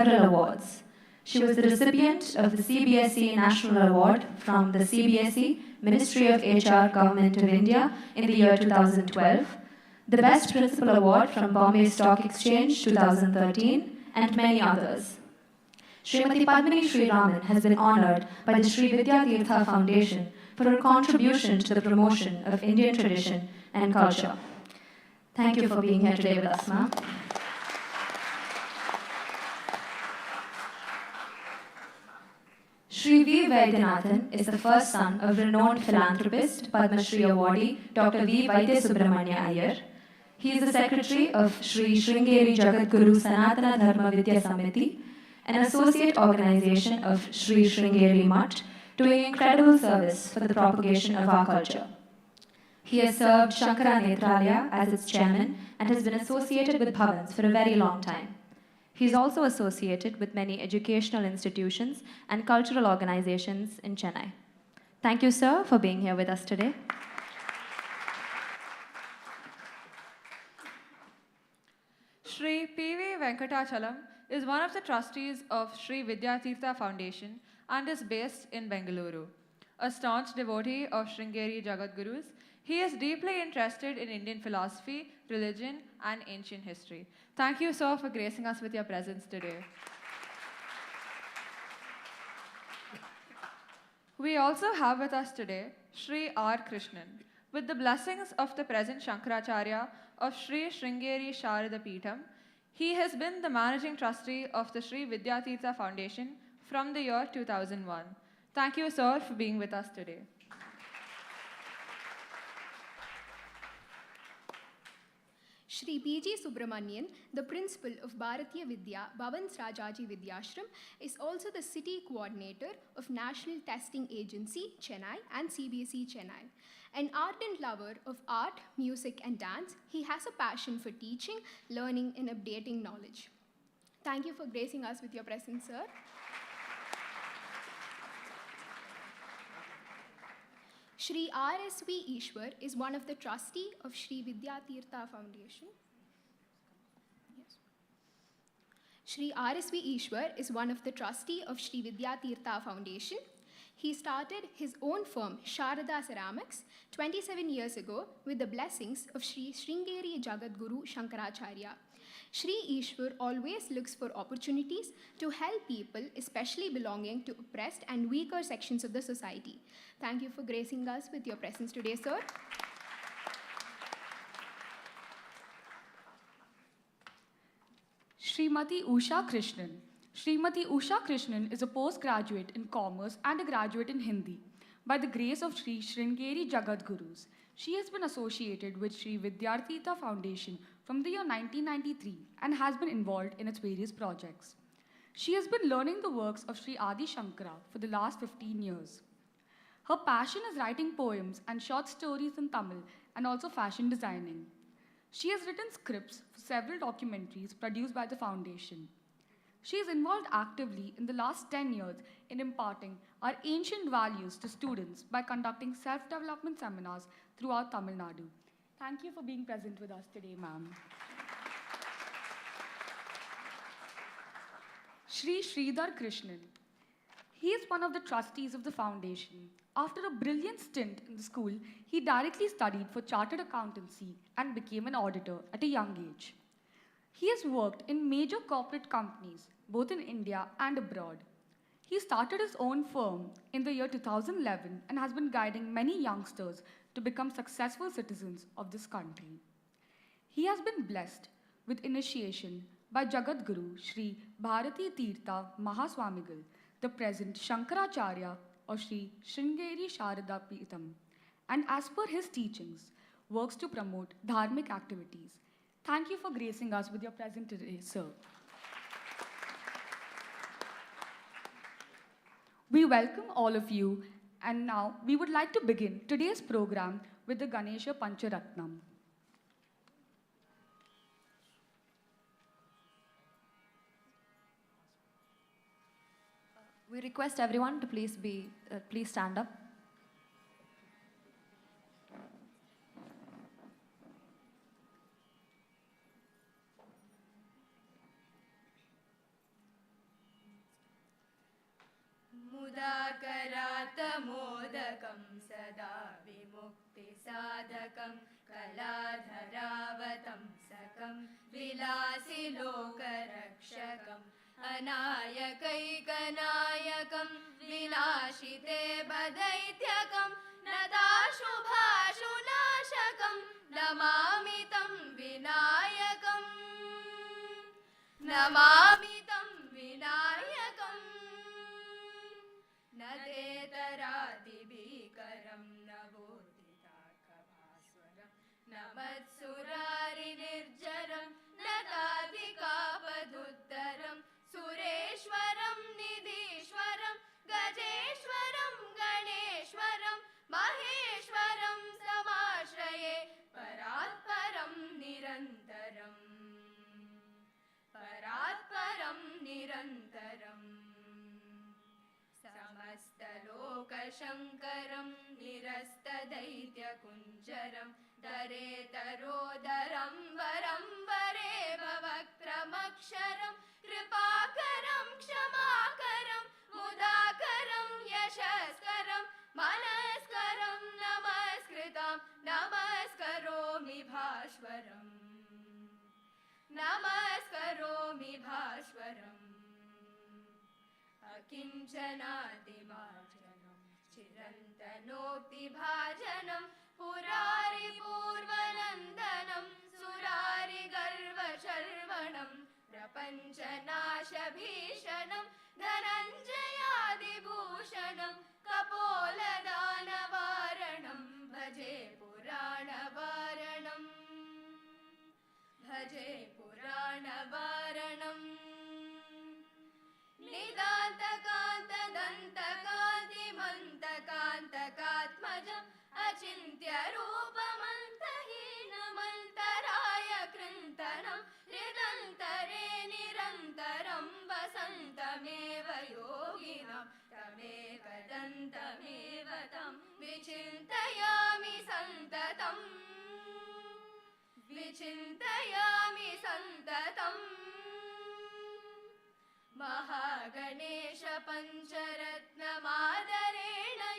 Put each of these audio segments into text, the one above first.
several awards. She was the recipient of the CBSE National Award from the CBSE Ministry of HR Government of India in the year 2012, the Best Principal Award from Bombay Stock Exchange 2013, and many others. Srimati Padmini Sriraman has been honored by the Sri Vidyatheertha Foundation for her contribution to the promotion of Indian tradition and culture. Thank you for being here today with us, ma'am. Sri V. Vaidyanathan is the first son of renowned philanthropist, Padma Shri awardee, Dr. V. Vaidya Iyer. He is the secretary of Sri Sringeri Jagadguru Sanatana Dharma Vidya Samiti, an associate organization of Sri Sringeri Mutt, doing incredible service for the propagation of our culture. He has served Shankara Netralaya as its chairman and has been associated with Bhavans for a very long time. He is also associated with many educational institutions and cultural organizations in Chennai. Thank you, sir, for being here with us today. Sri P.V. Venkatachalam is one of the trustees of Sri Vidyatheertha Foundation and is based in Bengaluru. A staunch devotee of Sringeri Jagadgurus, he is deeply interested in Indian philosophy, religion, and ancient history. Thank you, sir, for gracing us with your presence today. We also have with us today Sri R. Krishnan. With the blessings of the present Shankaracharya of Sri Sringeri Sharada Peetham, he has been the managing trustee of the Sri Vidyatheertha Foundation from the year 2001. Thank you, sir, for being with us today. Shri B.G. Subramanian, the principal of Bharatiya Vidya, Bhavans Rajaji Vidyashram, is also the city coordinator of National Testing Agency, Chennai, and CBSE Chennai. An ardent lover of art, music, and dance, he has a passion for teaching, learning, and updating knowledge. Thank you for gracing us with your presence, sir. Shri R.S.V. Ishwar is one of the trustees of Sri Vidyatheertha Foundation. Yes. Shri R.S.V. Ishwar is one of the trustees of Sri Vidyatheertha Foundation. He started his own firm, Sharada Ceramics, 27 years ago with the blessings of Sri Sringeri Jagadguru Shankaracharya. Shri Ishwar always looks for opportunities to help people, especially belonging to oppressed and weaker sections of the society. Thank you for gracing us with your presence today, sir. Srimati Usha Krishnan. Srimati Usha Krishnan is a postgraduate in commerce and a graduate in Hindi. By the grace of Sri Sringeri Jagadgurus, she has been associated with Sri Vidyatheertha Foundation from the year 1993 and has been involved in its various projects. She has been learning the works of Sri Adishankara for the last 15 years. Her passion is writing poems and short stories in Tamil and also fashion designing. She has written scripts for several documentaries produced by the foundation. She is involved actively in the last 10 years in imparting our ancient values to students by conducting self-development seminars throughout Tamil Nadu. Thank you for being present with us today, ma'am. Sri Sridhar Krishnan. He is one of the trustees of the foundation. After a brilliant stint in the school, he directly studied for chartered accountancy and became an auditor at a young age. He has worked in major corporate companies, both in India and abroad. He started his own firm in the year 2011 and has been guiding many youngsters to become successful citizens of this country. He has been blessed with initiation by Jagadguru Sri Vidyatheertha Mahaswamigal, the present Shankaracharya of Sri Sringeri Sharada Peetham, and as per his teachings, works to promote dharmic activities. Thank you for gracing us with your presence today, sir. We welcome all of you, and now we would like to begin today's program with the Ganesha Pancharatnam. We request everyone to please stand up. मोदकं सदा विमुक्तिसाधकं कलाधरावतं सकं विलासि लोकरक्षकम् अनायकैकनायकं विनाशिते बदैत्यकं नदाशुभाशुनाशकं नमामि तं विनायकम् नमामि तं विनायकम् न तेतरादिभीकरं नवोदिताकभास्वरं न मत्सुरारिनिर्जरं न ताधिकापदुत्तरं सुरेश्वरं निधीश्वरं गजेश्वरं गणेश्वरं महेश्वरं समाश्रये परात्परं निरन्तरम् परात्परं निरन्तरम् समस्तलोकशङ्करं निरस्तदैत्यकुञ्जरं दरेतरोदरं वरं वरेव वक्त्रमक्षरं कृपाकरं क्षमाकरं मुदाकरं यशस्करं मनस्करं नमस्कृतं नमस्करोमि भास्वरम् नमस्करोमि भास्वरम् अकिञ्चनादिमार्जनं चिरन्तनोक्तिभाजनं पुरारिपूर्वनन्दनं सुरारिगर्वशर्वणं प्रपञ्चनाशभीषणं धनञ्जयादिभूषणं कपोलदानवारणं भजे पुराणवारणम् भजे पुराणवारणम् निदान्तकान्तदन्तकान्तिमन्तकान्तकात्मजम् अचिन्त्यरूपमन्तहीनमन्तराय कृन्तनं हृदन्तरे निरन्तरं वसन्तमेव योगिनं तमेकदन्तमेव तं विचिन्तयामि सन्ततम् विचिन्तयामि सन्ततम् महागणेश पञ्चरत्नमादरेण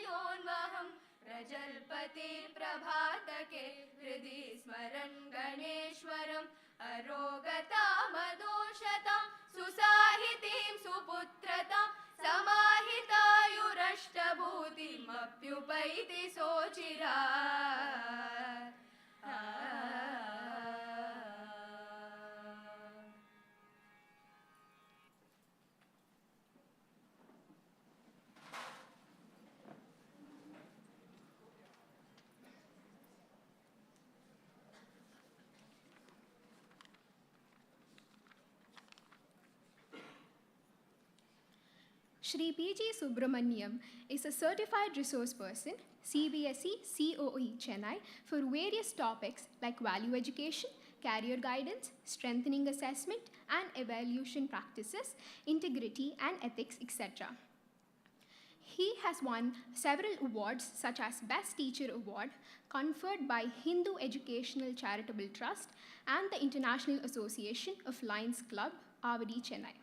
योन्वहं प्रजल्पति प्रभातके हृदि स्मरन् गणेश्वरम् अरोगतामदोषतां सुसाहितीं सुपुत्रतां समाहितायुरष्टभूतिमप्युपैति सोचिरात् Shri P.G. Subramaniam is a certified resource person, CBSE COE Chennai, for various topics like value education, career guidance, strengthening assessment and evaluation practices, integrity and ethics, etc. He has won several awards such as Best Teacher Award conferred by Hindu Educational Charitable Trust and the International Association of Lions Club, Avadi, Chennai.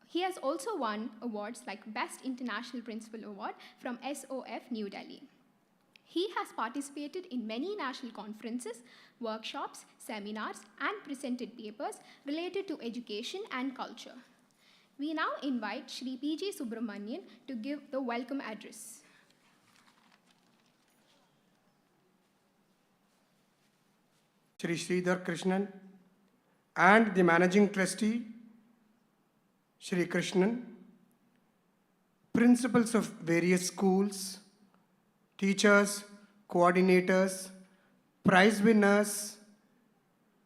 He has also won awards like Best International Principal Award from SOF New Delhi. He has participated in many national conferences, workshops, seminars, and presented papers related to education and culture. We now invite Shri P.G. Subramanian to give the welcome address. Shri Sridhar Krishnan and the Managing Trustee, Shri Krishnan, principals of various schools, teachers, coordinators, prize winners,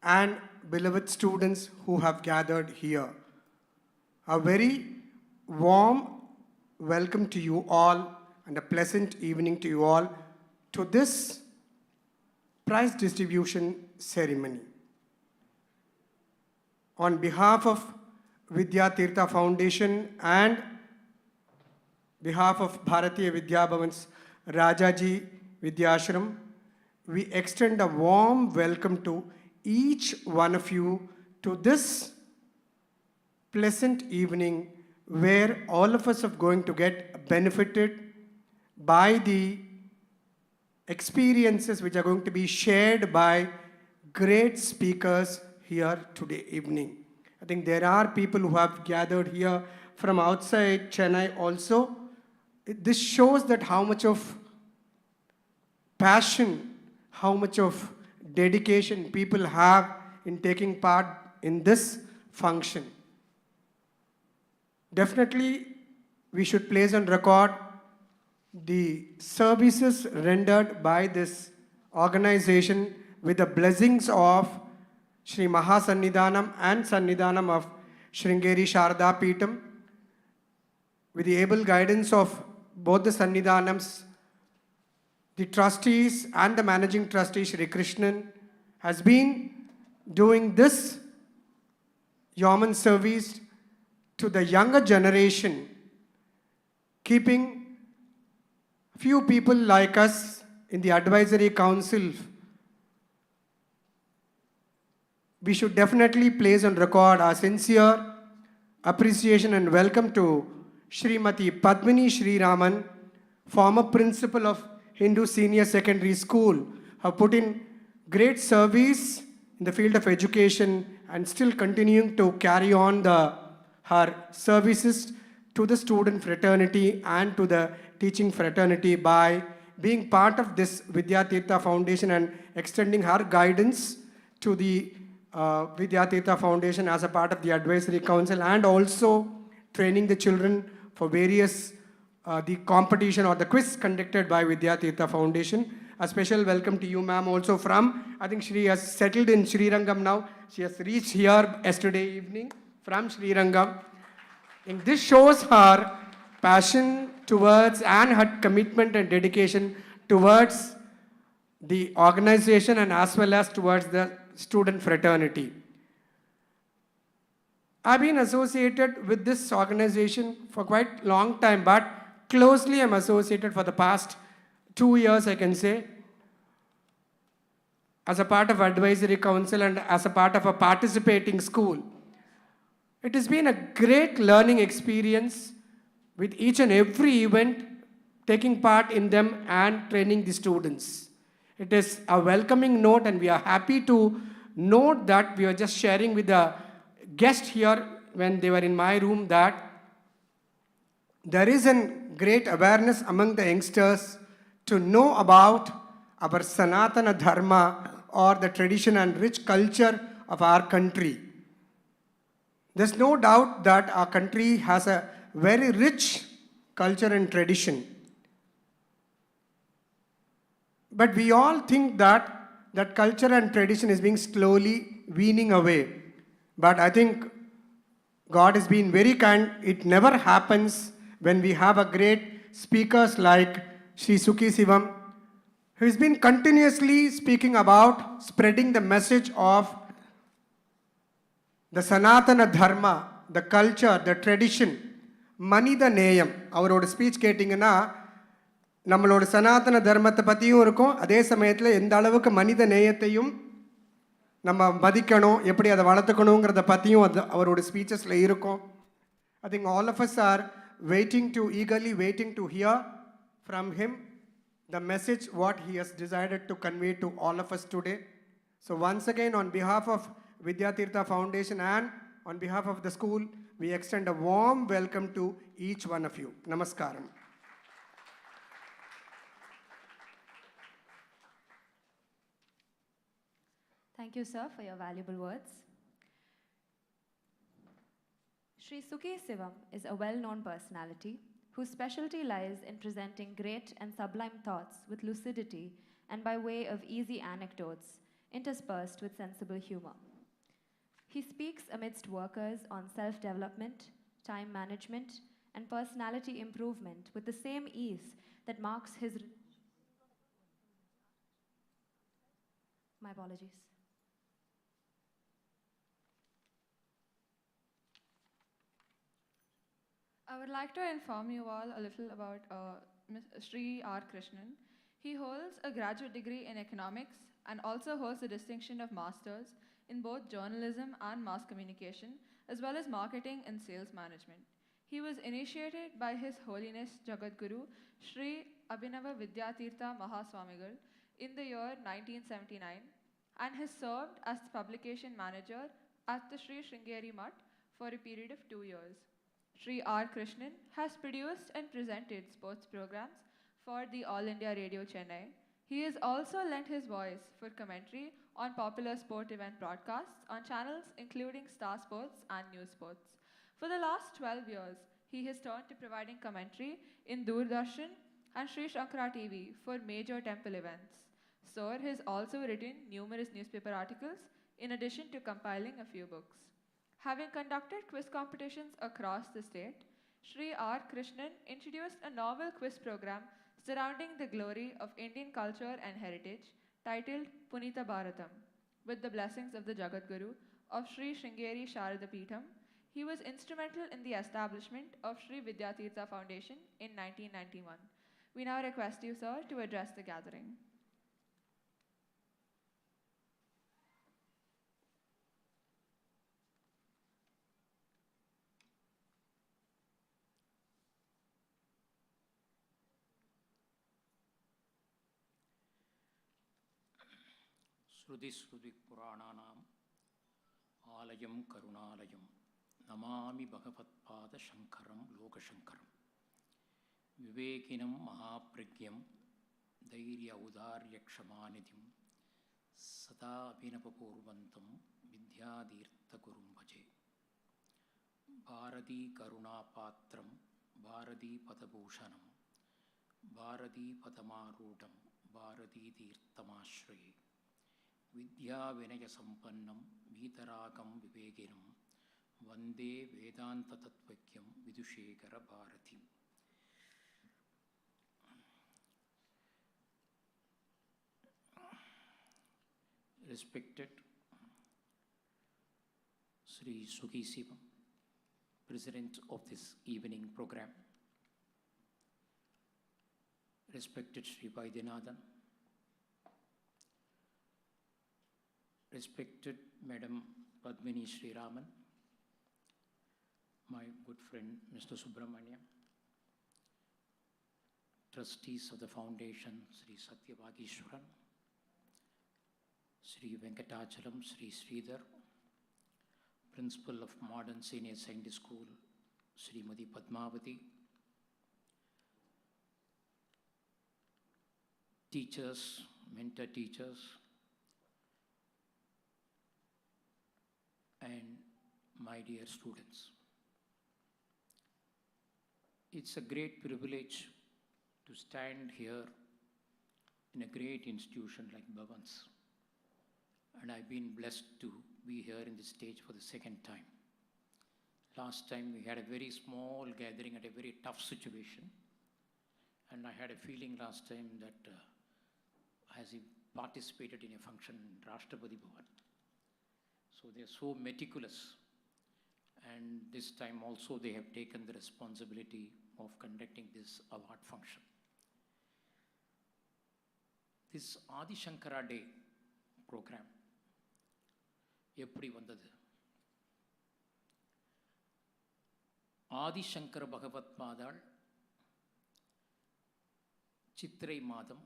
and beloved students who have gathered here. A very warm welcome to you all and a pleasant evening to you all to this prize distribution ceremony. On behalf of Vidyatheertha Foundation and behalf of Bharatiya Vidya Bhavan's Rajaji Vidyashram, we extend a warm welcome to each one of you to this pleasant evening where all of us are going to get benefited by the experiences which are going to be shared by great speakers here today evening. I think there are people who have gathered here from outside Chennai also. This shows that how much of passion, how much of dedication people have in taking part in this function. Definitely, we should place on record the services rendered by this organization with the blessings of Sri Mahasannidhanam and Sannidhanam of Sringeri Sharada Peetham, with the able guidance of both the Sannidhanams, the trustees and the managing trustee Sri Krishnan has been doing this yeoman service to the younger generation, keeping few people like us in the advisory council. We should definitely place on record our sincere appreciation and welcome to Srimati Padmini Sriraman, former principal of Hindu Senior Secondary School, have put in great service in the field of education and still continuing to carry on her services to the student fraternity and to the teaching fraternity by being part of this Vidyatheertha Foundation and extending her guidance to the Vidyatheertha Foundation as a part of the advisory council, and also training the children for various the competition or the quiz conducted by Vidyatheertha Foundation. A special welcome to you, ma'am, also from, I think she has settled in Srirangam now. She has reached here yesterday evening from Srirangam. And this shows her passion towards and her commitment and dedication towards the organization and as well as towards the student fraternity. I've been associated with this organization for quite a long time, but closely I'm associated for the past 2 years, I can say, as a part of advisory council and as a part of a participating school. It has been a great learning experience with each and every event, taking part in them and training the students. It is a welcoming note, and we are happy to note that we are just sharing with the guest here when they were in my room that there is a great awareness among the youngsters to know about our Sanatana Dharma or the tradition and rich culture of our country. There's no doubt that our country has a very rich culture and tradition. But we all think that that culture and tradition is being slowly weaning away. But I think God has been very kind. It never happens when we have a great speakers like Sri Suki Sivam, who has been continuously speaking about spreading the message of the Sanatana Dharma, the culture, the tradition, Manida Neyam. அவரோட speech கேட்டிங்கன்னா நம்மளோட சனாதன தர்மத்தை பற்றியும் இருக்கும், அதே சமயத்தில் எந்த அளவுக்கு மனித நேயத்தையும் நம்ம மதிக்கணும், எப்படி அதை வளர்த்துக்கணுங்கிறத பற்றியும் அவரோட ஸ்பீச்சஸில் இருக்கும். I think all of us are eagerly waiting to hear from him the message what he has decided to convey to all of us today. So once again, on behalf of Vidyatheertha Foundation and on behalf of the school, we extend a warm welcome to each one of you. Namaskaram. Thank you, sir, for your valuable words. Sri Suki Sivam is a well-known personality whose specialty lies in presenting great and sublime thoughts with lucidity and by way of easy anecdotes interspersed with sensible humor. He speaks amidst workers on self-development, time management, and personality improvement with the same ease that marks his... My apologies. I would like to inform you all a little about Sri R. Krishnan. He holds a graduate degree in economics and also holds the distinction of masters in both journalism and mass communication, as well as marketing and sales management. He was initiated by His Holiness Jagadguru Sri Abhinava Vidyatheertha Mahaswamigal in the year 1979 and has served as the publication manager at the Sri Sringeri Mutt for a period of 2 years. Sri R. Krishnan has produced and presented sports programs for the All India Radio Chennai. He has also lent his voice for commentary on popular sport event broadcasts on channels including Star Sports and News Sports. For the last 12 years, he has turned to providing commentary in Doordarshan and Sri Shankara TV for major temple events. Sir has also written numerous newspaper articles in addition to compiling a few books. Having conducted quiz competitions across the state, Sri R. Krishnan introduced a novel quiz program surrounding the glory of Indian culture and heritage titled Punita Bharatam. With the blessings of the Jagadguru of Sri Sringeri Sharada Peetham, he was instrumental in the establishment of Sri Vidyatheertha Foundation in 1991. We now request you, sir, to address the gathering. Sruti Purananam Alayam Karunalayam Namami Bhagavatpada Shankaram Lokashankaram Vivekinam Mahapragyam Dairya Udarya Kshamanidhim Sada Abhinapapurvantam Vidyatheertha Gurum Bhaje Bharati Karunapatram Bharati Padabhushanam Bharati Padamarudam Bharati Teerthamashraye Vidya Vinaya Sampannam Vitaragam Vivekinam Vande Vedanta Tattvakyam Vidushekara Bharati. Respected Sri Suki Sivam, President of this evening program. Respected Sri Vidyatheertha, respected Madam Padmini Sri Raman, my good friend Mr. Subramania, trustees of the foundation Sri Satyavagishwaran, Sri Venkatachalam, Sri Sridhar, Principal of Modern Senior Secondary School, Srimati Padmavati, teachers, mentor teachers, and my dear students. It's a great privilege to stand here in a great institution like Bhavan's. And I've been blessed to be here in this stage for the second time. Last time we had a very small gathering at a very tough situation. And I had a feeling last time that as he participated in a function in Rashtrapati Bhavan. So they're so meticulous. And this time also they have taken the responsibility of conducting this award function. This Adishankara Day Program, எப்படி வந்தது? ஆதிசங்கர பகவத் பாதாள் சித்திரை மாதம்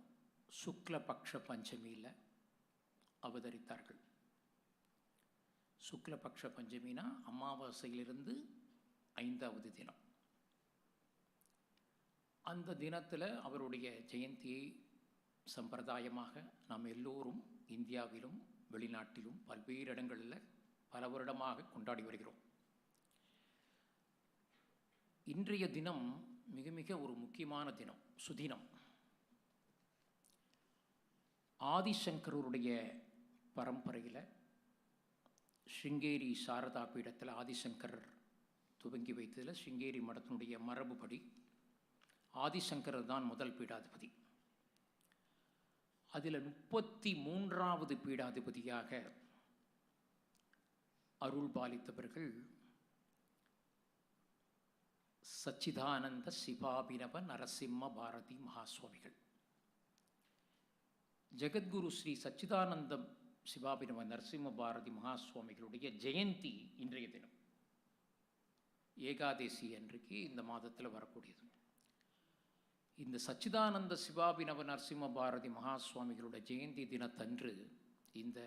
சுக்லபக்ஷ பஞ்சமியில் அவதரித்தார்கள். சுக்லபக்ஷ பஞ்சமினா அமாவாசையிலிருந்து 5வது தினம். அந்த தினத்தில் அவருடைய ஜெயந்தியை சம்பிரதாயமாக நாம் எல்லோரும் இந்தியாவிலும் வெளிநாட்டிலும் பல்வேறு இடங்களில் பல வருடமாக கொண்டாடி வருகிறோம். இன்றைய தினம் மிக மிக ஒரு முக்கியமான தினம், சுதினம். ஆதிசங்கருடைய பரம்பரையில் ஸ்ருங்கேரி சாரதா பீடத்தில் ஆதிசங்கரர் துவங்கி வைத்ததில் ஸ்ருங்கேரி மடத்தினுடைய மரபுப்படி ஆதிசங்கரர் தான் முதல் பீடாதிபதி. அதில் 33வது பீடாதிபதியாக அருள் பாலித்தவர்கள் சச்சிதானந்த சிவாபினவ நரசிம்ம பாரதி மகாஸ்வாமிகள். ஜெகத்குரு ஸ்ரீ சச்சிதானந்த சிவாபினவ நரசிம்ம பாரதி மகாஸ்வாமிகளுடைய ஜெயந்தி இன்றைய தினம். ஏகாதேசி அன்றைக்கு இந்த மாதத்தில் வரக்கூடியது. இந்த சச்சிதானந்த சிவாபினவ நரசிம்ம பாரதி மகாஸ்வாமிகளோட ஜெயந்தி தினத்தன்று இந்த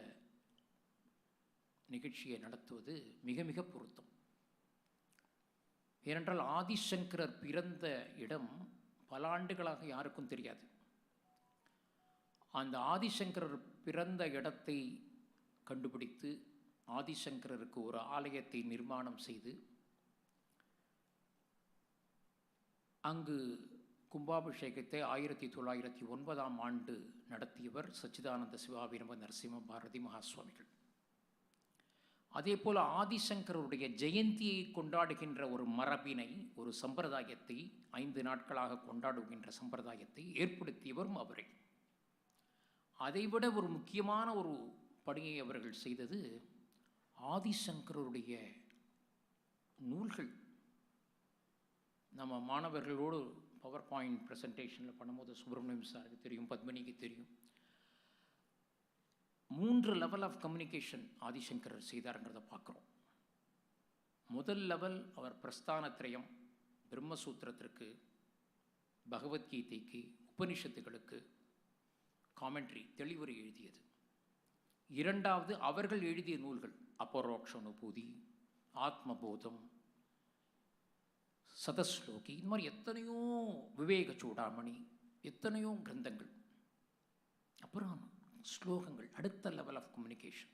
நிகழ்ச்சியை நடத்துவது மிக மிக பொருத்தம். ஏனென்றால் ஆதிசங்கரர் பிறந்த இடம் பல ஆண்டுகளாக யாருக்கும் தெரியாது. அந்த ஆதிசங்கரர் பிறந்த இடத்தை கண்டுபிடித்து ஆதிசங்கரருக்கு ஒரு ஆலயத்தை நிர்மாணம் செய்து அங்கு கும்பாபிஷேகத்தை 1909 நடத்தியவர் சச்சிதானந்த சிவாபினவ நரசிம்ம பாரதி மகாஸ்வாமிகள். அதே போல் ஆதிசங்கருடைய ஜெயந்தியை கொண்டாடுகின்ற ஒரு மரபினை, ஒரு சம்பிரதாயத்தை, 5 நாட்களாக கொண்டாடுகின்ற சம்பிரதாயத்தை ஏற்படுத்தியவரும் அவரே. அதைவிட ஒரு முக்கியமான ஒரு பணியை அவர்கள் செய்தது ஆதிசங்கருடைய நூல்கள். நம்ம மாணவர்களோடு பவர் பாயிண்ட் ப்ரெசன்டேஷனில் பண்ணும்போது சுப்பிரமணியம் சாருக்கு தெரியும், பத்மினிக்கு தெரியும், 3 லெவல் ஆஃப் கம்யூனிகேஷன் ஆதிசங்கரர் செய்தாருங்கிறத பார்க்குறோம். முதல் லெவல் அவர் பிரஸ்தானத்ரயம், பிரம்மசூத்திரத்திற்கு, பகவத்கீதைக்கு, உபனிஷத்துகளுக்கு காமெண்ட்ரி, தெளிவுரை எழுதியது. 2வது அவர்கள் எழுதிய நூல்கள் அபரோக்ஷானுபூதி, ஆத்மபோதம், சதஸ்லோகி, இந்த மாதிரி எத்தனையோ, விவேக சூடாமணி, எத்தனையோ கிரந்தங்கள். அப்புறம் ஸ்லோகங்கள், அடுத்த லெவல் ஆஃப் கம்யூனிகேஷன்.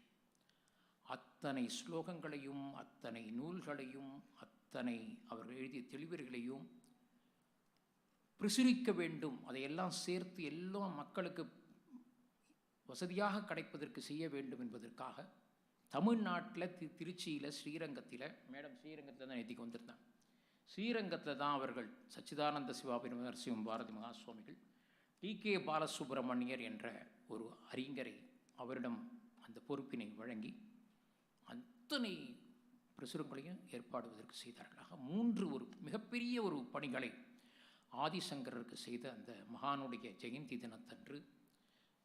அத்தனை ஸ்லோகங்களையும், அத்தனை நூல்களையும், அத்தனை அவர்கள் எழுதிய தெளிவுரைகளையும் பிரசுரிக்க வேண்டும், அதையெல்லாம் சேர்த்து எல்லாம் மக்களுக்கு வசதியாக கிடைப்பதற்கு செய்ய வேண்டும் என்பதற்காக தமிழ்நாட்டில் திருச்சியில், ஸ்ரீரங்கத்தில், மேடம் ஸ்ரீரங்கத்தில் தான் நேற்றுக்கு வந்திருந்தாங்க, ஸ்ரீரங்கத்தில் தான் அவர்கள் சச்சிதானந்த சிவாபினவ நரசிம்ம பாரதி மகாஸ்வாமிகள் டி.கே. பாலசுப்ரமணியர் என்ற ஒரு அறிஞரை, அவரிடம் அந்த பொறுப்பினை வழங்கி அத்தனை பிரசுரங்களையும் ஏற்பாடுவதற்கு செய்தார்கள். ஆக 3 ஒரு மிகப்பெரிய ஒரு பணிகளை ஆதிசங்கரருக்கு செய்த அந்த மகானுடைய ஜெயந்தி தினத்தன்று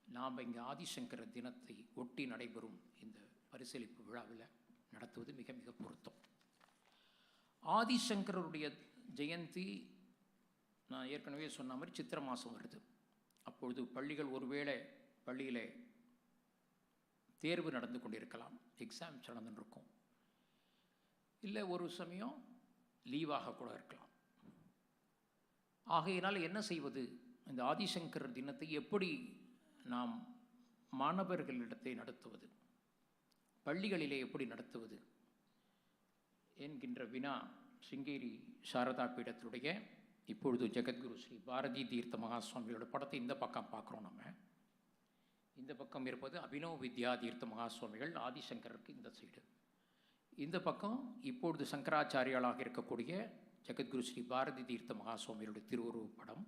நாம் இங்கே ஆதிசங்கரர் தினத்தை ஒட்டி நடைபெறும் இந்த பரிசளிப்பு விழாவில் நடத்துவது மிக மிக பொருத்தம். ஆதிசங்கரருடைய ஜெயந்தி நான் ஏற்கனவே சொன்ன மாதிரி சித்திரை மாதம் வருது. அப்பொழுது பள்ளிகள் ஒருவேளை பள்ளியில் தேர்வு நடந்து கொண்டிருக்கலாம், எக்ஸாம்ஸ் நடந்துருக்கும், இல்லை ஒரு சமயம் லீவாக கூட இருக்கலாம். ஆகையினால் என்ன செய்வது, இந்த ஆதிசங்கரர் தினத்தை எப்படி நாம் மாணவர்களிடத்தை நடத்துவது, பள்ளிகளிலே எப்படி நடத்துவது என்கின்ற வினா சிங்கேரி சாரதா பீடத்துடைய இப்பொழுது ஜெகத்குரு ஸ்ரீ பாரதி தீர்த்த மகாஸ்வாமிகளோட படத்தை இந்த பக்கம் பார்க்குறோம். நம்ம இந்த பக்கம் இருப்பது அபினவ வித்யாதீர்த்த மகாஸ்வாமிகள், ஆதிசங்கருக்கு இந்த சைடு. இந்த பக்கம் இப்பொழுது சங்கராச்சாரியாளாக இருக்கக்கூடிய ஜெகத்குரு ஸ்ரீ பாரதி தீர்த்த மகாஸ்வாமிகளுடைய திருவுருவ படம்.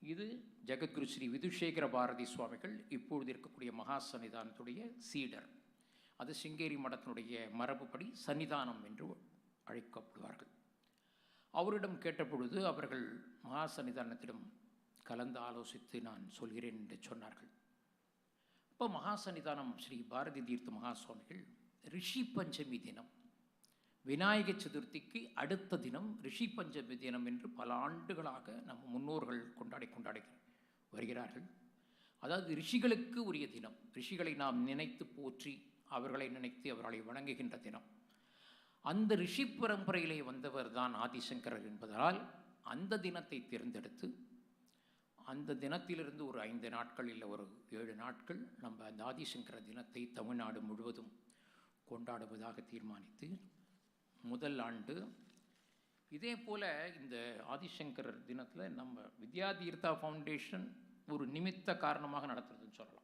இது ஜெகத்குரு ஸ்ரீ விதுஷேகர பாரதி சுவாமிகள் இப்பொழுது இருக்கக்கூடிய மகா சன்னிதானத்துடைய சீடர். அது சிங்கேரி மடத்தினுடைய மரபுப்படி சன்னிதானம் என்று அழைக்கப்படுவார்கள். அவரிடம் கேட்டபொழுது அவர்கள் மகா சன்னிதானத்திடம் கலந்து ஆலோசித்து நான் சொல்கிறேன் என்று சொன்னார்கள். இப்போ மகா சன்னிதானம் ஸ்ரீ பாரதி தீர்த்த மகாஸ்வாமிகள் ரிஷி பஞ்சமி தினம், விநாயக சதுர்த்திக்கு அடுத்த தினம் ரிஷி பஞ்சமி தினம் என்று பல ஆண்டுகளாக நம் முன்னோர்கள் கொண்டாடி வருகிறார்கள். அதாவது ரிஷிகளுக்கு உரிய தினம், ரிஷிகளை நாம் நினைத்து போற்றி அவர்களை நினைத்து அவர்களை வணங்குகின்ற தினம். அந்த ரிஷி பரம்பரையிலே வந்தவர் தான் ஆதிசங்கரர் என்பதால் அந்த தினத்தை தேர்ந்தெடுத்து அந்த தினத்திலிருந்து ஒரு 5 நாட்கள் இல்லை ஒரு 7 நாட்கள் நம்ம அந்த ஆதிசங்கர தினத்தை தமிழ்நாடு முழுவதும் கொண்டாடுவதாக தீர்மானித்து முதல் ஆண்டு. இதே போல் இந்த ஆதிசங்கரர் தினத்தில் நம்ம வித்யாதீர்த்தா ஃபவுண்டேஷன் ஒரு நிமித்த காரணமாக நடத்துறதுன்னு சொல்லலாம்.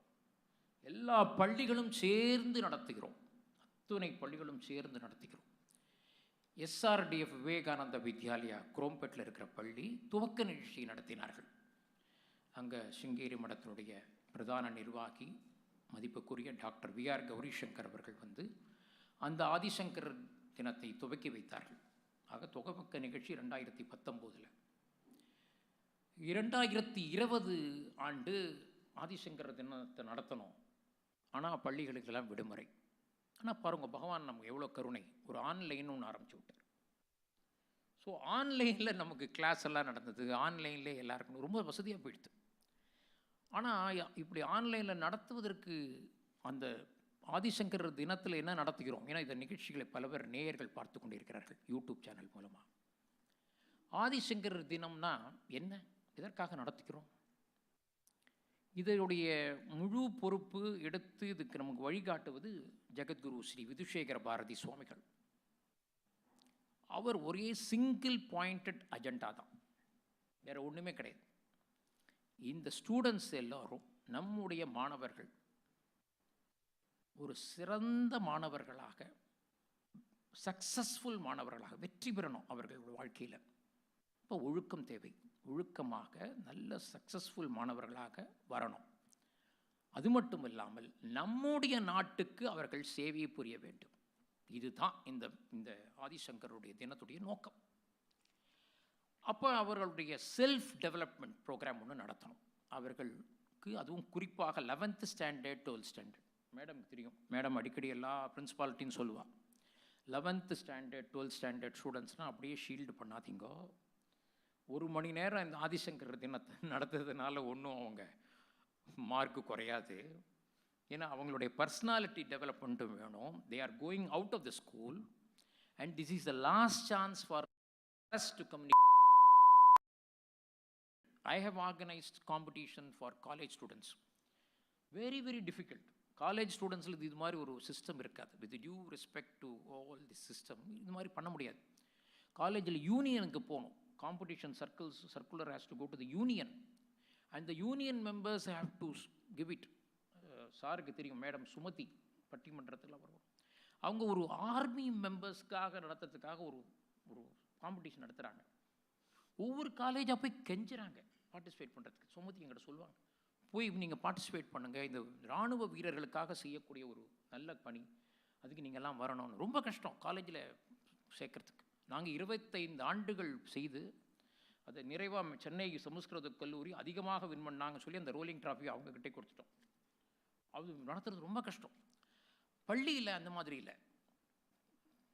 எல்லா பள்ளிகளும் சேர்ந்து நடத்துகிறோம், அத்துணை பள்ளிகளும் சேர்ந்து நடத்துகிறோம். எஸ்ஆர்டிஎஃப் விவேகானந்த வித்யாலயா குரோம்பேட்டில் இருக்கிற பள்ளி துவக்க நிகழ்ச்சியை நடத்தினார்கள். அங்கே சிங்கேரி மடத்தினுடைய பிரதான நிர்வாகி மதிப்புக்குரிய டாக்டர் வி.ஆர். கௌரிசங்கர் அவர்கள் வந்து அந்த ஆதிசங்கரர் தினத்தை துவக்கி வைத்தார்கள். ஆக துவக்க நிகழ்ச்சி 2019. 2020 ஆண்டு ஆதிசங்கர தினத்தை நடத்தணும், ஆனால் பள்ளிகளுக்கெல்லாம் விடுமுறை. ஆனால் பாருங்கள், பகவான் நமக்கு எவ்வளோ கருணை, ஒரு ஆன்லைன் ஒன்று ஆரம்பிச்சு விட்டார். ஸோ ஆன்லைனில் நமக்கு கிளாஸ் எல்லாம் நடந்தது, ஆன்லைனில் எல்லாருக்கும் ரொம்ப வசதியாக போயிடுது. ஆனால் இப்படி ஆன்லைனில் நடத்துவதற்கு அந்த ஆதிசங்கர் தினத்தில் என்ன நடத்துகிறோம்? ஏன்னா இந்த நிகழ்ச்சிகளை பல பேர் நேயர்கள் பார்த்து கொண்டிருக்கிறார்கள் யூடியூப் சேனல் மூலமாக. ஆதிசங்கர் தினம்னா என்ன, எதற்காக நடத்துகிறோம்? இதனுடைய முழு பொறுப்பு எடுத்து இதுக்கு நமக்கு வழிகாட்டுவது ஜெகத்குரு ஸ்ரீ விதுஷேகர பாரதி சுவாமிகள். அவர் ஒரே சிங்கிள் பாயிண்டட் அஜெண்டா தான், வேற ஒன்றுமே கிடையாது. இந்த ஸ்டூடெண்ட்ஸ் எல்லாரும் நம்முடைய மாணவர்கள் ஒரு சிறந்த மாணவர்களாக, சக்சஸ்ஃபுல் மாணவர்களாக வெற்றி பெறணும் அவர்களுடைய வாழ்க்கையில். இப்போ ஒழுக்கம் தேவை, ஒழுக்கமாக நல்ல சக்சஸ்ஃபுல் மாணவர்களாக வரணும். அது மட்டும் இல்லாமல் நம்முடைய நாட்டுக்கு அவர்கள் சேவை புரிய வேண்டும். இதுதான் இந்த இந்த ஆதிசங்கருடைய தினத்துடைய நோக்கம். அப்போ அவர்களுடைய செல்ஃப் டெவலப்மெண்ட் ப்ரோக்ராம் ஒன்று நடத்தணும் அவர்களுக்கு. அதுவும் குறிப்பாக 11th standard 12th standard. Madam தெரியும், மேடம் அடிக்கடி எல்லா பிரின்சிபாலிட்டின்னு சொல்லுவாள். 11th ஸ்டாண்டர்ட் 12th ஸ்டாண்டர்ட் ஸ்டூடெண்ட்ஸ்னால் அப்படியே ஷீல்டு பண்ணாதீங்க. 1 மணி நேரம் இந்த ஆதிசங்கர் தினத்தை நடத்துறதுனால ஒன்றும் அவங்க மார்க்கு குறையாது. ஏன்னா அவங்களுடைய பர்சனாலிட்டி டெவலப்மெண்ட்டும் வேணும். They are going out of the school and this is the last chance for us to communicate. I have organized competition for college students. Very, very difficult. College ஸ்டூடெண்ட்ஸில் இது மாதிரி ஒரு சிஸ்டம் இருக்காது. With due respect to all the system இது மாதிரி பண்ண முடியாது. காலேஜில் யூனியனுக்கு போகணும். Competition circular has to go to the union and the union members have to give it. சாருக்கு தெரியும், மேடம் சுமதி பட்டிமன்றத்தில் வருவோம். அவங்க ஒரு ஆர்மி மெம்பர்ஸ்க்காக நடத்துறதுக்காக ஒரு ஒரு காம்படிஷன் நடத்துகிறாங்க. ஒவ்வொரு காலேஜாக போய் கெஞ்சுறாங்க பார்ட்டிசிபேட் பண்ணுறதுக்கு. சுமதி எங்கிட்ட சொல்லுவாங்க, போய் நீங்கள் பார்ட்டிசிபேட் பண்ணுங்கள், இந்த இராணுவ வீரர்களுக்காக செய்யக்கூடிய ஒரு நல்ல பணி, அதுக்கு நீங்கள்லாம் வரணும்னு. ரொம்ப கஷ்டம் காலேஜில் சேர்க்கறதுக்கு. நாங்கள் 25 ஆண்டுகள் செய்து அதை நிறைவாக சென்னை சமஸ்கிருத கல்லூரி அதிகமாக வின் பண்ணாங்க சொல்லி அந்த ரோலிங் ட்ராஃபி அவங்கக்கிட்டே கொடுத்துட்டோம். அது நடத்துறது ரொம்ப கஷ்டம். பள்ளியில் அந்த மாதிரி இல்லை.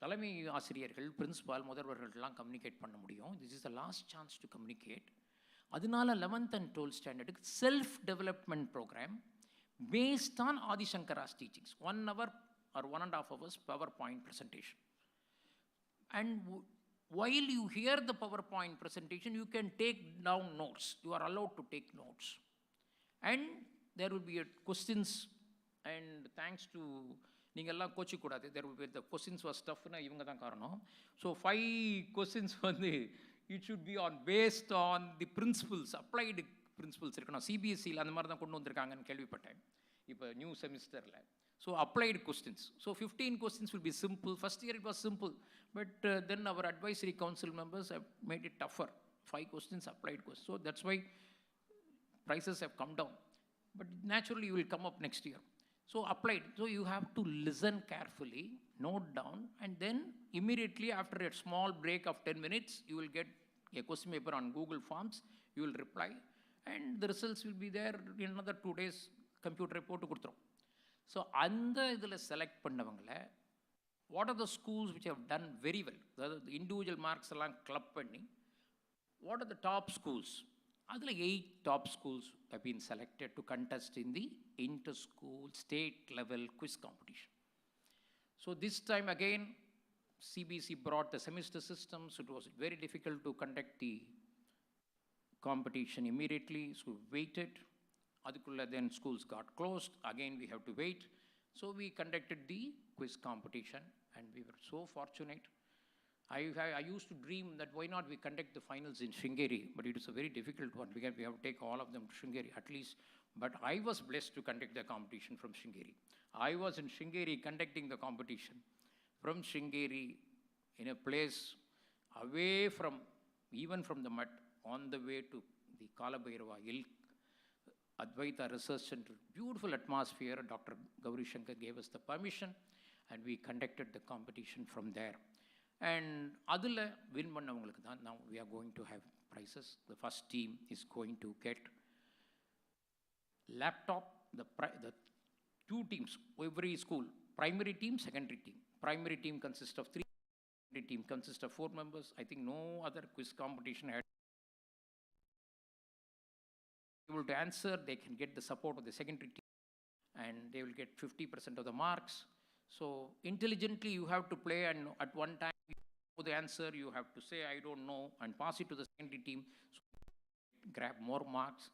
தலைமை ஆசிரியர்கள், பிரின்சிபால், முதல்வர்கள்லாம் கம்யூனிகேட் பண்ண முடியும். This is the last chance to communicate. அதனால 11th and 12th ஸ்டாண்டர்டுக்கு self development program based on Adishankara's teachings. 1 hour or 1.5 hours PowerPoint presentation. And while you hear the PowerPoint presentation, you can take down notes. You are allowed to take notes. And there will be a questions, and thanks to நீங்கள்லாம் கோச்சிக்கூடாது. there will be the questions was tough-னா இவங்க தான் காரணம். So 5 questions வந்து it should be on based on the principles, applied principles இருக்கணும். சிபிஎஸ்சியில் அந்த மாதிரி தான் கொண்டு வந்திருக்காங்கன்னு கேள்விப்பட்டேன் இப்போ new செமிஸ்டரில். So applied questions. So 15 questions will be simple. First year it was simple, but then our advisory council members have made it tougher. 5 questions, applied questions. So that's why prices have come down. But naturally you will come up next year. So applied. So you have to listen carefully, note down, and then immediately after a small break of 10 minutes, you will get a question paper on Google Forms. You will reply, and the results will be there in another 2 days. Computer report கொடுத்துரும். So அந்த இதில் select பண்ணவங்களை what are the schools which have done very well, அதாவது individual marks எல்லாம் club பண்ணி what are the top schools, அதில் 8 top schools have been selected to contest in the inter-school state level quiz competition. So this time again CBC brought the semester system, so it was very difficult to conduct the competition immediately, so we waited. Adikulla then schools got closed, again we have to wait. So we conducted the quiz competition and we were so fortunate. I used to dream that why not we conduct the finals in Sringeri, but it is a very difficult one because we have to take all of them to Sringeri at least. But I was blessed to conduct the competition from Sringeri. I was in Sringeri conducting the competition from Sringeri in a place away from, even from the mud, on the way to the Kalabhairava Hill Advaita Research Center. Beautiful atmosphere. Dr. Gauri Shankar gave us the permission and we conducted the competition from there. And அதில் win பண்ணவங்களுக்கு தான் now we are going to have prizes. The first team is going to get laptop. The 2 teams, every school, primary team, secondary team. Primary team consists of 3, team consists of 4 members. I think no other quiz competition had able to answer. They can get the support of the secondary team, and they will get 50% of the marks. So intelligently you have to play, and at one time you know the answer, you have to say I don't know and pass it to the secondary team, so grab more marks.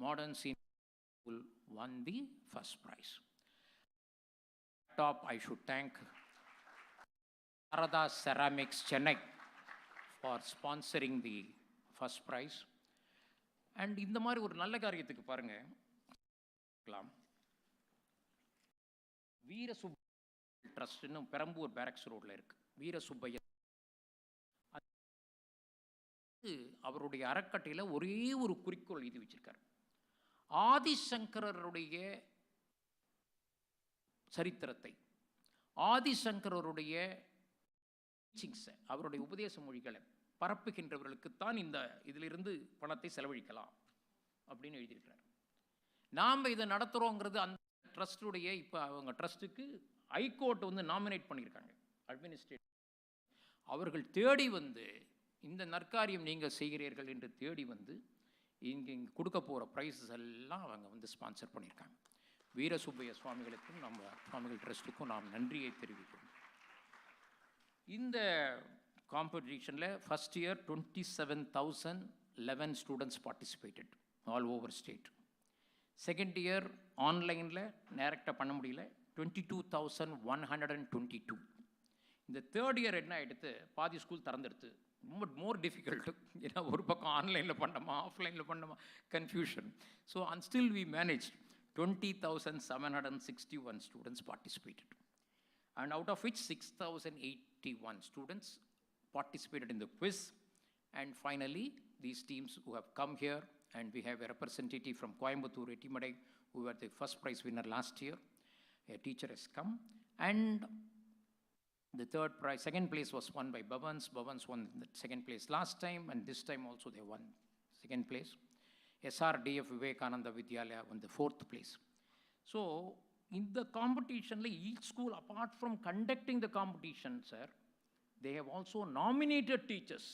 Modern senior school won the first prize. Top, I should thank Sarada Ceramics Chennai for sponsoring the first prize. And இந்த மாதிரி ஒரு நல்ல காரியத்துக்கு பாருங்க, வீர சுப்பையா ட்ரஸ்ட்னு பெரம்பூர் பேரக்ஸ் ரோட்ல இருக்கு. வீர சுப்பையா அவருடைய அறக்கட்டையில் ஒரே ஒரு குறிக்கோள் எழுதி வச்சிருக்காரு. ஆதிசங்கரருடைய சரித்திரத்தை, ஆதிசங்கரருடைய டீச்சிங்ஸை, அவருடைய உபதேச மொழிகளை பரப்புகின்றவர்களுக்குத்தான் இந்த இதிலிருந்து பணத்தை செலவழிக்கலாம் அப்படின்னு எழுதியிருக்கிறார். நாம் இதை நடத்துகிறோங்கிறது அந்த ட்ரஸ்டுடைய, இப்போ அவங்க ட்ரஸ்ட்டுக்கு ஹைகோர்ட் வந்து நாமினேட் பண்ணியிருக்காங்க. அட்மினிஸ்ட்ரேட்டிவ் அவர்கள் தேடி வந்து இந்த நற்காரியம் நீங்கள் செய்கிறீர்கள் என்று தேடி வந்து இங்கே கொடுக்க போகிற ப்ரைஸஸ் எல்லாம் அவங்க வந்து ஸ்பான்சர் பண்ணியிருக்காங்க. வீர சுப்பையா சுவாமிகளுக்கும் நம்ம சுவாமிகள் ட்ரஸ்ட்டுக்கும் நாம் நன்றியை தெரிவிக்கிறோம். இந்த காம்படிஷனில் first year 27,011 students participated all over state. Second year ஆன்லைனில் டைரெக்டாக பண்ண முடியல, 22,122. இந்த தேர்ட் இயர் என்ன எடுத்து பாதி ஸ்கூல் திறந்துடுத்து, ரொம்ப மோர் டிஃபிகல்ட்டு. ஏன்னா ஒரு பக்கம் ஆன்லைனில் பண்ணோமா ஆஃப்லைனில் பண்ணோமா confusion. So and still we manage 20,761 students participated, and out of which 6,081 students participated in the quiz. And finally, these teams who have come here, and we have a representative from Coimbatore, Etimadai, who were the first prize winner last year. A teacher has come, and the third prize, second place was won by Bhavans. Bhavans won the second place last time, and this time also they won second place. SRDF Vivekananda Vidyalaya won the fourth place. So in the competition, each school, apart from conducting the competition, sir, they have also nominated teachers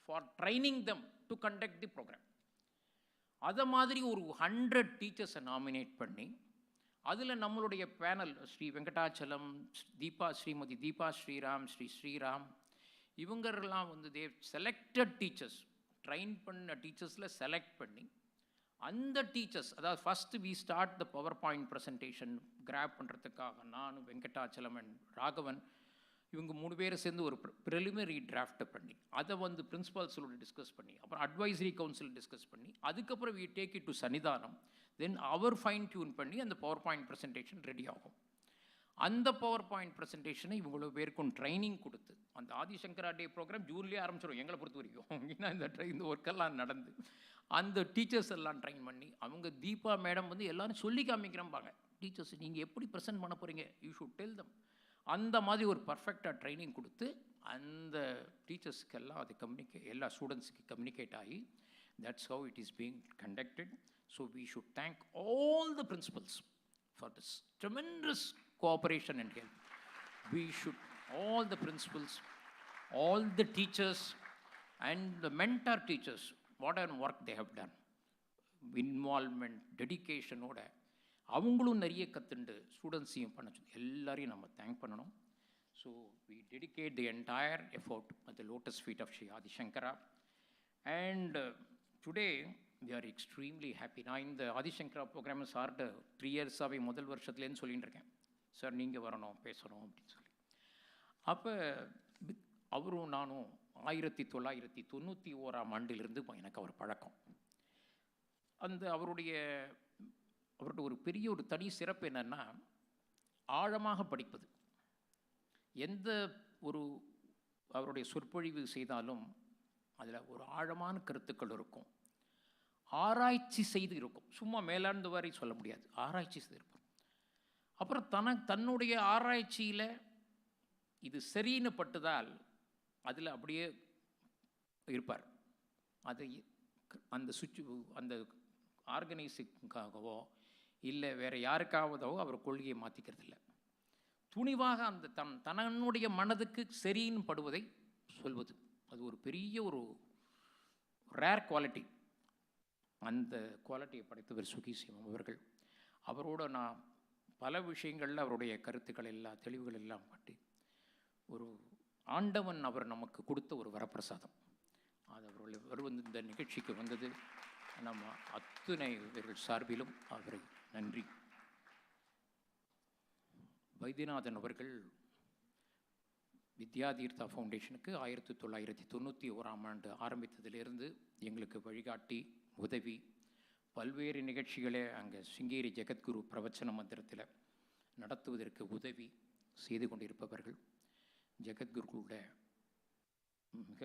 for training them to conduct the program. அதே மாதிரி ஒரு 100 டீச்சர்ஸை nominate பண்ணி, அதில் நம்மளுடைய panel Sri Venkatachalam, Srimathi Deepa Sriram, Sriram, இவங்கெல்லாம் வந்து Dev selected teachers, drain பண்ண டீச்சர்ஸில் select பண்ணி அந்த டீச்சர்ஸ், அதாவது first we start the power point presentation grab பண்ணுறதுக்காக நான், வெங்கடாச்சலம் அண்ட் ராகவன், இவங்க 3 பேரை சேர்ந்து ஒரு ப்ரிலிமினரி டிராஃப்டை பண்ணி அதை வந்து பிரின்சிபால்ஸோட டிஸ்கஸ் பண்ணி, அப்புறம் அட்வைசரி கவுன்சில் டிஸ்கஸ் பண்ணி, அதுக்கப்புறம் we take it to Sannidhanam, then our fine tune பண்ணி அந்த பவர் பாயிண்ட் ப்ரெசன்டேஷன் ரெடி ஆகும். அந்த பவர் பாயிண்ட் ப்ரெசன்டேஷனை இவ்வளோ பேருக்கும் ட்ரைனிங் கொடுத்து, அந்த ஆதிசங்கரா டே ப்ரோக்ராம் ஜூன்லேயே ஆரம்பிச்சிடும் எங்களை பொறுத்த வரைக்கும். ஏன்னா இந்த ஒர்க்கெல்லாம் நடந்து அந்த டீச்சர்ஸ் எல்லாம் ட்ரைன் பண்ணி, அவங்க தீபா மேடம் வந்து எல்லோரும் சொல்லி காமிக்கிறம்பாங்க, டீச்சர்ஸ் நீங்கள் எப்படி ப்ரெசென்ட் பண்ண போகிறீங்க, யூ ஷுட் டெல் தம். அந்த மாதிரி ஒரு பர்ஃபெக்டாக ட்ரைனிங் கொடுத்து அந்த டீச்சர்ஸுக்கெல்லாம் அது எல்லா ஸ்டூடெண்ட்ஸுக்கு கம்யூனிகேட் ஆகி, that's how it is being conducted. So we should thank all the principals for this tremendous cooperation and help. We should, all the principals, all the teachers and the mentor teachers, what an work they have done. Involvement, dedication ஓட அவங்களும் நிறைய கற்றுண்டு ஸ்டூடெண்ட்ஸையும் பண்ண எல்லாரையும் நம்ம thank பண்ணணும். So we dedicate the entire effort at the lotus feet of Sri Adishankara. And today we are extremely happy. நான் இந்த Adi Shankara program சார்ட்ட 3 இயர்ஸாகவே முதல் வருஷத்துலேருந்து சொல்லிட்டு இருக்கேன், சார் நீங்கள் வரணும் பேசணும் அப்படின்னு சொல்லி. அப்போ அவரும் நானும் 1991ஆம் ஆண்டிலிருந்து எனக்கு அவர் பழக்கம். அவர்கிட்ட ஒரு பெரிய ஒரு தனி சிறப்பு என்னென்னா, ஆழமாக படிப்பது. எந்த ஒரு அவருடைய சொற்பொழிவு செய்தாலும் அதில் ஒரு ஆழமான கருத்துக்கள் இருக்கும், ஆராய்ச்சி செய்து இருக்கும். சும்மா மேலாண்டு வரை சொல்ல முடியாது, ஆராய்ச்சி செய்து இருக்கும். அப்புறம் தன்னுடைய ஆராய்ச்சியில் இது சரின்னு பட்டுதால் அதில் அப்படியே இருப்பார். அதை அந்த ஆர்கனைஸுக்காகவோ இல்லை வேறு யாருக்காவதோ அவர் கொள்கையை மாற்றிக்கிறது இல்லை. துணிவாக அந்த தன்னுடைய மனதுக்கு சரின்னு படுவதை சொல்வது, அது ஒரு பெரிய ஒரு ரேர் குவாலிட்டி. அந்த குவாலிட்டியை படைத்தவர் சுகி சிவம் அவர்கள். அவரோட நான் பல விஷயங்களில் அவருடைய கருத்துக்கள் எல்லாம் தெளிவுகள் எல்லாம் பற்றி ஒரு ஆண்டவன் அவர் நமக்கு கொடுத்த ஒரு வரப்பிரசாதம். அது அவர் வந்து இந்த நிகழ்ச்சிக்கு வந்தது நம்ம அத்துணை இவர்கள் சார்பிலும் அவரை நன்றி. வைத்தியநாதன் அவர்கள் வித்யாதீர்த்தா ஃபவுண்டேஷனுக்கு 1991 ஆரம்பித்ததிலிருந்து எங்களுக்கு வழிகாட்டி உதவி, பல்வேறு நிகழ்ச்சிகளை அங்கே சிங்கேரி ஜெகத்குரு பிரவச்சன மந்திரத்தில் நடத்துவதற்கு உதவி செய்து கொண்டிருப்பவர்கள். ஜெகத்குருவுடைய மிக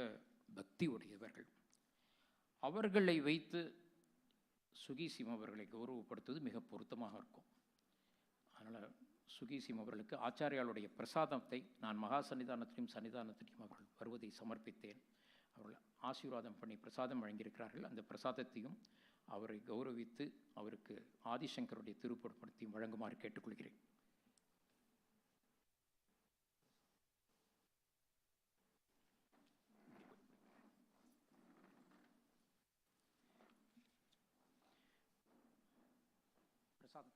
பக்தி உடையவர்கள். அவர்களை வைத்து சுகி சிவம் அவர்களை கௌரவப்படுத்துவது மிக பொருத்தமாக இருக்கும். அதனால் சுகி சிவம் அவர்களுக்கு ஆச்சாரியாளுடைய பிரசாதத்தை நான் மகா சன்னிதானத்திலையும் அவர்கள் வருவதை சமர்ப்பித்தேன். அவர்கள் ஆசீர்வாதம் பண்ணி பிரசாதம் வழங்கியிருக்கிறார்கள். அந்த பிரசாதத்தையும் அவரை கௌரவித்து அவருக்கு ஆதிசங்கருடைய திருப்பொருட்படுத்தியும் வழங்குமாறு கேட்டுக்கொள்கிறேன். பிரசாதம்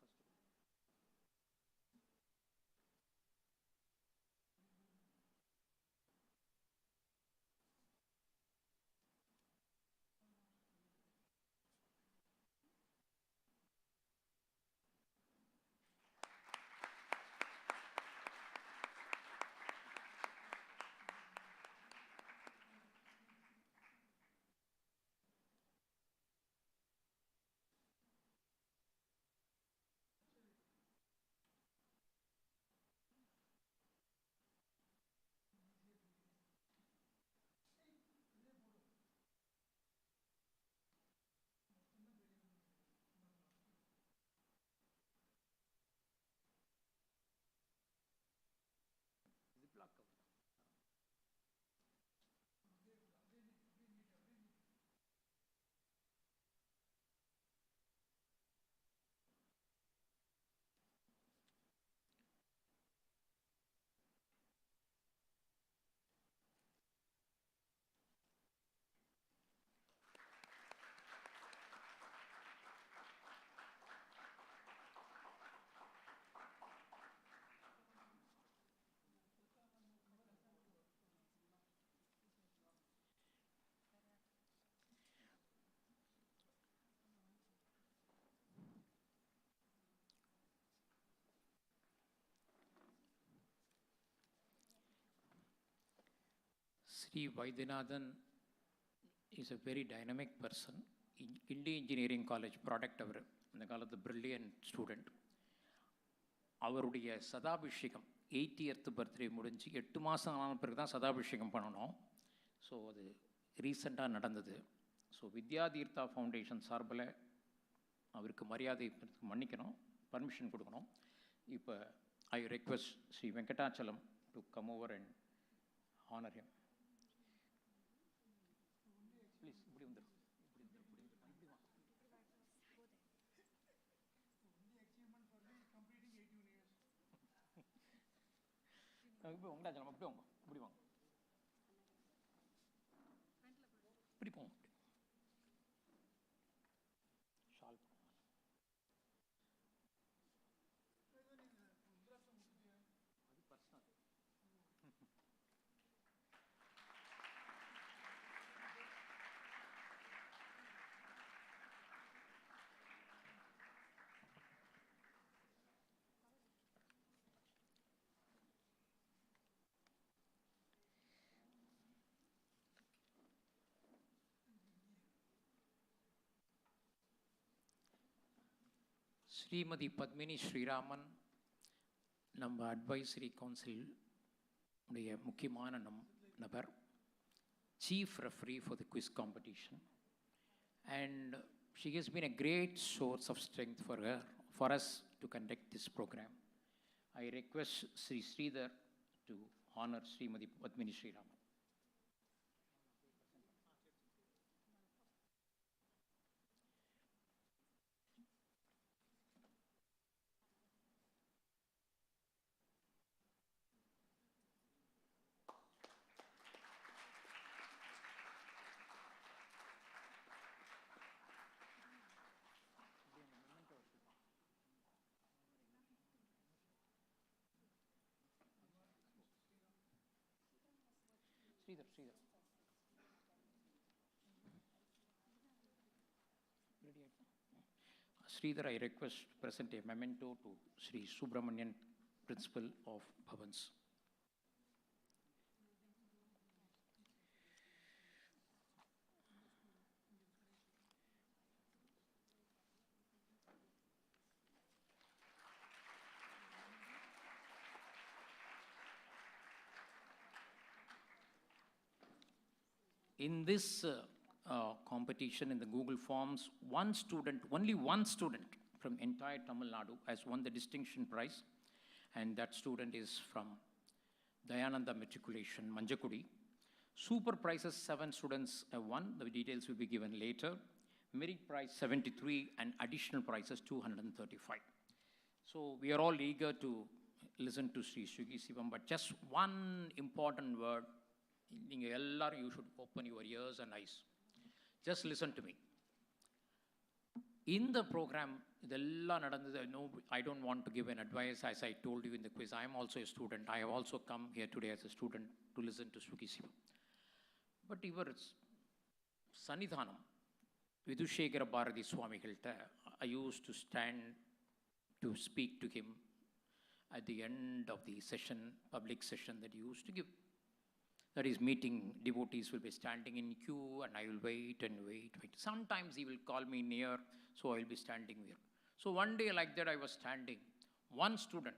Sri Vaidyanathan is a very dynamic person. Indian Engineering College product அவர் அந்த காலத்து பிரில்லியன்ட் ஸ்டூடெண்ட். அவருடைய சதாபிஷேகம் 80th பர்த்டே முடிஞ்சு 8 மாதம் ஆன பிறகு தான் சதாபிஷேகம் பண்ணணும். ஸோ அது ரீசெண்டாக நடந்தது. ஸோ வித்யாதீர்த்தா ஃபவுண்டேஷன் சார்பில் அவருக்கு மரியாதை மன்னிக்கணும், பர்மிஷன் கொடுக்கணும். இப்போ I request Shri Venkatachalam to come over and honour him. Please இப்படி வந்துடும். இப்படி வெங்கடாச்சலம் அப்படி வாங்க, இப்படி வாங்க, இப்படி போங்க. ஷால் அது பர்சனல். ஸ்ரீமதி பத்மினி ஸ்ரீராமன் நம்ம அட்வைசரி கவுன்சில் உடைய முக்கியமான நபர், chief referee for the quiz competition, and she has been a great source of strength for us to conduct this program. I request Sri Sridhar to honor Srimati Padmini Sriraman. Sridhar. Sridhar, I request to present a memento to Sri Subramanian, Principal of Bhavans. In this competition in the Google Forms, only one student from entire Tamil Nadu has won the distinction prize, and that student is from Dayananda Matriculation, Manjakudi. Super prizes, 7 students have won. The details will be given later. Merit prize 73 and additional prizes 235. So we are all eager to listen to Sri Suki Sivam, but just one important word. You should open your ears and eyes. Just listen to me. In the program, no, I don't want to give an advice. As I told you in the quiz, I am also a student. I have also come here today as a student to listen to Suki Sivam. But your Sanidhanam, Vidyatheertha Bharati Swamigal, I used to stand to speak to him at the end of the session, public session that he used to give. That is, meeting devotees will be standing in queue, and I will wait and wait. Sometimes he will call me near, so I will be standing there. So one day like that, I was standing. One student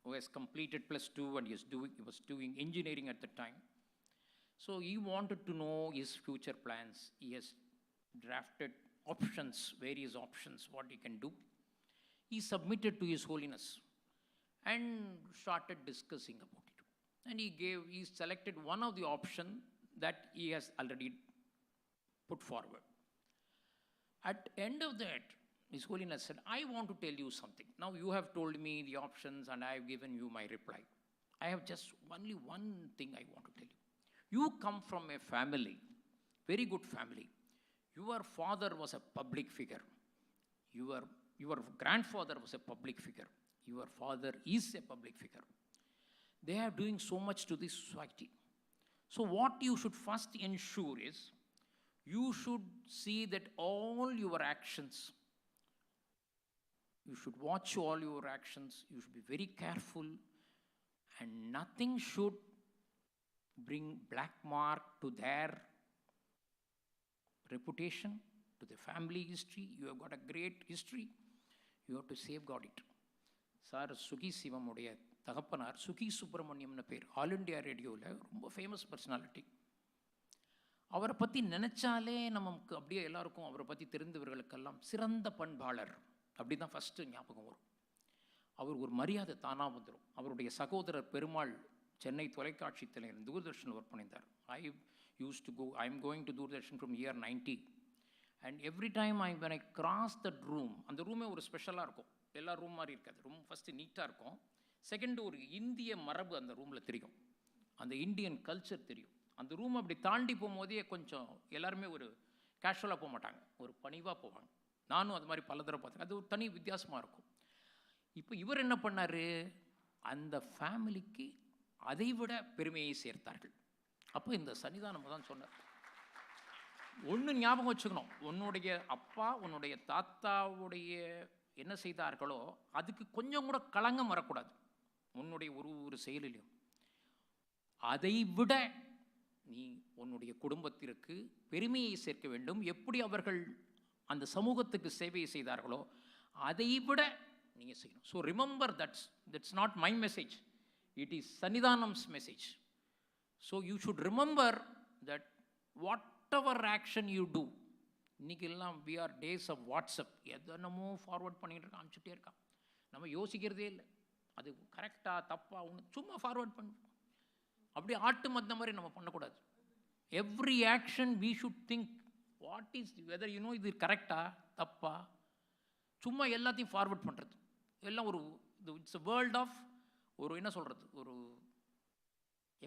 who has completed +2 and he was doing engineering at the time. So he wanted to know his future plans. He has drafted options, various options, what he can do. He submitted to His Holiness and started discussing about it. And he selected one of the options that he has already put forward. At the end of that, His Holiness said, I want to tell you something. Now you have told me the options and I have given you my reply. I have just only one thing I want to tell you. You come from a family, very good family. Your father was a public figure. Your grandfather was a public figure. Your father is a public figure. They are doing so much to this society. So what you should first ensure is, you should see that all your actions, you should watch all your actions, you should be very careful, and nothing should bring black mark to their reputation, to the family history. You have got a great history. You have to safeguard it. Sir, Suki Sivam uடைய தகப்பனார் சுகி சுப்பிரமணியம்னு பேர், all India ரேடியோவில் ரொம்ப famous personality. அவரை பற்றி நினச்சாலே நமக்கு அப்படியே எல்லாருக்கும் அவரை பற்றி தெரிந்தவர்களுக்கெல்லாம் சிறந்த பண்பாளர் அப்படி தான் ஃபஸ்ட்டு ஞாபகம் வரும். அவர் ஒரு மரியாதை தானாக வந்துடும். அவருடைய சகோதரர் பெருமாள் சென்னை தொலைக்காட்சி தலைவர் தூர்தர்ஷனில் ஒர்க் பண்ணியிருந்தார். I am going to Doordarshan from year 90. And every time when I cross that room, அந்த ரூமே ஒரு ஸ்பெஷலாக இருக்கும். எல்லா ரூம் மாதிரி இருக்காது. ரூம் ஃபஸ்ட்டு நீட்டாக இருக்கும். செகண்ட், ஒரு இந்திய மரபு அந்த ரூமில் தெரியும். அந்த இந்தியன் கல்ச்சர் தெரியும். அந்த ரூம் அப்படி தாண்டி போகும்போதே கொஞ்சம் எல்லாருமே ஒரு கேஷுவலாக போக மாட்டாங்க, ஒரு பணிவாக போவாங்க. நானும் அது மாதிரி பல தடவை பார்த்தேன். அது ஒரு தனி வித்தியாசமாக இருக்கும். இப்போ இவர் என்ன பண்ணார், அந்த ஃபேமிலிக்கு அதை விட பெருமையை சேர்த்தார்கள். அப்போ இந்த சன்னிதானம் தான் சொன்னார், ஒன்று ஞாபகம் வச்சுக்கணும், உன்னுடைய அப்பா உன்னுடைய தாத்தாவுடைய என்ன செய்தார்களோ அதுக்கு கொஞ்சம் கூட களங்கம் வரக்கூடாது உன்னுடைய ஒரு செயலிலும். அதை விட நீ உன்னுடைய குடும்பத்திற்கு பெருமையை சேர்க்க வேண்டும். எப்படி அவர்கள் அந்த சமூகத்துக்கு சேவையை செய்தார்களோ அதை விட நீங்கள் செய்யணும். So remember that's not my message, it is Sanidhanam's message. So you should remember that whatever action you do, இன்றைக்கெல்லாம் we are days of WhatsApp, எதனமோ ஃபார்வர்ட் பண்ணிட்டு இருக்கான், அனுப்பிச்சுட்டே இருக்கான். நம்ம யோசிக்கிறதே இல்லை அது கரெக்டாக தப்பா, ஒன்று சும்மா ஃபார்வர்ட் பண்ணு. அப்படி ஆட்டு மத்த மாதிரி நம்ம பண்ணக்கூடாது. Every action we should think what is whether இது கரெக்டா தப்பா. சும்மா எல்லாத்தையும் ஃபார்வர்ட் பண்ணுறது எல்லாம் ஒரு இட்ஸ் a வேர்ல்ட் ஆஃப் ஒரு என்ன சொல்கிறது, ஒரு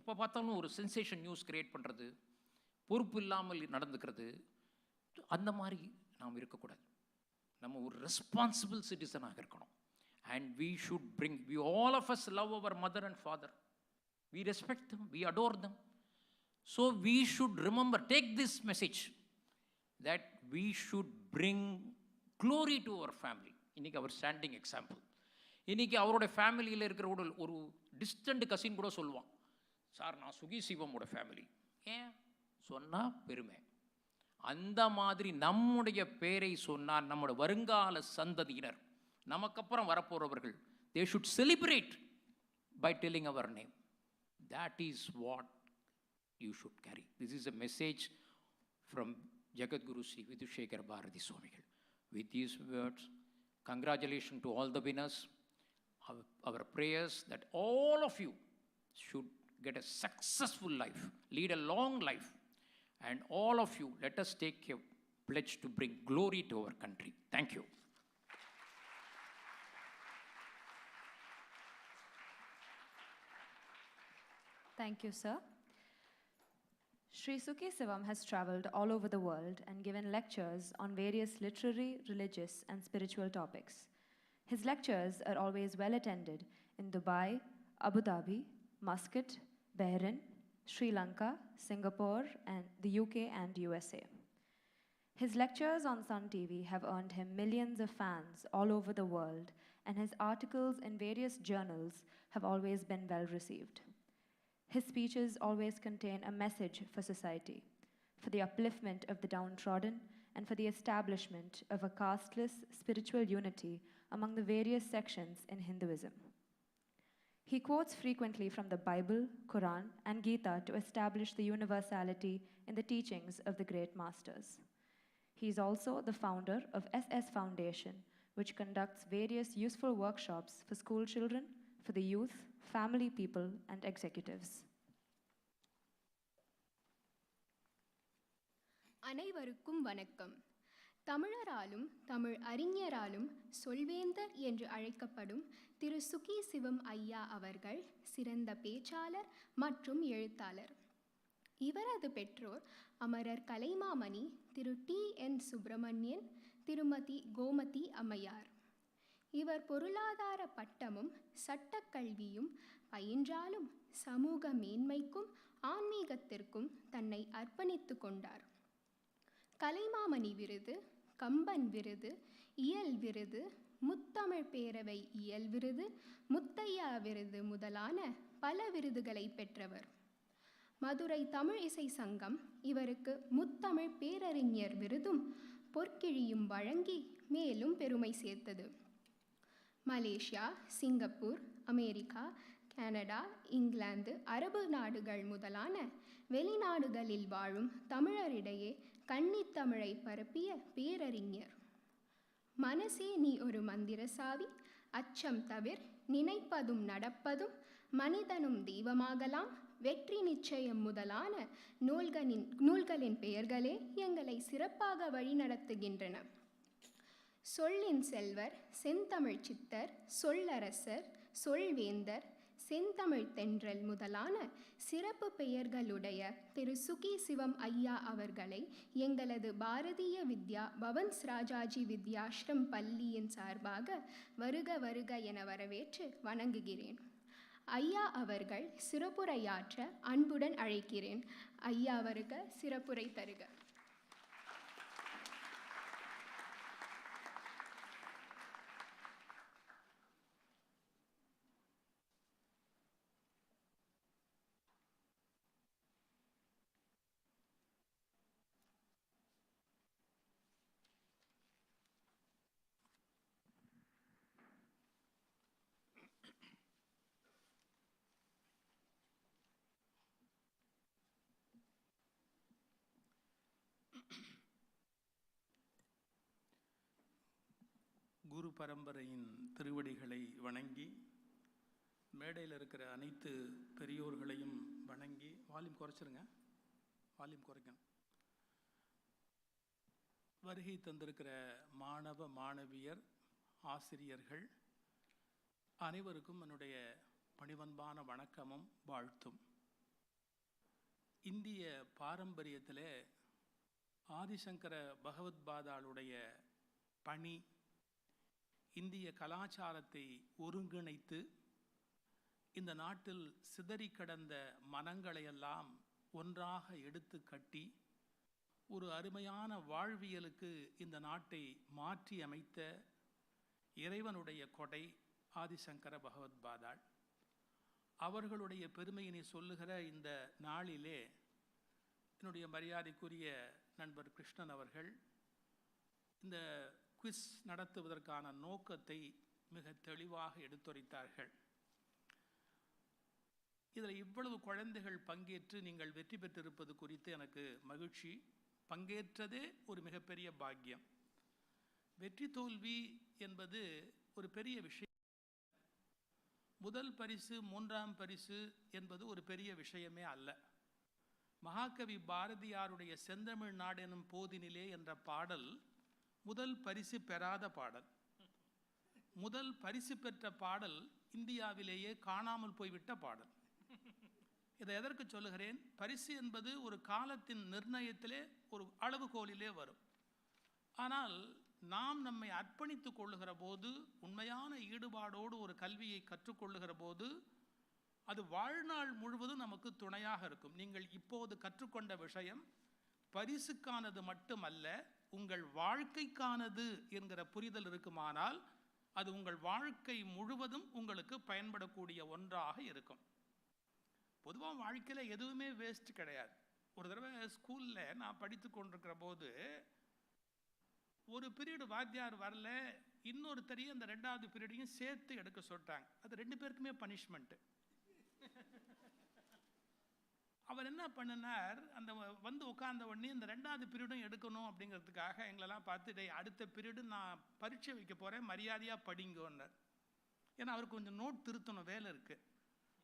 எப்போ பார்த்தாலும் ஒரு சென்சேஷன் நியூஸ் கிரியேட் பண்ணுறது, பொறுப்பு இல்லாமல் நடந்துக்கிறது, அந்த மாதிரி நாம் இருக்கக்கூடாது. நம்ம ஒரு ரெஸ்பான்சிபிள் சிட்டிசனாக இருக்கணும். And we should bring, all of us love our mother and father. We respect them, we adore them. So we should remember, take this message, that we should bring glory to our family. இன்னைக்கு அவர் standing example. இன்னைக்கு அவரோட ஃபேமிலியில் இருக்கிற ஒரு distant cousin கூட சொல்லுவான், sir நான் Suki சிவமோட family. ஏன் சொன்னால் பெருமை. அந்த மாதிரி நம்முடைய பேரை சொன்னால் நம்முடைய வருங்கால சந்ததியினர், நமக்கப்புறம் வரப்போகிறவர்கள், they should celebrate by telling our name. That is what you should carry. This is a message from Jagadguru Sri Vidyatheertha Bharati Swamigal. With these words, congratulations to all the winners. Our prayers that all of you should get a successful life, lead a long life, and all of you, let us take a pledge to bring glory to our country. Thank you. Thank you, sir. Sri Suki Sivam has traveled all over the world and given lectures on various literary, religious, and spiritual topics. His lectures are always well attended in Dubai, Abu Dhabi, Muscat, Bahrain, Sri Lanka, Singapore, and the UK and USA. His lectures on Sun TV have earned him millions of fans all over the world, and his articles in various journals have always been well received. His speeches always contain a message for society, for the upliftment of the downtrodden, and for the establishment of a casteless spiritual unity among the various sections in Hinduism. He quotes frequently from the Bible, Quran, and Gita to establish the universality in the teachings of the great masters. He is also the founder of SS Foundation, which conducts various useful workshops for school children, for the youth, family people, and executives. அனைவருக்கும் வணக்கம். தமிழராலும் தமிழ் அறிஞராலும் சொல்வேந்தர் என்று அழைக்கப்படும் திரு சுகி சிவம் ஐயா அவர்கள் சிறந்த பேச்சாளர் மற்றும் எழுத்தாளர். இவரது பெற்றோர் அமரர் கலைமாமணி திரு T.N. சுப்பிரமணியன், திருமதி கோமதி அம்மையார். இவர் பொருளாதார பட்டமும் சட்டக்கல்வியும் பயின்றாலும் சமூக மேன்மைக்கும் ஆன்மீகத்திற்கும் தன்னை அர்ப்பணித்து கொண்டார். கலைமாமணி விருது, கம்பன் விருது, இயல் விருது, முத்தமிழ் பேரவை இயல் விருது, முத்தையா விருது முதலான பல விருதுகளை பெற்றவர். மதுரை தமிழ் இசை சங்கம் இவருக்கு முத்தமிழ் பேரறிஞர் விருதும் பொற்கிழியும் வழங்கி மேலும் பெருமை சேர்த்தது. Malaysia, Singapore, America, Canada, England, அரபு நாடுகள் முதலான வெளிநாடுகளில் வாழும் தமிழரிடையே கன்னித்தமிழை பரப்பிய பேரறிஞர். மனசே நீ ஒரு மந்திரசாவி, அச்சம் தவிர், நினைப்பதும் நடப்பதும், மனிதனும் தெய்வமாகலாம், வெற்றி நிச்சயம் முதலான நூல்களின் பெயர்களே எங்களை சிறப்பாக வழிநடத்துகின்றன. சொல்லின் செல்வர், செந்தமிழ் சித்தர், சொல்லரசர், சொல்வேந்தர், செந்தமிழ் தென்றல் முதலான சிறப்பு பெயர்களுடைய திரு சுகி சிவம் ஐயா அவர்களை எங்களது பாரதிய வித்யா பவன்ஸ் ராஜாஜி வித்யாஸ்ரம் பள்ளியின் சார்பாக வருக வருக என வரவேற்று வணங்குகிறேன். ஐயா அவர்கள் சிறப்புரையாற்ற அன்புடன் அழைக்கிறேன். ஐயா வருக, சிறப்புரை தருக. குரு பரம்பரையின் திருவடிகளை வணங்கி, மேடையில் இருக்கிற அனைத்து பெரியோர்களையும் வணங்கி, வால்யூம் குறைச்சிருங்க, வால்யூம் குறைக்கணும். வருகை தந்திருக்கிற மாணவ மாணவியர், ஆசிரியர்கள் அனைவருக்கும் என்னுடைய பணிவன்பான வணக்கமும் வாழ்த்தும். இந்திய பாரம்பரியத்தில் ஆதிசங்கர பகவத்பாதாளுடைய பணி இந்திய கலாச்சாரத்தை ஒருங்கிணைத்து இந்த நாட்டில் சிதறி கடந்த மனங்களையெல்லாம் ஒன்றாக எடுத்து கட்டி ஒரு அருமையான வாழ்வியலுக்கு இந்த நாட்டை மாற்றி அமைத்த இறைவனுடைய கொடை ஆதிசங்கர பகவத் பாதாள். அவர்களுடைய பெருமையினை சொல்லுகிற இந்த நாளிலே என்னுடைய மரியாதைக்குரிய நண்பர் கிருஷ்ணன் அவர்கள் இந்த குவிஸ் நடத்துவதற்கான நோக்கத்தை மிக தெளிவாக எடுத்துரைத்தார்கள். இதில் இவ்வளவு குழந்தைகள் பங்கேற்று நீங்கள் வெற்றி பெற்றிருப்பது குறித்து எனக்கு மகிழ்ச்சி. பங்கேற்றதே ஒரு மிகப்பெரிய பாக்கியம். வெற்றி தோல்வி என்பது ஒரு பெரிய விஷயம். முதல் பரிசு, மூன்றாம் பரிசு என்பது ஒரு பெரிய விஷயமே அல்ல. மகாகவி பாரதியாருடைய செந்தமிழ் நாடு எனும் போதினிலே என்ற பாடல் முதல் பரிசு பெறாத பாடல். முதல் பரிசு பெற்ற பாடல் இந்தியாவிலேயே காணாமல் போய்விட்ட பாடல். இதை எதற்கு சொல்லுகிறேன்? பரிசு என்பது ஒரு காலத்தின் நிர்ணயத்திலே ஒரு அளவுகோலிலே வரும். ஆனால் நாம் நம்மை அர்ப்பணித்துக் கொள்ளுகிற போது, உண்மையான ஈடுபாடோடு ஒரு கல்வியை கற்றுக்கொள்ளுகிற போது அது வாழ்நாள் முழுவதும் நமக்கு துணையாக இருக்கும். நீங்கள் இப்போது கற்றுக்கொண்ட விஷயம் பரிசுக்கானது மட்டுமல்ல, உங்கள் வாழ்க்கைக்கானது என்கிற புரிதல் இருக்குமானால் அது உங்கள் வாழ்க்கை முழுவதும் உங்களுக்கு பயன்படக்கூடிய ஒன்றாக இருக்கும். பொதுவாக வாழ்க்கையில் எதுவுமே வேஸ்ட் கிடையாது. ஒரு தடவை ஸ்கூலில் நான் படித்து கொண்டிருக்கிற போது ஒரு பீரியடு வாத்தியார் வரல, இன்னொருத்தரையும் அந்த ரெண்டாவது பீரியடையும் சேர்த்து எடுக்க சொல்லிட்டாங்க. அது 2 பேருக்குமே பனிஷ்மெண்ட்டு. அவர் என்ன பண்ணினார், அந்த வந்து உட்கார்ந்த உடனே இந்த 2வது பீரியடும் எடுக்கணும் அப்படிங்கிறதுக்காக எங்களெல்லாம் பார்த்து, அடுத்த பீரியடு நான் பரீட்சை வைக்க போகிறேன், மரியாதையாக படிங்கன்னார். ஏன்னா அவருக்கு கொஞ்சம் நோட் திருத்தணும், வேலை இருக்குது.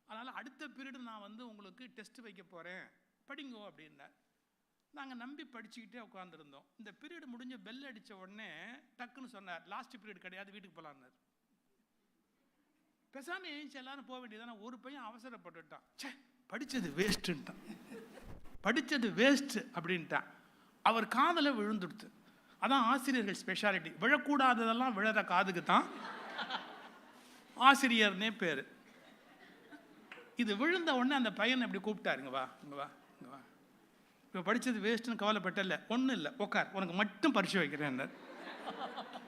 அதனால் அடுத்த பீரியடு நான் வந்து உங்களுக்கு டெஸ்ட் வைக்க போகிறேன், படிங்கோ அப்படின்னார். நாங்கள் நம்பி படிச்சுக்கிட்டே உட்காந்துருந்தோம். இந்த பீரியடு முடிஞ்ச பெல் அடித்த உடனே டக்குன்னு சொன்னார், லாஸ்ட் பீரியட் கிடையாது, வீட்டுக்கு போகலான்னார். பேசாமல் எழுந்துச்சு எல்லாரும் போக வேண்டியதான. ஒரு பையன் அவசரப்பட்டுட்டான், சே படித்தது வேஸ்ட்டுன்ட்டான், படித்தது வேஸ்ட்டு அப்படின்ட்டான். அவர் காதில் விழுந்துடுத்து. அதான் ஆசிரியர்கள் ஸ்பெஷாலிட்டி. விழக்கூடாததெல்லாம் விழற காதுக்கு தான் ஆசிரியர்னே பேர். இது விழுந்த உடனே அந்த பையனை இப்படி கூப்பிட்டாரு, இங்கே வா இங்கே வா இங்கே வா, இப்போ படித்தது வேஸ்ட்டுன்னு கவலைப்பட்டல, ஒன்றும் இல்லை உட்கார், உனக்கு மட்டும் பரிசு வைக்கிறேன்.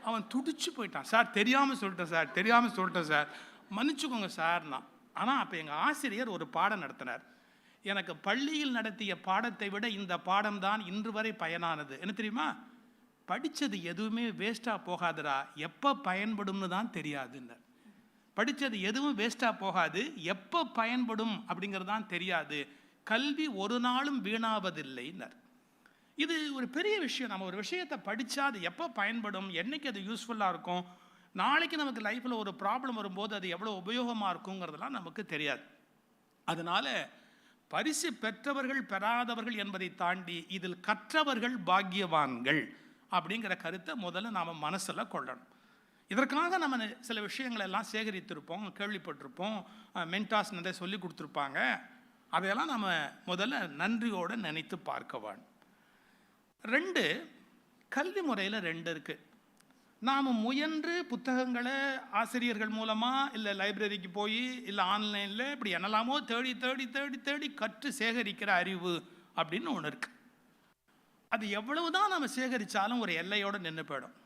அவன் துடிச்சு போயிட்டான். சார் தெரியாமல் சொல்லிட்டேன் சார், தெரியாமல் சொல்லிட்டேன் சார், மன்னிச்சுக்கோங்க சார்னா. ஆனால் அப்போ எங்கள் ஆசிரியர் ஒரு பாடம் நடத்தினார். எனக்கு பள்ளியில் நடத்திய பாடத்தை விட இந்த பாடம் தான் இன்று வரை பயனானது. என்ன தெரியுமா? படித்தது எதுவுமே வேஸ்ட்டாக போகாதுடா, எப்போ பயன்படும்னு தான் தெரியாதுன்னார். படித்தது எதுவும் வேஸ்ட்டாக போகாது, எப்போ பயன்படும் அப்படிங்கிறது தான் தெரியாது. கல்வி ஒரு நாளும் வீணாவதில்லைன்னார். இது ஒரு பெரிய விஷயம். நம்ம ஒரு விஷயத்தை படித்தா அது எப்போ பயன்படும், என்னைக்கு அது யூஸ்ஃபுல்லாக இருக்கும், நாளைக்கு நமக்கு லைஃப்பில் ஒரு ப்ராப்ளம் வரும்போது அது எவ்வளோ உபயோகமாக இருக்குங்கிறதெல்லாம் நமக்கு தெரியாது. அதனால் பரிசு பெற்றவர்கள் பெறாதவர்கள் என்பதை தாண்டி இதில் கற்றவர்கள் பாக்கியவான்கள் அப்படிங்கிற கருத்தை முதல்ல நாம் மனசில் கொள்ளணும். இதற்காக நம்ம சில விஷயங்களை எல்லாம் சேகரித்திருப்போம், கேள்விப்பட்டிருப்போம், மென்டாஸ் நிறைய சொல்லி கொடுத்துருப்பாங்க. அதையெல்லாம் நம்ம முதல்ல நன்றியோடு நினைத்து பார்க்க வேண்டும். 2, கல்வி முறையில் 2 இருக்குது. நாம் முயன்று புத்தகங்களை ஆசிரியர்கள் மூலமாக இல்லை லைப்ரரிக்கு போய் இல்லை ஆன்லைனில் இப்படி என்னெல்லாமோ தேடி தேடி தேடி தேடி கற்று சேகரிக்கிற அறிவு அப்படின்னு ஒன்று இருக்குது. அது எவ்வளவு தான் நம்ம சேகரித்தாலும் ஒரு எல்லையோடு நின்று போயிடும்.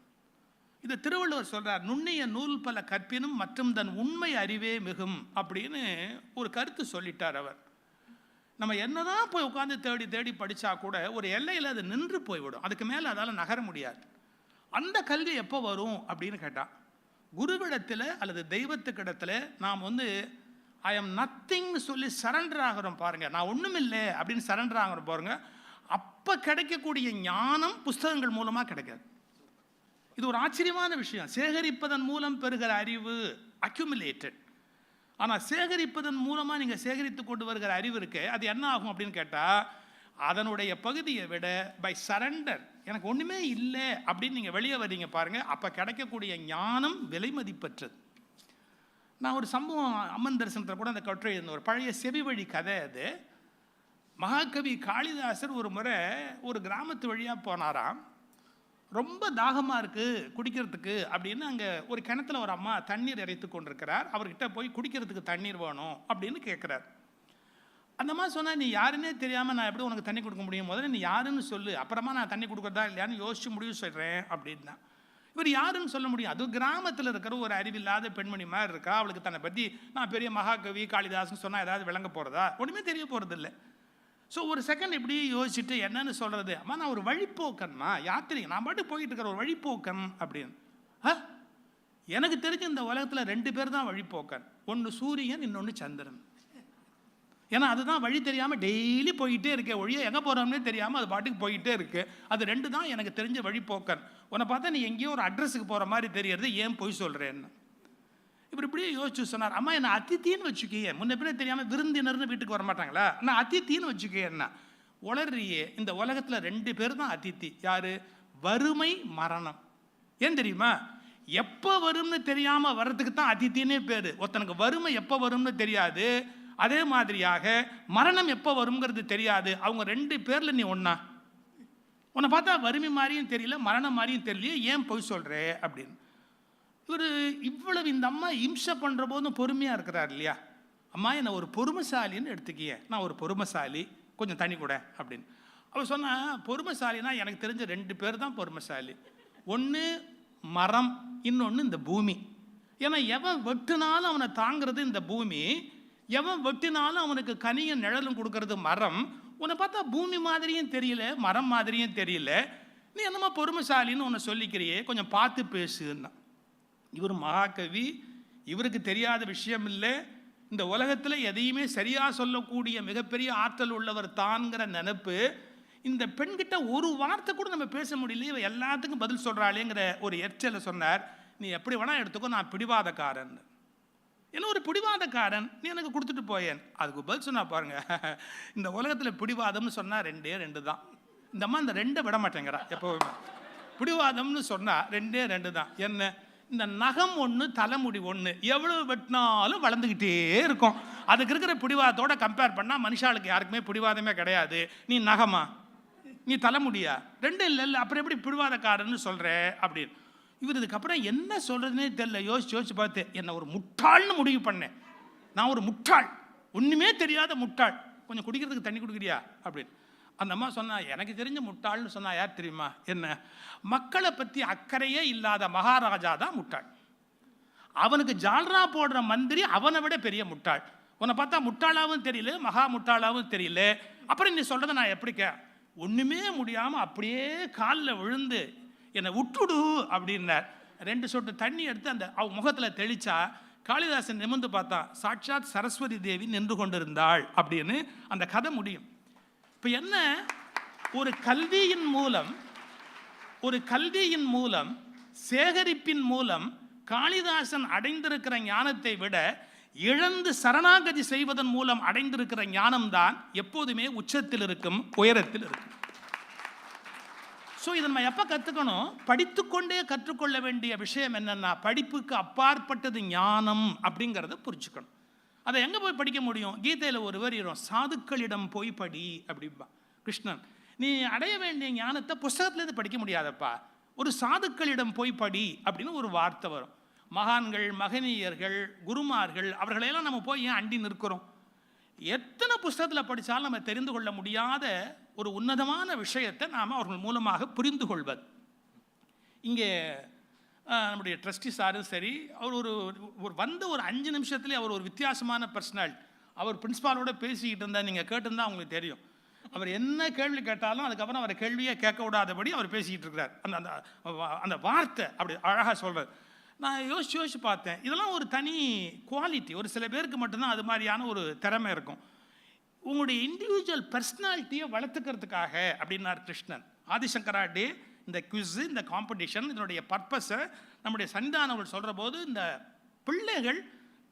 இது திருவள்ளுவர் சொல்கிறார், நுண்ணிய நூல் பல கற்பினும் மற்றும் தன் உண்மை அறிவே மிகும் அப்படின்னு ஒரு கருத்து சொல்லிட்டார் அவர். நம்ம என்னதான் போய் உட்காந்து தேடி தேடி படித்தா கூட ஒரு எல்லையில் அது நின்று போய்விடும், அதுக்கு மேலே அதால் நகர முடியாது. அந்த கல்வி எப்போ வரும் அப்படின்னு கேட்டால், குருவிடத்தில் அல்லது தெய்வத்துக்கிடத்தில் நாம் வந்து ஐ எம் நத்திங்னு சொல்லி சரண்டர் ஆகிறோம் பாருங்கள், நான் ஒன்றும் இல்லை அப்படின்னு சரண்டர் ஆகிறோம் பாருங்கள், அப்போ கிடைக்கக்கூடிய ஞானம் புஸ்தகங்கள் மூலமாக கிடைக்காது. இது ஒரு ஆச்சரியமான விஷயம். சேகரிப்பதன் மூலம் பெறுகிற அறிவு அக்யூமுலேட்டட். ஆனால் சேகரிப்பதன் மூலமாக நீங்கள் சேகரித்து கொண்டு வருகிற அறிவு இருக்கு, அது என்ன ஆகும் அப்படின்னு கேட்டால், அதனுடைய பகுதியை விட பை சரண்டர், எனக்கு ஒன்றுமே இல்லை அப்படின்னு நீங்கள் வெளியே வர்றீங்க பாருங்கள், அப்போ கிடைக்கக்கூடிய ஞானம் விலை மதிப்பற்றது. நான் ஒரு சம்பவம் அம்மன் தரிசனத்தில் கூட அந்த கட்டுரை இருந்த ஒரு பழைய செவி வழி கதை. அது மகாகவி காளிதாசர் ஒரு முறை ஒரு கிராமத்து வழியாக போனாராம். ரொம்ப தாகமாக இருக்குது குடிக்கிறதுக்கு அப்படின்னு அங்கே ஒரு கிணத்துல ஒரு அம்மா தண்ணீர் இறைத்து கொண்டிருக்கிறார். அவர்கிட்ட போய் குடிக்கிறதுக்கு தண்ணீர் வேணும் அப்படின்னு கேட்குறார். அந்த மாதிரி சொன்னால் நீ யாருன்னே தெரியாமல் நான் எப்படி உனக்கு தண்ணி கொடுக்க முடியும், முதல்ல நீ யாருன்னு சொல்லு, அப்புறமா நான் தண்ணி கொடுக்குறதா இல்லையான்னு யோசிச்சு முடிவு சொல்கிறேன் அப்படின்னா. இவர் யாருன்னு சொல்ல முடியும்? அது கிராமத்தில் இருக்கிற ஒரு அறிவில்லாத பெண்மணி மாதிரி இருக்கா. அவளுக்கு தன்னை பற்றி நான் பெரிய மகாகவி காளிதாஸ்ன்னு சொன்னால் ஏதாவது விளங்க போகிறதா? ஒன்றுமே தெரிய போகிறது இல்லை. ஸோ ஒரு செகண்ட் இப்படி யோசிச்சுட்டு என்னன்னு சொல்கிறது, அம்மா நான் ஒரு வழிப்போக்கன்மா, யாத்திரை, நான் பாட்டு போயிட்டு இருக்கிற ஒரு வழிப்போக்கன் அப்படின்னு. எனக்கு தெரிஞ்ச இந்த உலகத்தில் 2 பேர் தான் வழிப்போக்கன், ஒன்று சூரியன், இன்னொன்று சந்திரன். ஏன்னா அதுதான் வழி தெரியாமல் டெய்லி போயிட்டே இருக்கே ஒழிய எங்கே போகிறோம்னே தெரியாமல் அது பாட்டுக்கு போயிட்டே இருக்கு. அது 2 தான் எனக்கு தெரிஞ்ச வழிப்போக்கன். உன்னை பார்த்தா நீ எங்கேயோ ஒரு அட்ரஸுக்கு போகிற மாதிரி தெரியறது, ஏன் போய் சொல்கிறேன்னு. இப்படியே யோசிச்சு சொன்னார். அம்மா என்ன அதித்தின்னு வச்சுக்கியே, முன்ன பின்ன தெரியாமல் விருந்தினர்னு வீட்டுக்கு வர மாட்டாங்களா, நான் அதித்தின்னு வச்சுக்கேன்னா. உளறியே, இந்த உலகத்தில் 2 பேர் தான் அதித்தி. யாரு? வறுமை, மரணம். ஏன் தெரியுமா? எப்போ வரும்னு தெரியாமல் வர்றதுக்கு தான் அதித்தின்னே பேர். ஒருத்தனுக்கு வறுமை எப்போ வரும்னு தெரியாது, அதே மாதிரியாக மரணம் எப்போ வருங்கிறது தெரியாது. அவங்க 2 பேரில் நீ ஒன்றா? உன்னை பார்த்தா வறுமை மாதிரியும் தெரியல, மரணம் மாதிரியும் தெரியலையே, ஏன் போய் சொல்கிறே அப்படின்னு. இவர் இவ்வளவு இந்த அம்மா இம்சை பண்ணுற போதும் பொறுமையாக இருக்கிறார் இல்லையா. அம்மா என்னை ஒரு பொறுமைசாலின்னு எடுத்துக்கிய, நான் ஒரு பொறுமைசாலி, கொஞ்சம் தண்ணி கூட அப்படின்னு. அவள் சொன்னால், பொறுமைசாலினா எனக்கு தெரிஞ்ச 2 பேர் தான் பொறுமைசாலி. ஒன்று மரம், இன்னொன்று இந்த பூமி. ஏன்னா எவன் வெட்டுனாலும் அவனை தாங்கிறது இந்த பூமி, எவன் வெட்டினாலும் அவனுக்கு கனியும் நிழலும் கொடுக்கறது மரம். உன்னை பார்த்தா பூமி மாதிரியும் தெரியல, மரம் மாதிரியும் தெரியல, நீ என்னமா பொறுமைசாலின்னு உன்னை சொல்லிக்கிறியே, கொஞ்சம் பார்த்து பேசுன்னா. இவர் மகாகவி, இவருக்கு தெரியாத விஷயம் இல்லை. இந்த உலகத்தில் எதையுமே சரியாக சொல்லக்கூடிய மிகப்பெரிய ஆற்றல் உள்ளவர் தான்கிற நினைப்பு. இந்த பெண்கிட்ட ஒரு வார்த்தை கூட நம்ம பேச முடியல, இவ எல்லாத்துக்கும் பதில் சொல்கிறாளேங்கிற ஒரு எச்சலை சொன்னார். நீ எப்படி வேணா எடுத்துக்கோ, நான் பிடிவாதக்காரன். என்ன ஒரு பிடிவாதக்காரன், நீ எனக்கு கொடுத்துட்டு போயேன். அதுக்கு பதில் சொன்னா பாருங்க, இந்த உலகத்தில் பிடிவாதம்னு சொன்னால் 2 தான். இந்த அம்மா இந்த 2 விட மாட்டேங்கிறா. எப்போவுமே பிடிவாதம்னு சொன்னால் 2 தான். என்ன? இந்த நகம் ஒன்று, தலைமுடி ஒன்று, எவ்வளவு வெட்டினாலும் வளர்ந்துக்கிட்டே இருக்கும். அதுக்கு இருக்கிற பிடிவாதத்தோட கம்பேர் பண்ணால் மனுஷாளுக்கு யாருக்குமே பிடிவாதமே கிடையாது. நீ நகமா, நீ தலைமுடியா, 2 இல்லை, அப்புறம் எப்படி பிடிவாதக்காரன்னு சொல்கிற அப்படின்னு. இவர் இதுக்கப்புறம் என்ன சொல்கிறதுனே தெரியல. யோசிச்சு பார்த்து என்னை ஒரு முட்டாள்னு முடிவு பண்ணேன். நான் ஒரு முட்டாள், ஒன்றுமே தெரியாத முட்டாள், கொஞ்சம் குடிக்கிறதுக்கு தண்ணி கொடுக்குறியா அப்படின்னு. அந்த அம்மா சொன்னா, எனக்கு தெரிஞ்ச முட்டாள்னு சொன்னா யார் தெரியுமா? என்ன? மக்களை பற்றி அக்கறையே இல்லாத மகாராஜா தான் முட்டாள். அவனுக்கு ஜால்ரா போடுற மந்திரி அவனை விட பெரிய முட்டாள். உன்னை பார்த்தா முட்டாளாவும் தெரியல, மகா முட்டாளாவும் தெரியல. அப்புறம் நீ சொல்கிறத நான் எப்படி ஒன்றுமே முடியாமல் அப்படியே காலில் விழுந்து என்னை விட்டுடு அப்படின்னார். 2 சொட்டு தண்ணி எடுத்து அந்த அவ முகத்தில் தெளிச்சா, காளிதாசன் நிமிர்ந்து பார்த்தா, சாட்சாத் சரஸ்வதி தேவி நின்று கொண்டிருந்தாள் அப்படின்னு அந்த கதை முடியும். இப்போ என்ன? ஒரு கல்வியின் மூலம் சேகரிப்பின் மூலம் காளிதாசன் அடைந்திருக்கிற ஞானத்தை விட இழந்து சரணாகதி செய்வதன் மூலம் அடைந்திருக்கிற ஞானம்தான் எப்போதுமே உச்சத்தில் இருக்கும், உயரத்தில் இருக்கும். ஸோ இதை நம்ம எப்போ கற்றுக்கணும்? படித்துக்கொண்டே கற்றுக்கொள்ள வேண்டிய விஷயம் என்னென்னா, படிப்புக்கு அப்பாற்பட்டது ஞானம் அப்படிங்கிறத புரிஞ்சுக்கணும். அதை எங்கே போய் படிக்க முடியும்? கீதையில் ஒரு வரி வரும், சாதுக்களிடம் போய் படி அப்படின்பா கிருஷ்ணன். நீ அடைய வேண்டிய ஞானத்தை புஸ்தகத்துலேருந்து படிக்க முடியாதப்பா, ஒரு சாதுக்களிடம் போய் படி அப்படின்னு ஒரு வார்த்தை வரும். மகான்கள், மகனீயர்கள், குருமார்கள், அவர்களையெல்லாம் நம்ம போய் ஏன் அண்டி நிற்கிறோம்? எத்தனை புஸ்தகத்தில் படித்தாலும் நம்ம தெரிந்து கொள்ள முடியாத ஒரு உன்னதமான விஷயத்தை நாம் அவர்கள் மூலமாக புரிந்து கொள்வது. இங்கே நம்முடைய ட்ரஸ்டி சாரும் சரி, அவர் ஒரு வந்த ஒரு 5 நிமிஷத்துலேயே அவர் ஒரு வித்தியாசமான பர்சனாலிட்டி. அவர் பிரின்ஸ்பாலோட பேசிக்கிட்டு இருந்தால் நீங்கள் கேட்டிருந்தால் அவங்களுக்கு தெரியும். அவர் என்ன கேள்வி கேட்டாலும் அதுக்கப்புறம் அவரை கேள்வியே கேட்க விடாதபடி அவர் பேசிக்கிட்டு இருக்கிறார். அந்த அந்த வார்த்தை அப்படி அழகாக சொல்கிறார். நான் யோசிச்சு பார்த்தேன், இதெல்லாம் ஒரு தனி குவாலிட்டி. ஒரு சில பேருக்கு மட்டும்தான் அது மாதிரியான ஒரு திறமை இருக்கும். உங்களுடைய இண்டிவிஜுவல் பர்சனாலிட்டியை வளர்த்துக்கிறதுக்காக அப்படின்னார் கிருஷ்ணன். ஆதிசங்கரா டே, இந்த குவிஸ், இந்த காம்படிஷன், இதனுடைய பர்பஸை நம்முடைய சன்னிதானங்கள் சொல்கிற போது, இந்த பிள்ளைகள்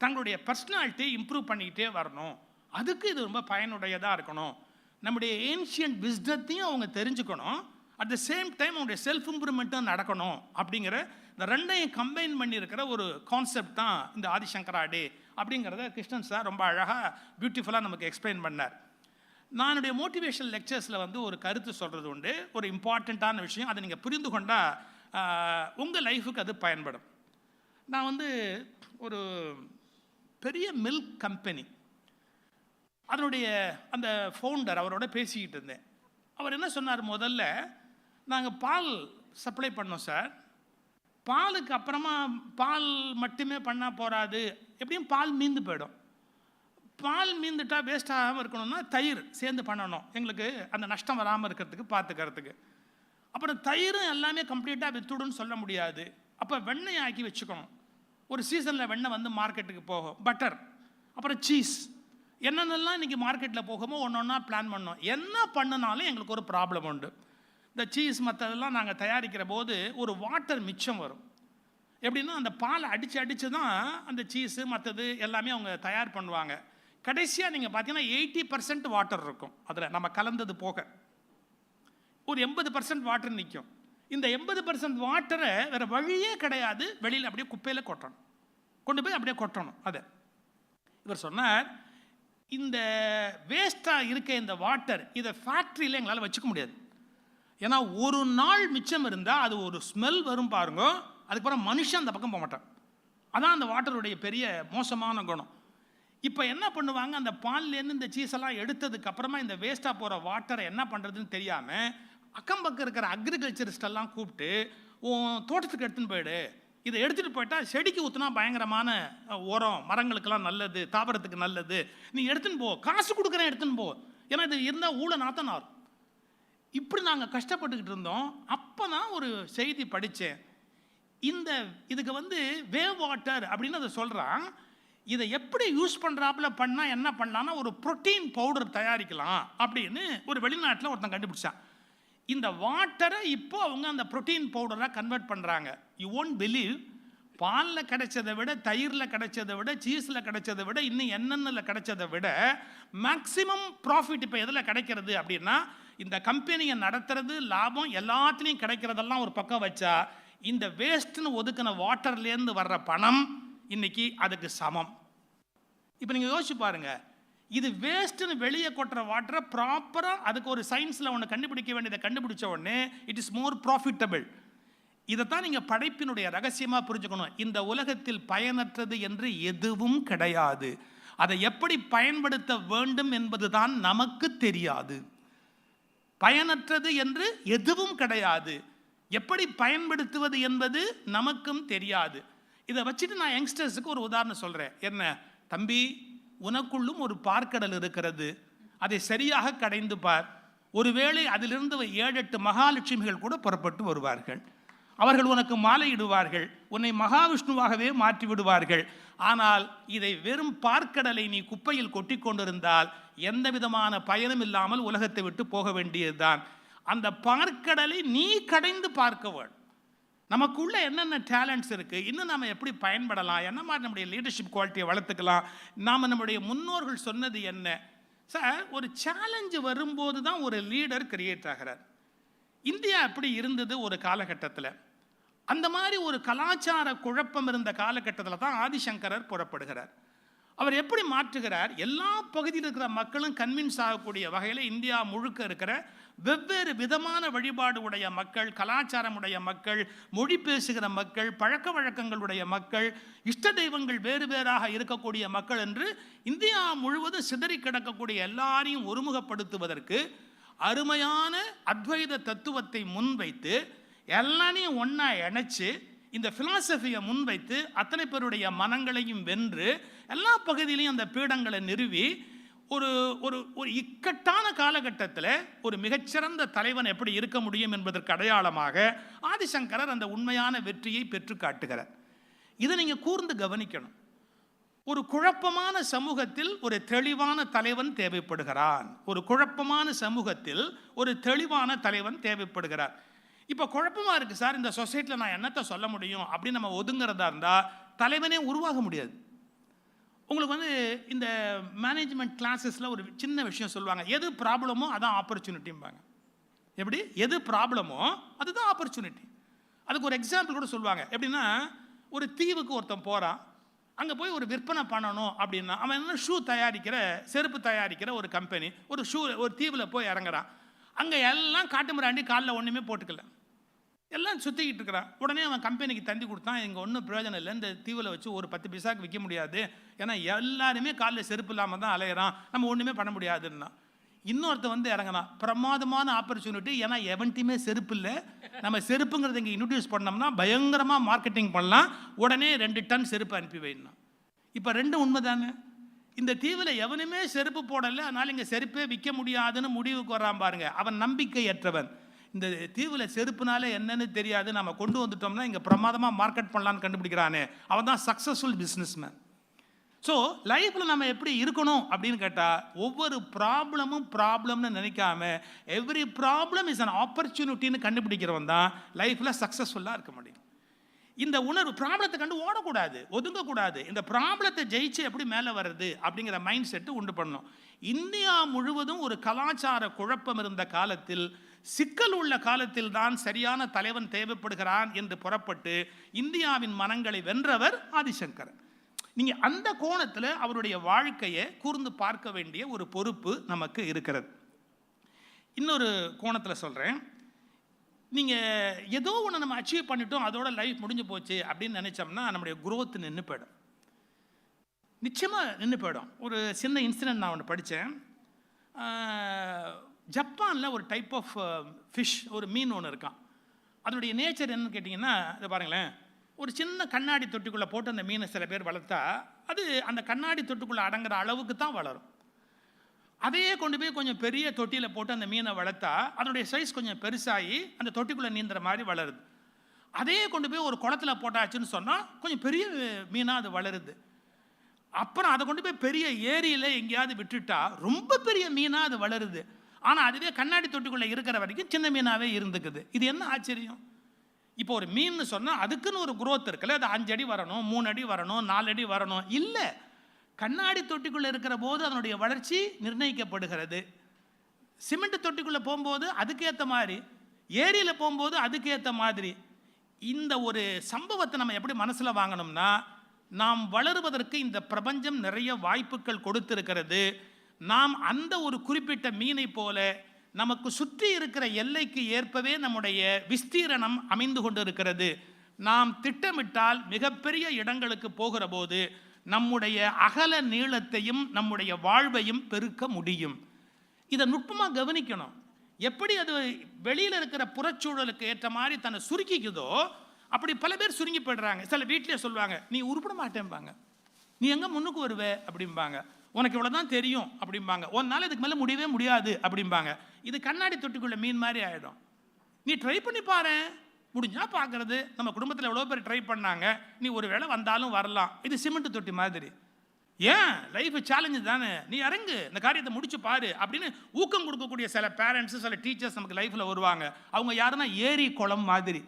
தங்களுடைய பர்சனாலிட்டியை இம்ப்ரூவ் பண்ணிக்கிட்டே வரணும், அதுக்கு இது ரொம்ப பயனுடையதாக இருக்கணும். நம்முடைய ஏன்ஷியன்ட் விஸ்டத்தையும் அவங்க தெரிஞ்சுக்கணும், அட் த சேம் டைம் அவங்களுடைய செல்ஃப் இம்ப்ரூவ்மெண்ட்டும் நடக்கணும். அப்படிங்கிற இந்த 2ஐயும் கம்பைன் பண்ணியிருக்கிற ஒரு கான்செப்ட் தான் இந்த ஆதிசங்கரா டே அப்படிங்கிறத கிருஷ்ணன் சார் ரொம்ப அழகாக பியூட்டிஃபுல்லாக நமக்கு எக்ஸ்பிளைன் பண்ணார். நான் என்னுடைய மோட்டிவேஷனல் லெக்சர்ஸில் ஒரு கருத்து சொல்கிறது உண்டு, ஒரு இம்பார்ட்டண்ட்டான விஷயம். அதை நீங்கள் புரிந்து கொண்டால் உங்கள் லைஃபுக்கு அது பயன்படும். நான் ஒரு பெரிய மில்க் கம்பெனி அதனுடைய அந்த ஃபவுண்டர் அவரோட பேசிக்கிட்டு இருந்தேன். அவர் என்ன சொன்னார், முதல்ல நாங்கள் பால் சப்ளை பண்ணோம் சார், பாலுக்கு அப்புறமா பால் மட்டுமே பண்ணால் போகாது, எப்படியும் பால் மீந்து போயிடும். பால் மீந்துட்டா வேஸ்ட் ஆகாமல் இருக்கணும்னா தயிர் சேர்ந்து பண்ணணும், எங்களுக்கு அந்த நஷ்டம் வராமல் இருக்கிறதுக்கு பார்த்துக்கிறதுக்கு. அப்புறம் தயிரும் எல்லாமே கம்ப்ளீட்டாக வித்துடுன்னு சொல்ல முடியாது, அப்போ வெண்ணெய் ஆக்கி வச்சுக்கணும். ஒரு சீசனில் வெண்ணெய் வந்து மார்க்கெட்டுக்கு போகும், பட்டர், அப்புறம் சீஸ், என்னென்னலாம் இன்றைக்கி மார்க்கெட்டில் போகுமோ ஒன்று ஒன்றா பிளான் பண்ணோம். என்ன பண்ணினாலும் எங்களுக்கு ஒரு ப்ராப்ளம் உண்டு. இந்த சீஸ் மற்றதெல்லாம் நாங்கள் தயாரிக்கிற போது ஒரு வாட்டர் மிச்சம் வரும். எப்படின்னா அந்த பாலை அடித்து தான் அந்த சீஸு மற்றது எல்லாமே அவங்க தயார் பண்ணுவாங்க. கடைசியாக நீங்கள் பார்த்தீங்கன்னா 80% வாட்டர் இருக்கும், அதில் நம்ம கலந்தது போக ஒரு 80% வாட்டர் நிற்கும். இந்த 80% வாட்டரை வேறு வழியே கிடையாது, வெளியில் அப்படியே குப்பையில் கொட்டணும், கொண்டு போய் அப்படியே கொட்டணும். அதை இவர் சொன்னார், இந்த வேஸ்ட்டாக இருக்க இந்த வாட்டர் இதை ஃபேக்ட்ரியில் எங்களால் வச்சுக்க முடியாது. ஏன்னா ஒரு நாள் மிச்சம் இருந்தால் அது ஒரு ஸ்மெல் வரும் பாருங்க, அதுக்கப்புறம் மனுஷன் அந்த பக்கம் போக மாட்டான். அதான் அந்த வாட்டருடைய பெரிய மோசமான குணம். இப்போ என்ன பண்ணுவாங்க, அந்த பால்லேருந்து இந்த சீஸெல்லாம் எடுத்ததுக்கு அப்புறமா இந்த வேஸ்ட்டாக போகிற வாட்டரை என்ன பண்ணுறதுன்னு தெரியாமல் அக்கம் பக்கம் இருக்கிற அக்ரிகல்ச்சரிஸ்டெல்லாம் கூப்பிட்டு தோட்டத்துக்கு எடுத்துன்னு போயிடு, இதை எடுத்துகிட்டு போயிட்டால் செடிக்கு ஊற்றினா பயங்கரமான உரம், மரங்களுக்கெல்லாம் நல்லது, தாவரத்துக்கு நல்லது, நீ எடுத்துன்னு போ, காசு கொடுக்குறேன் எடுத்துன்னு போ, ஏன்னா இது இருந்தால் ஊழ நாத்தம் ஆகும். இப்படி நாங்கள் கஷ்டப்பட்டுக்கிட்டு இருந்தோம். அப்போ தான் ஒரு செய்தி படித்தேன், இதுக்கு வந்து வேவ் வாட்டர் அப்படின்னு அதை சொல்கிறான். இதை எப்படி யூஸ் பண்ணுறாப்புல பண்ணால் என்ன பண்ணலான்னா ஒரு ப்ரோட்டீன் பவுடர் தயாரிக்கலாம் அப்படின்னு ஒரு வெளிநாட்டில் ஒருத்தன் கண்டுபிடிச்சான். இந்த வாட்டரை இப்போ அவங்க அந்த ப்ரோட்டீன் பவுடராக கன்வெர்ட் பண்ணுறாங்க. யூ ஒன்ட் பிலீவ், பாலில் கிடைச்சதை விட, தயிரில் கிடைச்சதை விட, சீஸில் கிடைச்சதை விட, இன்னும் என்னென்னில் கிடைச்சதை விட மேக்சிமம் ப்ராஃபிட் இப்போ எதில் கிடைக்கிறது அப்படின்னா, இந்த கம்பெனியை நடத்துறது, லாபம் எல்லாத்துலேயும் கிடைக்கிறதெல்லாம் ஒரு பக்கம் வச்சா, இந்த வேஸ்ட்டுன்னு ஒதுக்கின வாட்டர்லேருந்து வர்ற பணம் இன்னைக்கு அதுக்கு சமம். இப்போ நீங்கள் யோசிச்சு பாருங்க, இது வேஸ்ட்டுன்னு வெளியே கொட்டுற வாட்டரை ப்ராப்பராக அதுக்கு ஒரு சயின்ஸில் ஒன்று கண்டுபிடிக்க வேண்டியதை கண்டுபிடிச்ச உடனே இட் இஸ் மோர் ப்ராஃபிட்டபிள். இதைத்தான் நீங்கள் படைப்பினுடைய ரகசியமாக புரிஞ்சுக்கணும். இந்த உலகத்தில் பயனற்றது என்று எதுவும் கிடையாது, அதை எப்படி பயன்படுத்த வேண்டும் என்பதுதான் நமக்கு தெரியாது. பயனற்றது என்று எதுவும் கிடையாது, எப்படி பயன்படுத்துவது என்பது நமக்கும் தெரியாது. இதை வச்சுட்டு நான் யங்ஸ்டர்ஸுக்கு ஒரு உதாரணம் சொல்கிறேன். என்ன தம்பி, உனக்குள்ளும் ஒரு பார்க்கடல் இருக்கிறது, அதை சரியாக கடைந்து பார். ஒருவேளை அதிலிருந்து 7-8 மகாலட்சுமிகள் கூட புறப்பட்டு வருவார்கள். அவர்கள் உனக்கு மாலையிடுவார்கள், உன்னை மகாவிஷ்ணுவாகவே மாற்றி விடுவார்கள். ஆனால் இதை வெறும் பார்க்கடலை நீ குப்பையில் கொட்டி கொண்டிருந்தால் எந்த விதமான பயனும் இல்லாமல் உலகத்தை விட்டு போக வேண்டியதுதான். அந்த பார்க்கடலை நீ கடைந்து பார்க்க வேண்டும். நமக்குள்ள என்னென்ன டேலண்ட்ஸ் இருக்குது, இன்னும் நம்ம எப்படி பயன்படலாம், என்ன மாதிரி நம்முடைய லீடர்ஷிப் குவாலிட்டியை வளர்த்துக்கலாம், நாம் நம்முடைய முன்னோர்கள் சொன்னது என்ன. சார், ஒரு சேலஞ்சு வரும்போது தான் ஒரு லீடர் கிரியேட் ஆகிறார். இந்தியா எப்படி இருந்தது ஒரு காலகட்டத்தில், அந்த மாதிரி ஒரு கலாச்சார குழப்பம் இருந்த காலகட்டத்தில் தான் ஆதிசங்கரர் புறப்படுகிறார். அவர் எப்படி மாற்றுகிறார், எல்லா பகுதியில் இருக்கிற மக்களும் கன்வின்ஸ் ஆகக்கூடிய வகையில் இந்தியா முழுக்க இருக்கிற வெவ்வேறு விதமான வழிபாடு உடைய மக்கள், கலாச்சாரம் உடைய மக்கள், மொழி பேசுகிற மக்கள், பழக்க வழக்கங்களுடைய மக்கள், இஷ்ட தெய்வங்கள் வேறு வேறாக இருக்கக்கூடிய மக்கள் என்று இந்தியா முழுவதும் சிதறி கிடக்கக்கூடிய எல்லாரையும் ஒருமுகப்படுத்துவதற்கு அருமையான அத்வைத தத்துவத்தை முன்வைத்து எல்லாரையும் ஒன்றா இணைச்சு இந்த ஃபிலாசபியை முன்வைத்து அத்தனை பேருடைய மனங்களையும் வென்று எல்லா பகுதியிலையும் அந்த பீடங்களை நிறுவி ஒரு ஒரு ஒரு இக்கட்டான காலகட்டத்தில் ஒரு மிகச்சிறந்த தலைவன் எப்படி இருக்க முடியும் என்பதற்கு அடையாளமாக ஆதிசங்கரர் அந்த உண்மையான வெற்றியை பெற்று காட்டுகிறார். இதை நீங்கள் கூர்ந்து கவனிக்கணும். ஒரு குழப்பமான சமூகத்தில் ஒரு தெளிவான தலைவன் தேவைப்படுகிறான். ஒரு குழப்பமான சமூகத்தில் ஒரு தெளிவான தலைவன் தேவைப்படுகிறார். இப்போ குழப்பமாக இருக்குது சார், இந்த சொசைட்டியில் நான் என்னத்தை சொல்ல முடியும் அப்படின்னு நம்ம ஒதுங்கிறதா இருந்தால் தலைவனே உருவாக முடியாது. உங்களுக்கு இந்த மேனேஜ்மெண்ட் கிளாஸஸில் ஒரு சின்ன விஷயம் சொல்லுவாங்க, எது ப்ராப்ளமோ அதான் ஆப்பர்ச்சுனிட்டிம்பாங்க. எப்படி, எது ப்ராப்ளமோ அதுதான் ஆப்பர்ச்சுனிட்டி. அதுக்கு ஒரு எக்ஸாம்பிள் கூட சொல்லுவாங்க. எப்படின்னா, ஒரு தீவுக்கு ஒருத்தன் போகிறான், அங்கே போய் ஒரு விற்பனை பண்ணணும் அப்படின்னா அவன் என்ன ஷூ தயாரிக்கிற, செருப்பு தயாரிக்கிற ஒரு கம்பெனி ஒரு தீவில் போய் இறங்குறான். அங்கே எல்லாம் காட்டு மிராண்டி, காலில் ஒன்றுமே போட்டுக்கல. எல்லாம் சுற்றிக்கிட்டு இருக்கிறான். உடனே அவன் கம்பெனிக்கு தந்தி கொடுத்தான், இங்கே ஒன்றும் பிரயோஜனம் இல்லை, இந்த தீவில் வச்சு ஒரு 10 பைசாவுக்கு விற்க முடியாது, ஏன்னா எல்லாருமே காலில் செருப்பு இல்லாமல் தான் அலையிறான், நம்ம ஒன்றுமே பண்ண முடியாதுன்னா. இன்னொருத்த இறங்கினான், பிரமாதமான ஆப்பர்ச்சுனிட்டி, ஏன்னா எவன்ட்டையுமே செருப்பு இல்லை, நம்ம செருப்புங்கிறத இங்கே இன்ட்ரடியூஸ் பண்ணோம்னா பயங்கரமாக மார்க்கெட்டிங் பண்ணலாம், உடனே 2 டன் செருப்பு அனுப்பி வைனா. இப்போ ரெண்டும் உண்மை தானே. இந்த தீவில் எவனுமே செருப்பு போடலை, அதனால் இங்கே செருப்பே விற்க முடியாதுன்னு முடிவுக்கு வரான் பாருங்க, அவன் நம்பிக்கையற்றவன். இந்த தீவில் செருப்புனால என்னன்னு தெரியாது, நம்ம கொண்டு வந்துட்டோம்னா இங்கே பிரமாதமாக மார்க்கெட் பண்ணலான்னு கண்டுபிடிக்கிறானே, அவன் தான் சக்ஸஸ்ஃபுல் பிஸ்னஸ்மேன். ஸோ லைஃப்பில் நம்ம எப்படி இருக்கணும் அப்படின்னு கேட்டால், ஒவ்வொரு ப்ராப்ளம்னு நினைக்காம எவ்ரி ப்ராப்ளம் இஸ் அன் ஆப்பர்ச்சுனிட்டின்னு கண்டுபிடிக்கிறவன் தான் லைஃப்பில் சக்ஸஸ்ஃபுல்லாக இருக்க முடியும். இந்த உணர்வு, ப்ராப்ளத்தை கண்டு ஓடக்கூடாது, ஒதுங்கக்கூடாது, இந்த ப்ராப்ளத்தை ஜெயிச்சு எப்படி மேலே வர்றது அப்படிங்கிற மைண்ட் செட்டு உண்டு பண்ணணும். இந்தியா முழுவதும் ஒரு கலாச்சார குழப்பம் இருந்த காலத்தில், சிக்கல் உள்ள காலத்தில் தான் சரியான தலைவன் தேவைப்படுகிறான் என்று புறப்பட்டு இந்தியாவின் மனங்களை வென்றவர் ஆதிசங்கரன். நீங்கள் அந்த கோணத்தில் அவருடைய வாழ்க்கையை கூர்ந்து பார்க்க வேண்டிய ஒரு பொறுப்பு நமக்கு இருக்கிறது. இன்னொரு கோணத்தில் சொல்கிறேன், நீங்கள் ஏதோ ஒன்று நம்ம அச்சீவ் பண்ணிட்டோம், அதோட லைஃப் முடிஞ்சு போச்சு அப்படின்னு நினச்சோம்னா நம்முடைய குரோத் நின்று போயிடும், நிச்சயமாக நின்று போயிடும். ஒரு சின்ன இன்சிடென்ட் நான் ஒன்று படித்தேன். ஜப்பானில் ஒரு டைப் ஆஃப் ஃபிஷ், ஒரு மீன் ஒன்று இருக்கான். அதனுடைய நேச்சர் என்னன்னு கேட்டிங்கன்னா, இதை பாருங்களேன், ஒரு சின்ன கண்ணாடி தொட்டிக்குள்ளே போட்டு அந்த மீனை சில பேர் வளர்த்தா அது அந்த கண்ணாடி தொட்டிக்குள்ளே அடங்குற அளவுக்கு தான் வளரும். அதையே கொண்டு போய் கொஞ்சம் பெரிய தொட்டியில் போட்டு அந்த மீனை வளர்த்தா அதனுடைய சைஸ் கொஞ்சம் பெருசாகி அந்த தொட்டிக்குள்ளே நீந்துற மாதிரி வளருது. அதையே கொண்டு போய் ஒரு குளத்தில் போட்டாச்சுன்னு சொன்னால் கொஞ்சம் பெரிய மீனாக அது வளருது. அப்புறம் அதை கொண்டு போய் பெரிய ஏரியில் எங்கேயாவது விட்டுட்டா ரொம்ப பெரிய மீனாக அது வளருது. ஆனால் அதுவே கண்ணாடி தொட்டிக்குள்ளே இருக்கிற வரைக்கும் சின்ன மீனாகவே இருந்துக்குது. இது என்ன ஆச்சரியம்? இப்போ ஒரு மீன் சொன்னால் அதுக்குன்னு ஒரு குரோத் இருக்குல்ல, அது 5 அடி வரணும், 3 அடி வரணும், 4 அடி வரணும். இல்லை, கண்ணாடி தொட்டிக்குள்ளே இருக்கிற போது அதனுடைய வளர்ச்சி நிர்ணயிக்கப்படுகிறது. சிமெண்ட் தொட்டிக்குள்ளே போகும்போது அதுக்கேற்ற மாதிரி, ஏரியில் போகும்போது அதுக்கேற்ற மாதிரி. இந்த ஒரு சம்பவத்தை நம்ம எப்படி மனசில் வாங்கணும்னா, நாம் வளருவதற்கு இந்த பிரபஞ்சம் நிறைய வாய்ப்புகள் கொடுத்திருக்கிறது. நாம் அந்த ஒரு குறிப்பிட்ட மீனை போல நமக்கு சுற்றி இருக்கிற எல்லைக்கு ஏற்பவே நம்முடைய விஸ்தீரணம் அமைந்து கொண்டு இருக்கிறது. நாம் திட்டமிட்டால் மிகப்பெரிய இடங்களுக்கு போகிற போது நம்முடைய அகல நீளத்தையும் நம்முடைய வாழ்வையும் பெருக்க முடியும். இதை நுட்பமாக கவனிக்கணும். எப்படி அது வெளியில் இருக்கிற புறச்சூழலுக்கு ஏற்ற மாதிரி தன்னை சுருக்கிக்குதோ அப்படி பல பேர் சுருங்கி போய்டுறாங்க. சில வீட்டிலே சொல்லுவாங்க, நீ உருப்பட மாட்டேன்பாங்க, நீ எங்கே முன்னுக்கு வருவே அப்படிம்பாங்க, உனக்கு இவ்வளோதான் தெரியும் அப்படிம்பாங்க, ஒன்றால் இதுக்கு மேலே முடியவே முடியாது அப்படிம்பாங்க. இது கண்ணாடி தொட்டிக்குள்ள மீன் மாதிரி ஆகிடும். நீ ட்ரை பண்ணி பாரு, முடிஞ்சா பார்க்கறது. நம்ம குடும்பத்தில் எவ்வளோ பேர் ட்ரை பண்ணாங்க, நீ ஒரு வேளை வந்தாலும் வரலாம். இது சிமெண்ட் தொட்டி மாதிரி. ஏன் லைஃப் சேலஞ்சு தானே, நீ இறங்கு, இந்த காரியத்தை முடிச்சு பாரு அப்படின்னு ஊக்கம் கொடுக்கக்கூடிய சில பேரண்ட்ஸு, சில டீச்சர்ஸ் நமக்கு லைஃப்பில் வருவாங்க. அவங்க யாருன்னா ஏரி குளம் மாதிரி.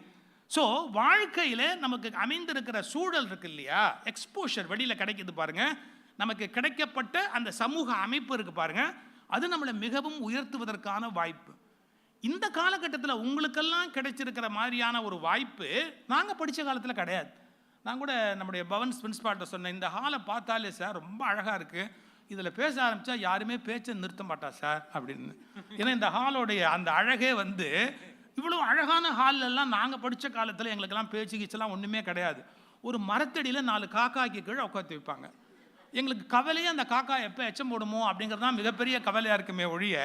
ஸோ வாழ்க்கையில் நமக்கு அமைந்திருக்கிற சூழல் இருக்கு இல்லையா, எக்ஸ்போஷர் வெளியில் கிடைக்கிது பாருங்கள், நமக்கு கிடைக்கப்பட்ட அந்த சமூக அமைப்பு இருக்குது பாருங்கள், அது நம்மளை மிகவும் உயர்த்துவதற்கான வாய்ப்பு. இந்த காலகட்டத்தில் உங்களுக்கெல்லாம் கிடைச்சிருக்கிற மாதிரியான ஒரு வாய்ப்பு நாங்கள் படித்த காலத்தில் கிடையாது. நான் கூட நம்முடைய பவன்ஸ் பிரின்ஸ்பால்கிட்ட சொன்னேன், இந்த ஹாலை பார்த்தாலே சார் ரொம்ப அழகாக இருக்குது, இதில் பேச ஆரம்பித்தா யாருமே பேச்சை நிறுத்த மாட்டா சார் அப்படின்னு. ஏன்னா இந்த ஹாலோடைய அந்த அழகே இவ்வளோ அழகான ஹாலெல்லாம் நாங்கள் படித்த காலத்தில் எங்களுக்கெல்லாம் பேச்சு கீச்செல்லாம் ஒன்றுமே கிடையாது. ஒரு மரத்தடியில் 4 காக்காய்க்கு கீழே உட்காந்து வைப்பாங்க. எங்களுக்கு கவலையே அந்த காக்கா எப்போ எச்சம் போடுமோ அப்படிங்கிறது தான் மிகப்பெரிய கவலையாக இருக்குமே ஒழிய,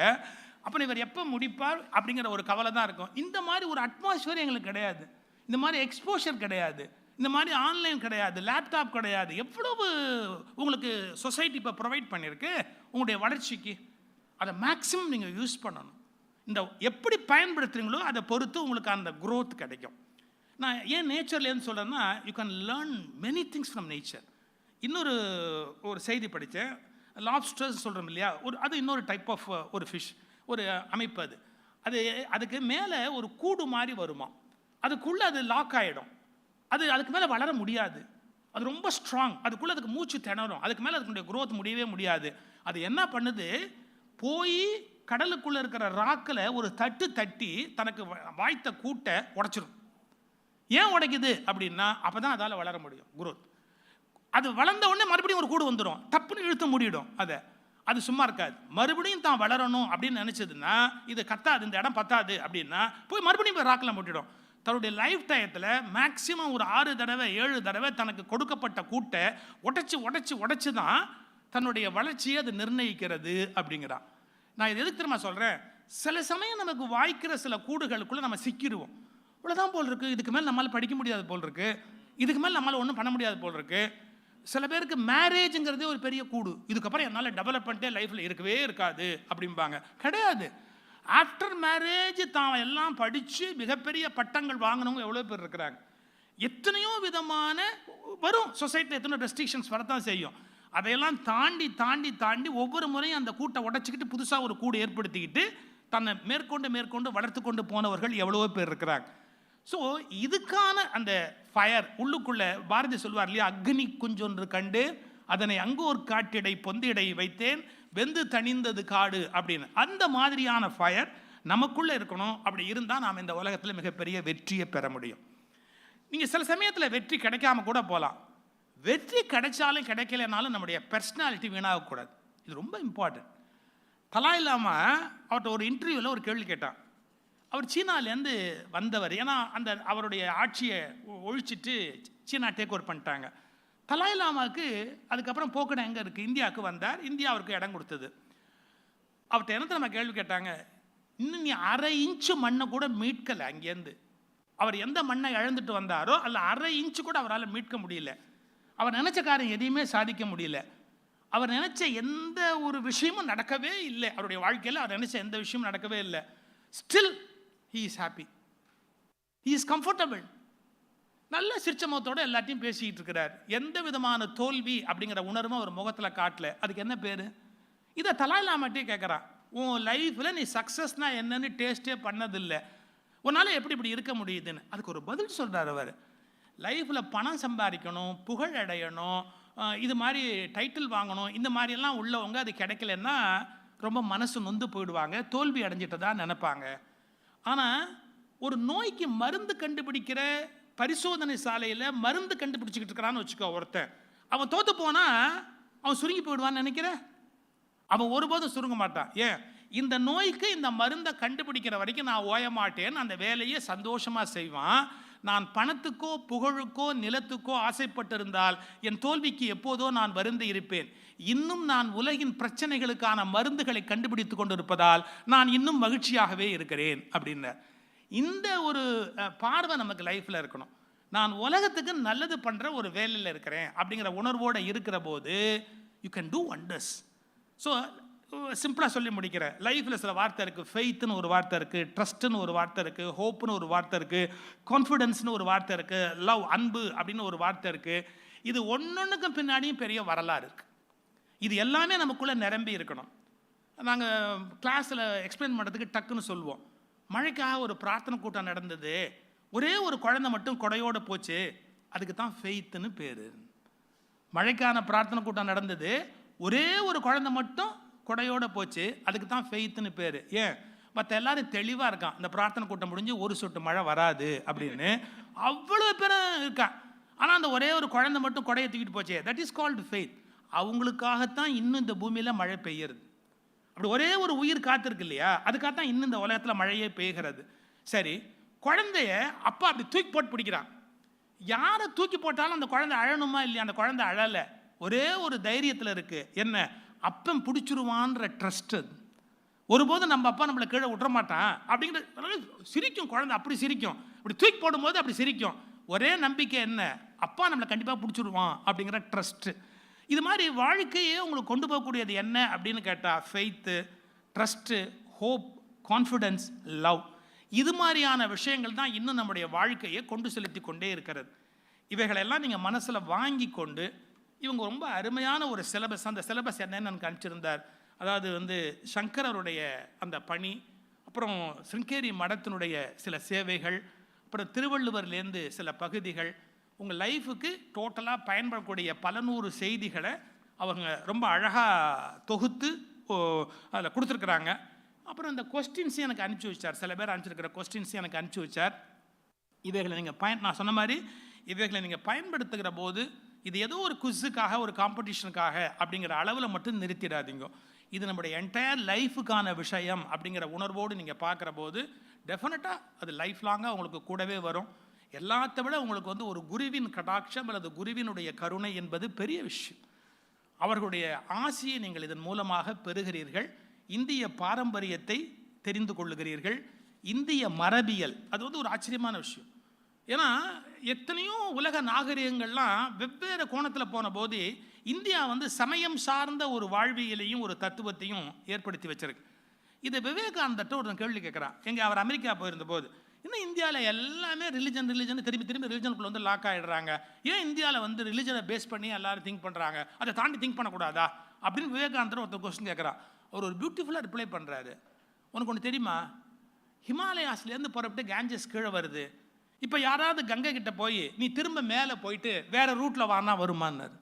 அப்புறம் இவர் எப்போ முடிப்பார் அப்படிங்கிற ஒரு கவலை தான் இருக்கும். இந்த மாதிரி ஒரு அட்மாஸ்பியர் எங்களுக்கு கிடையாது, இந்த மாதிரி எக்ஸ்போஷர் கிடையாது, இந்த மாதிரி ஆன்லைன் கிடையாது, லேப்டாப் கிடையாது. எவ்வளவு உங்களுக்கு சொசைட்டி இப்போ ப்ரொவைட் பண்ணியிருக்கு உங்களுடைய வளர்ச்சிக்கு, அதை மேக்ஸிமம் நீங்கள் யூஸ் பண்ணணும். இந்த எப்படி பயன்படுத்துகிறீங்களோ அதை பொறுத்து உங்களுக்கு அந்த க்ரோத் கிடைக்கும். நான் ஏன் நேச்சர்லேருந்து சொல்கிறேன்னா, you can learn many things from nature. இன்னொரு செய்தி படித்தேன், லாப்ஸ்டர்ஸ் சொல்கிறோம் இல்லையா, அது இன்னொரு டைப் ஆஃப் ஒரு ஃபிஷ், ஒரு அமைப்பு. அதுக்கு மேலே ஒரு கூடு மாதிரி வருமா, அதுக்குள்ளே அது லாக் ஆகிடும், அதுக்கு மேலே வளர முடியாது, அது ரொம்ப ஸ்ட்ராங், அதுக்குள்ளே அதுக்கு மூச்சு திணறும், அதுக்கு மேலே அதுக்குடைய க்ரோத் முடியவே முடியாது. அது என்ன பண்ணுது, போய் கடலுக்குள்ளே இருக்கிற ராக்கில் ஒரு தட்டி தனக்கு வாய்த்த கூட்டை உடைச்சிடும். ஏன் உடைக்குது அப்படின்னா, அப்போ தான் அதால் வளர முடியும் க்ரோத். அது வளர்ந்த உடனே மறுபடியும் ஒரு கூடு வந்துடும், டப்புன்னு இழுத்து மூடிடும். அது சும்மா இருக்காது, மறுபடியும் தான் வளரணும் அப்படின்னு நினச்சதுன்னா, இது கத்தாது, இந்த இடம் பத்தாது அப்படின்னா போய் மறுபடியும் போய் ராக்கில் மூட்டிடும். தன்னுடைய லைஃப் டயத்தில் மேக்சிமம் ஒரு 6 தடவை 7 தடவை தனக்கு கொடுக்கப்பட்ட கூட்டை உடைச்சு தான் தன்னுடைய வளர்ச்சியை அது நிர்ணயிக்கிறது அப்படிங்கிறான். நான் இது எதுக்கு தெரியுமா சொல்கிறேன்? சில சமயம் நமக்கு வாய்க்கிற சில கூடுகளுக்குள்ளே நம்ம சிக்கிடுவோம். இவ்வளோதான் போல் இருக்குது, இதுக்கு மேலே நம்மளால் படிக்க முடியாது போல் இருக்குது, இதுக்கு மேலே நம்மளால் ஒன்றும் பண்ண முடியாது போல் இருக்குது. சில பேருக்கு மேரேஜுங்கிறதே ஒரு பெரிய கூடு, இதுக்கப்புறம் என்னால் டெவலப்மெண்ட்டே லைஃப்பில் இருக்கவே இருக்காது அப்படிம்பாங்க. கிடையாது. ஆஃப்டர் மேரேஜ் தான் எல்லாம் படித்து மிகப்பெரிய பட்டங்கள் வாங்கினவங்க எவ்வளோ பேர் இருக்கிறாங்க. எத்தனையோ விதமான வரும் சொசைட்டியில், எத்தனையோ ரெஸ்ட்ரிக்ஷன்ஸ் வரத்தான் செய்யும். அதையெல்லாம் தாண்டி ஒவ்வொரு முறையும் அந்த கூட்டை உடச்சிக்கிட்டு புதுசாக ஒரு கூடு ஏற்படுத்திக்கிட்டு தன்னை மேற்கொண்டு வளர்த்து கொண்டு போனவர்கள் எவ்வளவோ பேர் இருக்கிறாங்க. ஸோ இதுக்கான அந்த ஃபயர் உள்ளுக்குள்ளே பாரதி சொல்வார் இல்லையா, அக்னி குஞ்சொன்று கண்டு அதனை அங்கோர் காட்டிடை பொந்திடை வைத்தேன் வெந்து தணிந்தது காடு அப்படின்னு. அந்த மாதிரியான ஃபயர் நமக்குள்ளே இருக்கணும். அப்படி இருந்தால் நாம் இந்த உலகத்தில் மிகப்பெரிய வெற்றியை பெற முடியும். நீங்கள் சில சமயத்தில் வெற்றி கிடைக்காம கூட போகலாம். வெற்றி கிடைச்சாலும் கிடைக்கலனாலும் நம்முடைய பர்சனாலிட்டி வீணாகக்கூடாது. இது ரொம்ப இம்பார்ட்டன்ட். தலாய் இல்லாமல் அவர்கிட்ட ஒரு இன்டர்வியூவில் ஒரு கேள்வி கேட்டான். அவர் சீனாலேருந்து வந்தவர். ஏன்னா அந்த அவருடைய ஆட்சியை ஒழிச்சிட்டு சீனா டேக் ஓவர் பண்ணிட்டாங்க. தலாய் லாமாவுக்கு அதுக்கப்புறம் போக்கடம் எங்கே இருக்குது? இந்தியாவுக்கு வந்தார். இந்தியா அவருக்கு இடம் கொடுத்தது. அவர்கிட்ட என்ன நம்ம கேள்வி கேட்டாங்க, இன்னும் நீ 1/2 இன்ச்சு மண்ணை கூட மீட்கலை அங்கேருந்து. அவர் எந்த மண்ணை இழந்துட்டு வந்தாரோ அதில் 1/2 இன்ச்சு கூட அவரால் மீட்க முடியல. அவர் நினச்ச காரியம் எதையுமே சாதிக்க முடியல. அவர் நினச்ச எந்த ஒரு விஷயமும் நடக்கவே இல்லை. அவருடைய வாழ்க்கையில் அவர் நினச்ச எந்த விஷயமும் நடக்கவே இல்லை. Still he is happy, he is comfortable. நல்ல சிரிச்ச முகத்தோடு எல்லாத்தையும் பேசிக்கிட்டு இருக்கிறார். எந்த விதமான தோல்வி அப்படிங்கிற உணர்வும் அவர் முகத்தில் காட்டல. அதுக்கு என்ன பேர்? இதை தலாய் லாமாட்டே கேட்குறான். உன் லைஃப்பில் நீ சக்ஸஸ்னா என்னன்னு டேஸ்ட்டே பண்ணதில்லை, உன்னால் எப்படி இப்படி இருக்க முடியுதுன்னு. அதுக்கு ஒரு பதில் சொல்கிறார் அவர். லைஃப்பில் பணம் சம்பாதிக்கணும், புகழ் அடையணும், இது மாதிரி டைட்டில் வாங்கணும், இந்த மாதிரியெல்லாம் உள்ளவங்க அது கிடைக்கலன்னா ரொம்ப மனசு நொந்து போயிடுவாங்க, தோல்வி அடைஞ்சிட்டதா நினைப்பாங்க. ஆனால் ஒரு நோய்க்கு மருந்து கண்டுபிடிக்கிற பரிசோதனை சாலையில் மருந்து கண்டுபிடிச்சிக்கிட்டு இருக்கிறான்னு வச்சுக்கோ ஒருத்தன், அவன் தோற்று போனால் அவன் சுருங்கி போயிடுவான்னு நினைக்கிற? அவன் ஒருபோதும் சுருங்க மாட்டான். ஏன்? இந்த நோய்க்கு இந்த மருந்தை கண்டுபிடிக்கிற வரைக்கும் நான் ஓய மாட்டேன்னு அந்த வேலையை சந்தோஷமாக செய்வான். நான் பணத்துக்கோ புகழுக்கோ நிலத்துக்கோ ஆசைப்பட்டிருந்தால் என் தோல்விக்கு எப்போதோ நான் வருந்தி இருப்பேன். இன்னும் நான் உலகின் பிரச்சனைகளுக்கான மருந்துகளை கண்டுபிடித்து கொண்டிருப்பதால் நான் இன்னும் மகிழ்ச்சியாகவே இருக்கிறேன் அப்படின்னார். இந்த ஒரு பார்வை நமக்கு லைஃப்பில் இருக்கணும். நான் உலகத்துக்கு நல்லது பண்ணுற ஒரு வேலையில் இருக்கிறேன் அப்படிங்கிற உணர்வோடு இருக்கிற போது you can do wonders. So சிம்பிளாக சொல்லி முடிக்கிறேன். லைஃப்பில் சில வார்த்தை இருக்குது. ஃபெய்த்துன்னு ஒரு வார்த்தை இருக்குது, ட்ரஸ்ட்டுன்னு ஒரு வார்த்தை இருக்குது, ஹோப்புன்னு ஒரு வார்த்தை இருக்குது, கான்ஃபிடென்ஸ்னு ஒரு வார்த்தை இருக்குது, லவ் அன்பு அப்படின்னு ஒரு வார்த்தை இருக்குது. இது ஒன்னொன்றுக்கும் பின்னாடியும் பெரிய வரலாறு இருக்குது. இது எல்லாமே நமக்குள்ளே நிரம்பி இருக்கணும். நாங்கள் கிளாஸில் எக்ஸ்பிளைன் பண்ணுறதுக்கு டக்குன்னு சொல்லுவோம். மழைக்காக ஒரு பிரார்த்தனை கூட்டம் நடந்தது, ஒரே ஒரு குழந்தை மட்டும் கொடையோடு போச்சு, அதுக்கு தான் ஃபெய்த்துன்னு பேர். மழைக்கான பிரார்த்தனை கூட்டம் நடந்தது, ஒரே ஒரு குழந்தை மட்டும் கொடையோடு போச்சு, அதுக்கு தான் ஃபெய்த்துன்னு பேர். ஏன்? மற்ற எல்லாரும் தெளிவாக இருக்கான், இந்த பிரார்த்தனை கூட்டம் முடிஞ்சு ஒரு சொட்டு மழை வராது அப்படின்னு அவ்வளோ பேரும் இருக்கான். ஆனால் அந்த ஒரே ஒரு குழந்தை மட்டும் கொடையை தூக்கிட்டு போச்சே, தட் இஸ் கால்டு ஃபெய்த். அவங்களுக்காகத்தான் இன்னும் இந்த பூமியில் மழை பெய்யுறது. அப்படி ஒரே ஒரு உயிர் காத்திருக்கு இல்லையா, அதுக்காகத்தான் இன்னும் இந்த உலகத்தில் மழையே பெய்கிறது. சரி, குழந்தைய அப்பா அப்படி தூக்கி போட்டு பிடிக்கிறான். யாரை தூக்கி போட்டாலும் அந்த குழந்தை அழணுமா இல்லையா? அந்த குழந்தை அழலை. ஒரே ஒரு தைரியத்தில் இருக்குது. என்ன? அப்பன் பிடிச்சிருவான்ற ட்ரஸ்ட். ஒருபோதும் நம்ம அப்பா நம்மளை கீழே விட்டுற மாட்டான் அப்படிங்கிற சிரிக்கும் குழந்தை. அப்படி சிரிக்கும், இப்படி தூக்கி போடும்போது அப்படி சிரிக்கும். ஒரே நம்பிக்கை என்ன? அப்பா நம்மளை கண்டிப்பாக பிடிச்சிருவான் அப்படிங்கிற ட்ரஸ்ட்டு. இது மாதிரி வாழ்க்கையே உங்களுக்கு கொண்டு போகக்கூடியது என்ன அப்படின்னு கேட்டால் faith, trust, hope, confidence, love. இது மாதிரியான விஷயங்கள் தான் இன்னும் நம்முடைய வாழ்க்கையை கொண்டு செலுத்தி கொண்டே இருக்கிறது. இவைகளெல்லாம் நீங்கள் மனசில் வாங்கி கொண்டு, இவங்க ரொம்ப அருமையான ஒரு சிலபஸ், அந்த சிலபஸ் என்னன்னு எனக்கு அனுப்பிச்சிருந்தார். அதாவது சங்கரருடைய அந்த பணி, அப்புறம் சிருங்கேரி மடத்தினுடைய சில சேவைகள், அப்புறம் திருவள்ளுவர்லேருந்து சில பகுதிகள், உங்கள் லைஃபுக்கு டோட்டலாக பயன்படக்கூடிய பல நூறு செய்திகளை அவங்க ரொம்ப அழகாக தொகுத்து அதில் கொடுத்துருக்குறாங்க. அப்புறம் இந்த கொஸ்டின்ஸையும் எனக்கு அனுப்பிச்சி வச்சார். சில பேர் அனுப்பிச்சிருக்கிற கொஸ்டின்ஸையும் எனக்கு அனுப்பிச்சி வச்சார். இவைகளை நீங்கள் நான் சொன்ன மாதிரி இவைகளை நீங்கள் பயன்படுத்துகிற போது இது ஏதோ ஒரு குவிஸுக்காக ஒரு காம்படிஷனுக்காக அப்படிங்கிற அளவில் மட்டும் நிறுத்திடாதீங்க. இது நம்முடைய என்டையர் லைஃபுக்கான விஷயம் அப்படிங்கிற உணர்வோடு நீங்கள் பார்க்குற போது டெஃபினட்டாக அது லைஃப் லாங்காக உங்களுக்கு கூடவே வரும். எல்லாத்த விட உங்களுக்கு வந்து ஒரு குருவின் கடாட்சம் அல்லது குருவினுடைய கருணை என்பது பெரிய விஷயம். அவர்களுடைய ஆசியை நீங்கள் இதன் மூலமாக பெறுகிறீர்கள். இந்திய பாரம்பரியத்தை தெரிந்து கொள்ளுகிறீர்கள். இந்திய மரபியல் அது வந்து ஒரு ஆச்சரியமான விஷயம். ஏன்னா எத்தனையோ உலக நாகரிகங்கள்லாம் வெவ்வேறு கோணத்தில் போன போது இந்தியா வந்து சமயம் சார்ந்த ஒரு வாழ்வியலையும் ஒரு தத்துவத்தையும் ஏற்படுத்தி வச்சிருக்கு. இதை விவேகானந்தர்கிட்ட ஒரு கேள்வி கேட்குறான். எங்கே அவர் அமெரிக்கா போயிருந்த போது, இன்னும் இந்தியாவில் எல்லாமே ரிலிஜன் திரும்பி ரிலிஜனுக்குள்ள வந்து லாக் ஆகிடுறாங்க, ஏன் இந்தியாவில் வந்து ரிலிஜனை பேஸ் பண்ணி எல்லாரும் திங்க் பண்ணுறாங்க, அதை தாண்டி திங்க் பண்ணக்கூடாதா அப்படின்னு விவேகானந்தர் ஒருத்தர் கொஸ்டின் கேட்குறான். அவர் ஒரு பியூட்டிஃபுல்லாக ரிப்ளை பண்ணுறாரு. உனக்கு ஒன்று தெரியுமா, ஹிமாலயாஸ்லேருந்து புறப்பட்டு கேஞ்சஸ் கீழே வருது. இப்போ யாராவது கங்கை கிட்ட போய் நீ திரும்ப மேலே போயிட்டு வேற ரூட்டில் வானா வருமானார்.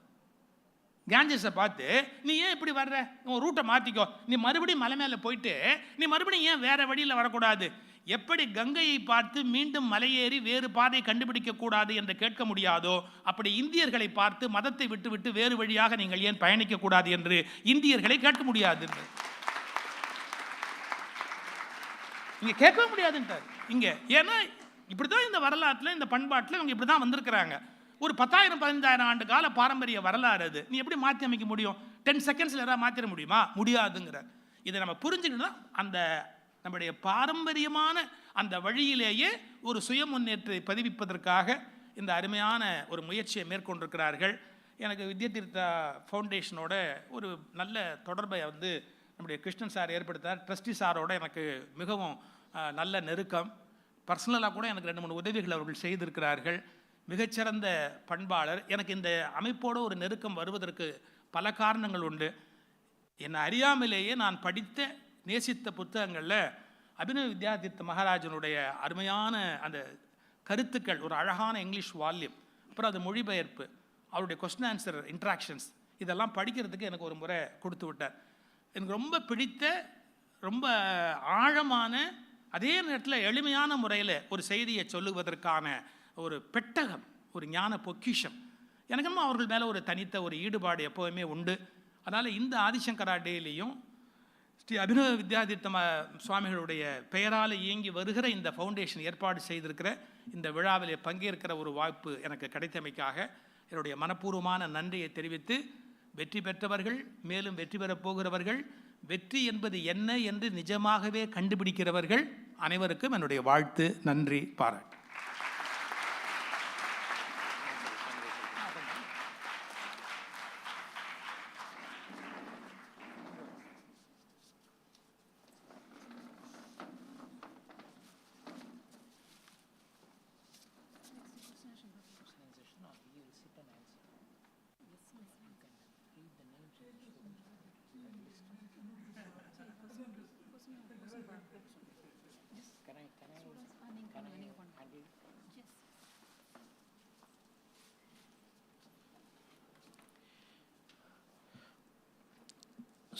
கேஞ்சஸை பார்த்து நீ ஏன் இப்படி வர்ற, உன் ரூட்டை மாற்றிக்கோ, நீ மறுபடியும் மலை மேலே போயிட்டு நீ மறுபடியும் ஏன் வேற வழியில் வரக்கூடாது, எப்படி கங்கையை பார்த்து மீண்டும் மலையேறி வேறு பாதை கண்டுபிடிக்க கூடாது என்று கேட்க முடியாதோ, அப்படி இந்தியர்களை பார்த்து மதத்தை விட்டு விட்டு வேறு வழியாக நீங்கள் ஏன் பயணிக்க கூடாது என்று இந்தியர்களை கேட்க முடியாது. இங்கே கேட்க முடியாதுன்றார். இங்கே ஏன்னா இப்படி தான் இந்த வரலாற்றில் இந்த பண்பாட்டில் இவங்க இப்படி தான் வந்திருக்கிறாங்க. ஒரு 10,000-15,000 ஆண்டு கால பாரம்பரிய வரலாறு அது. நீ எப்படி மாற்றி அமைக்க முடியும்? 10 செகண்ட்ஸில் யாராவது மாற்றிட முடியுமா? முடியாதுங்கிறார். இதை நம்ம புரிஞ்சுக்கணும்னா அந்த நம்முடைய பாரம்பரியமான அந்த வழியிலேயே ஒரு சுய முன்னேற்றத்தை பதிவிப்பதற்காக இந்த அருமையான ஒரு முயற்சியை மேற்கொண்டிருக்கிறார்கள். எனக்கு வித்யாதீர்த்தா ஃபவுண்டேஷனோட ஒரு நல்ல தொடர்பை வந்து நம்முடைய கிருஷ்ணன் சார் ஏற்படுத்தார். ட்ரஸ்டி சாரோட எனக்கு மிகவும் நல்ல நெருக்கம். பர்சனலாக கூட எனக்கு 2-3 உதவிகள் அவர்கள் செய்திருக்கிறார்கள். மிகச்சிறந்த பண்பாளர். எனக்கு இந்த அமைப்போடு ஒரு நெருக்கம் வருவதற்கு பல காரணங்கள் உண்டு. என்னை அறியாமலேயே நான் படித்த நேசித்த புத்தகங்களில் அபினவ வித்யாதீர்த்த மகாராஜனுடைய அருமையான அந்த கருத்துக்கள், ஒரு அழகான இங்கிலீஷ் வால்யூம், அப்புறம் அது மொழிபெயர்ப்பு, அவருடைய கொஸ்டின் ஆன்சர் இன்ட்ராக்ஷன்ஸ், இதெல்லாம் படிக்கிறதுக்கு எனக்கு ஒரு முறை கொடுத்து விட்டார். எனக்கு ரொம்ப பிடித்த, ரொம்ப ஆழமான, அதே நேரத்தில் எளிமையான முறையில் ஒரு செய்தியை சொல்லுவதற்கான ஒரு பெட்டகம், ஒரு ஞான பொக்கிஷம். எனக்கும் அவர்கள் மேலே ஒரு தனித்த ஒரு ஈடுபாடு எப்போவுமே உண்டு. அதனால் இந்த ஆதிசங்கரா டேலையும் ஸ்ரீ அபினவ வித்யாதீர்த்த சுவாமிகளுடைய பெயரால் இயங்கி வருகிற இந்த ஃபவுண்டேஷன் ஏற்பாடு செய்திருக்கிற இந்த விழாவில் பங்கேற்கிற ஒரு வாய்ப்பு எனக்கு கிடைத்தமைக்காக என்னுடைய மனப்பூர்வமான நன்றியை தெரிவித்து, வெற்றி பெற்றவர்கள், மேலும் வெற்றி பெறப் போகிறவர்கள், வெற்றி என்பது என்ன என்று நிஜமாகவே கண்டுபிடிக்கிறவர்கள் அனைவருக்கும் என்னுடைய வாழ்த்து, நன்றி, பாராட்டு.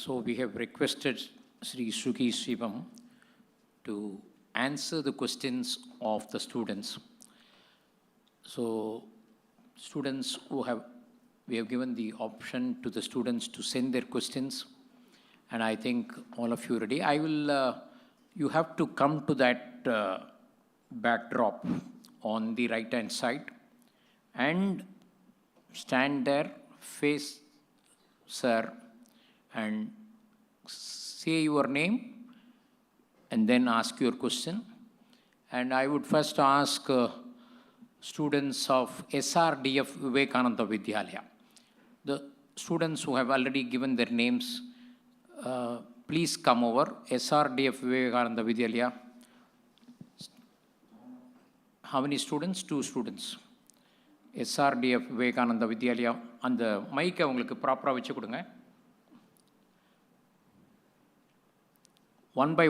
So we have requested Sri Suki Sivam to answer the questions of the students. So students we have given the option to the students to send their questions, and I think all of you are ready. You have to come to that backdrop on the right hand side and stand there, face sir, and say your name and then ask your question. And I would first ask students of SRDF Vivekananda Vidyalaya. The students who have already given their names, please come over. SRDF Vivekananda Vidyalaya. How many students? 2 students. SRDF Vivekananda Vidyalaya. அந்த மைக்கை உங்களுக்கு ப்ராப்பராக வச்சு கொடுங்க. One by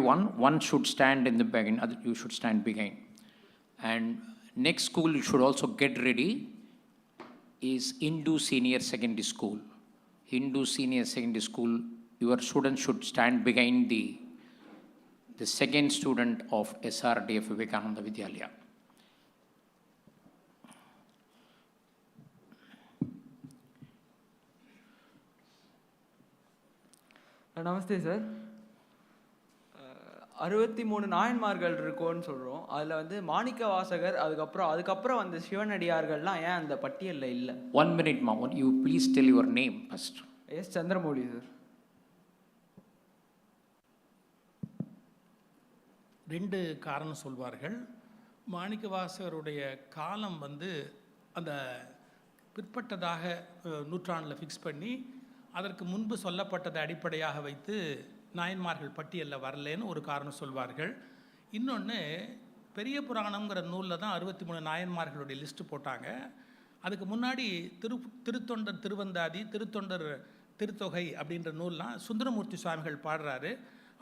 one should stand in the beginning, you should stand behind. And next school you should also get ready is Hindu Senior Secondary School. Hindu Senior Secondary School, your students should stand behind the second student of SRDF Vivekananda Vidyalaya. Namaste, sir. 63 நாயன்மார்கள் இருக்கும்னு சொல்கிறோம். அதில் வந்து மாணிக்க வாசகர் அதுக்கப்புறம் அந்த சிவனடியார்கள்லாம் ஏன் அந்த பட்டியலில் இல்லை? 1 minute, Ma. You please tell your name first. S Chandramouli sir. 2 காரணம் சொல்வார்கள். மாணிக்கவாசகருடைய காலம் வந்து அந்த பிற்பட்டதாக நூற்றாண்டில் ஃபிக்ஸ் பண்ணி அதற்கு முன்பு சொல்லப்பட்டதை அடிப்படையாக வைத்து நாயன்மார்கள் பட்டியலில் வரலேன்னு ஒரு காரணம் சொல்வார்கள். இன்னொன்று, பெரிய புராணம்ங்கிற நூலில் தான் 63 நாயன்மார்களுடைய லிஸ்ட்டு போட்டாங்க. அதுக்கு முன்னாடி திருத்தொண்டர் திருவந்தாதி, திருத்தொண்டர் திருத்தொகை அப்படின்ற நூல்லாம் சுந்தரமூர்த்தி சுவாமிகள் பாடுறாரு.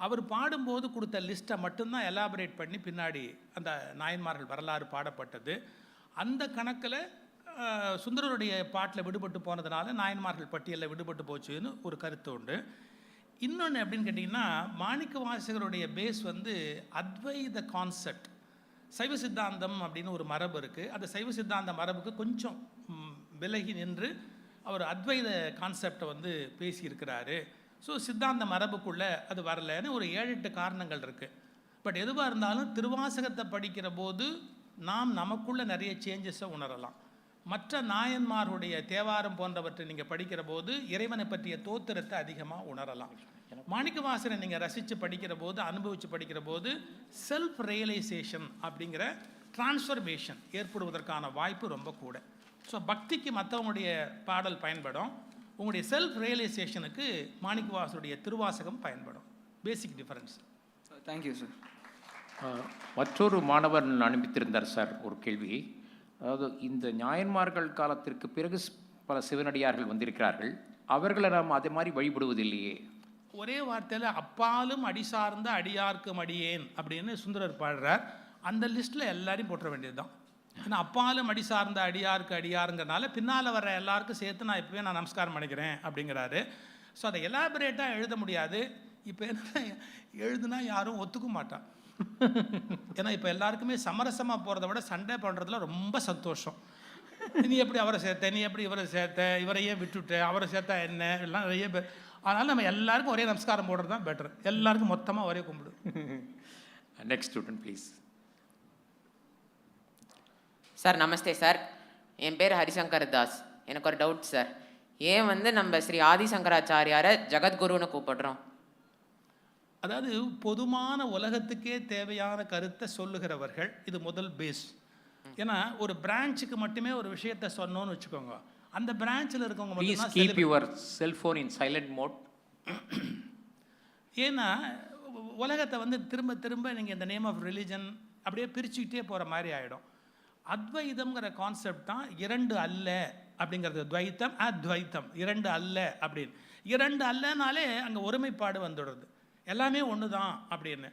அவர் பாடும்போது கொடுத்த லிஸ்ட்டை மட்டும்தான் எலாபரேட் பண்ணி பின்னாடி அந்த நாயன்மார்கள் வரலாறு பாடப்பட்டது. அந்த கணக்கில் சுந்தரருடைய பாட்டில் விடுபட்டு போனதுனால நாயன்மார்கள் பட்டியலில் விடுபட்டு போச்சுன்னு ஒரு கருத்து உண்டு. இன்னொன்று எப்படின்னு கேட்டிங்கன்னா, மாணிக்க வாசகருடைய பேஸ் வந்து அத்வைத கான்செப்ட், சைவ சித்தாந்தம் அப்படின்னு ஒரு மரபு இருக்குது. அந்த சைவ சித்தாந்த மரபுக்கு கொஞ்சம் விலகி நின்று அவர் அத்வைத கான்செப்டை வந்து பேசியிருக்கிறாரு. ஸோ சித்தாந்த மரபுக்குள்ளே அது வரலன்னு ஒரு 7-8 காரணங்கள் இருக்குது. பட் எதுவாக இருந்தாலும் திருவாசகத்தை படிக்கிற போது நாம் நமக்குள்ளே நிறைய சேஞ்சஸை உணரலாம். மற்ற நாயன்மாருடைய தேவாரம் போன்றவற்றை நீங்கள் படிக்கிற போது இறைவனை பற்றிய தோத்திரத்தை அதிகமாக உணரலாம். மாணிக்கவாசனை நீங்கள் ரசித்து படிக்கிற போது, அனுபவித்து படிக்கிற போது செல்ஃப் ரியலைசேஷன் அப்படிங்கிற டிரான்ஸ்ஃபர்மேஷன் ஏற்படுவதற்கான வாய்ப்பு ரொம்ப கூட. ஸோ பக்திக்கு மற்றவங்களுடைய பாடல் பயன்படும், உங்களுடைய செல்ஃப் ரியலைசேஷனுக்கு மாணிக்கவாசனுடைய திருவாசகம் பயன்படும். பேசிக் டிஃபரன்ஸ். Thank you sir. மற்றொரு மாணவர் அனுப்பித்திருந்தார் சார் ஒரு கேள்வி. அதாவது இந்த நாயன்மார்கள் காலத்திற்கு பிறகு பல சிவனடியார்கள் வந்திருக்கிறார்கள், அவர்களை நாம் அதே மாதிரி வழிபடுவதில்லையே. ஒரே வார்த்தையில் அப்பாலும் அடி சார்ந்த அடியார்க்கும் அடியேன் அப்படின்னு சுந்தரர் பாடுறார். அந்த லிஸ்ட்டில் எல்லாரையும் போட்டுற வேண்டியது தான். ஏன்னா அப்பாலும் அடி சார்ந்த அடியாருக்கு அடியாருங்கிறனால பின்னால் வர எல்லாருக்கும் சேர்த்து நான் இப்போவே நான் நமஸ்காரம் பண்ணிக்கிறேன் அப்படிங்கிறாரு. ஸோ அதை எலாபரேட்டாக எழுத முடியாது. இப்போ என்ன எழுதுனா யாரும் ஒத்துக்க மாட்டான். ஏன்னா இப்போ எல்லாருக்குமே சமரசமாக போகிறத விட சண்டை பண்ணுறதுல ரொம்ப சந்தோஷம். நீ எப்படி அவரை சேர்த்த, நீ எப்படி இவரை சேர்த்த, இவரையே விட்டுவிட்ட, அவரை சேர்த்தா என்ன, எல்லாம் நிறைய பேர். அதனால் நம்ம எல்லாருக்கும் ஒரே நமஸ்காரம் போடுறது தான் பெட்டர். எல்லாருக்கும் மொத்தமாக ஒரே கும்பிடு. Next student please. Sir namaste sir, என் பேர் ஹரிசங்கர் தாஸ். எனக்கு ஒரு டவுட் சார், ஏன் வந்து நம்ம ஸ்ரீ ஆதிசங்கராச்சாரியாரை ஜகத்குருன்னு கூப்பிடுறோம்? அதாவது பொதுமான உலகத்துக்கே தேவையான கருத்தை சொல்லுகிறவர்கள், இது முதல் பேஸ். ஏன்னா ஒரு பிரான்ச்சுக்கு மட்டுமே ஒரு விஷயத்தை சொன்னோன்னு வச்சுக்கோங்க, அந்த பிரான்ச்சில் இருக்கவங்க மட்டும் keep your cellphone in silent mode. ஏன்னா உலகத்தை வந்து திரும்ப திரும்ப நீங்கள் இந்த நேம் ஆஃப் ரிலிஜன் அப்படியே பிரிச்சுக்கிட்டே போகிற மாதிரி ஆகிடும். அத்வைதம்ங்கிற கான்செப்ட் தான் 2 அல்ல அப்படிங்கிறது. துவைத்தம் அத்வைத்தம், 2 அல்ல அப்படின்னு. 2 அல்லனாலே அங்கே ஒருமைப்பாடு வந்துடுறது, எல்லாமே ஒன்று தான் அப்படின்னு.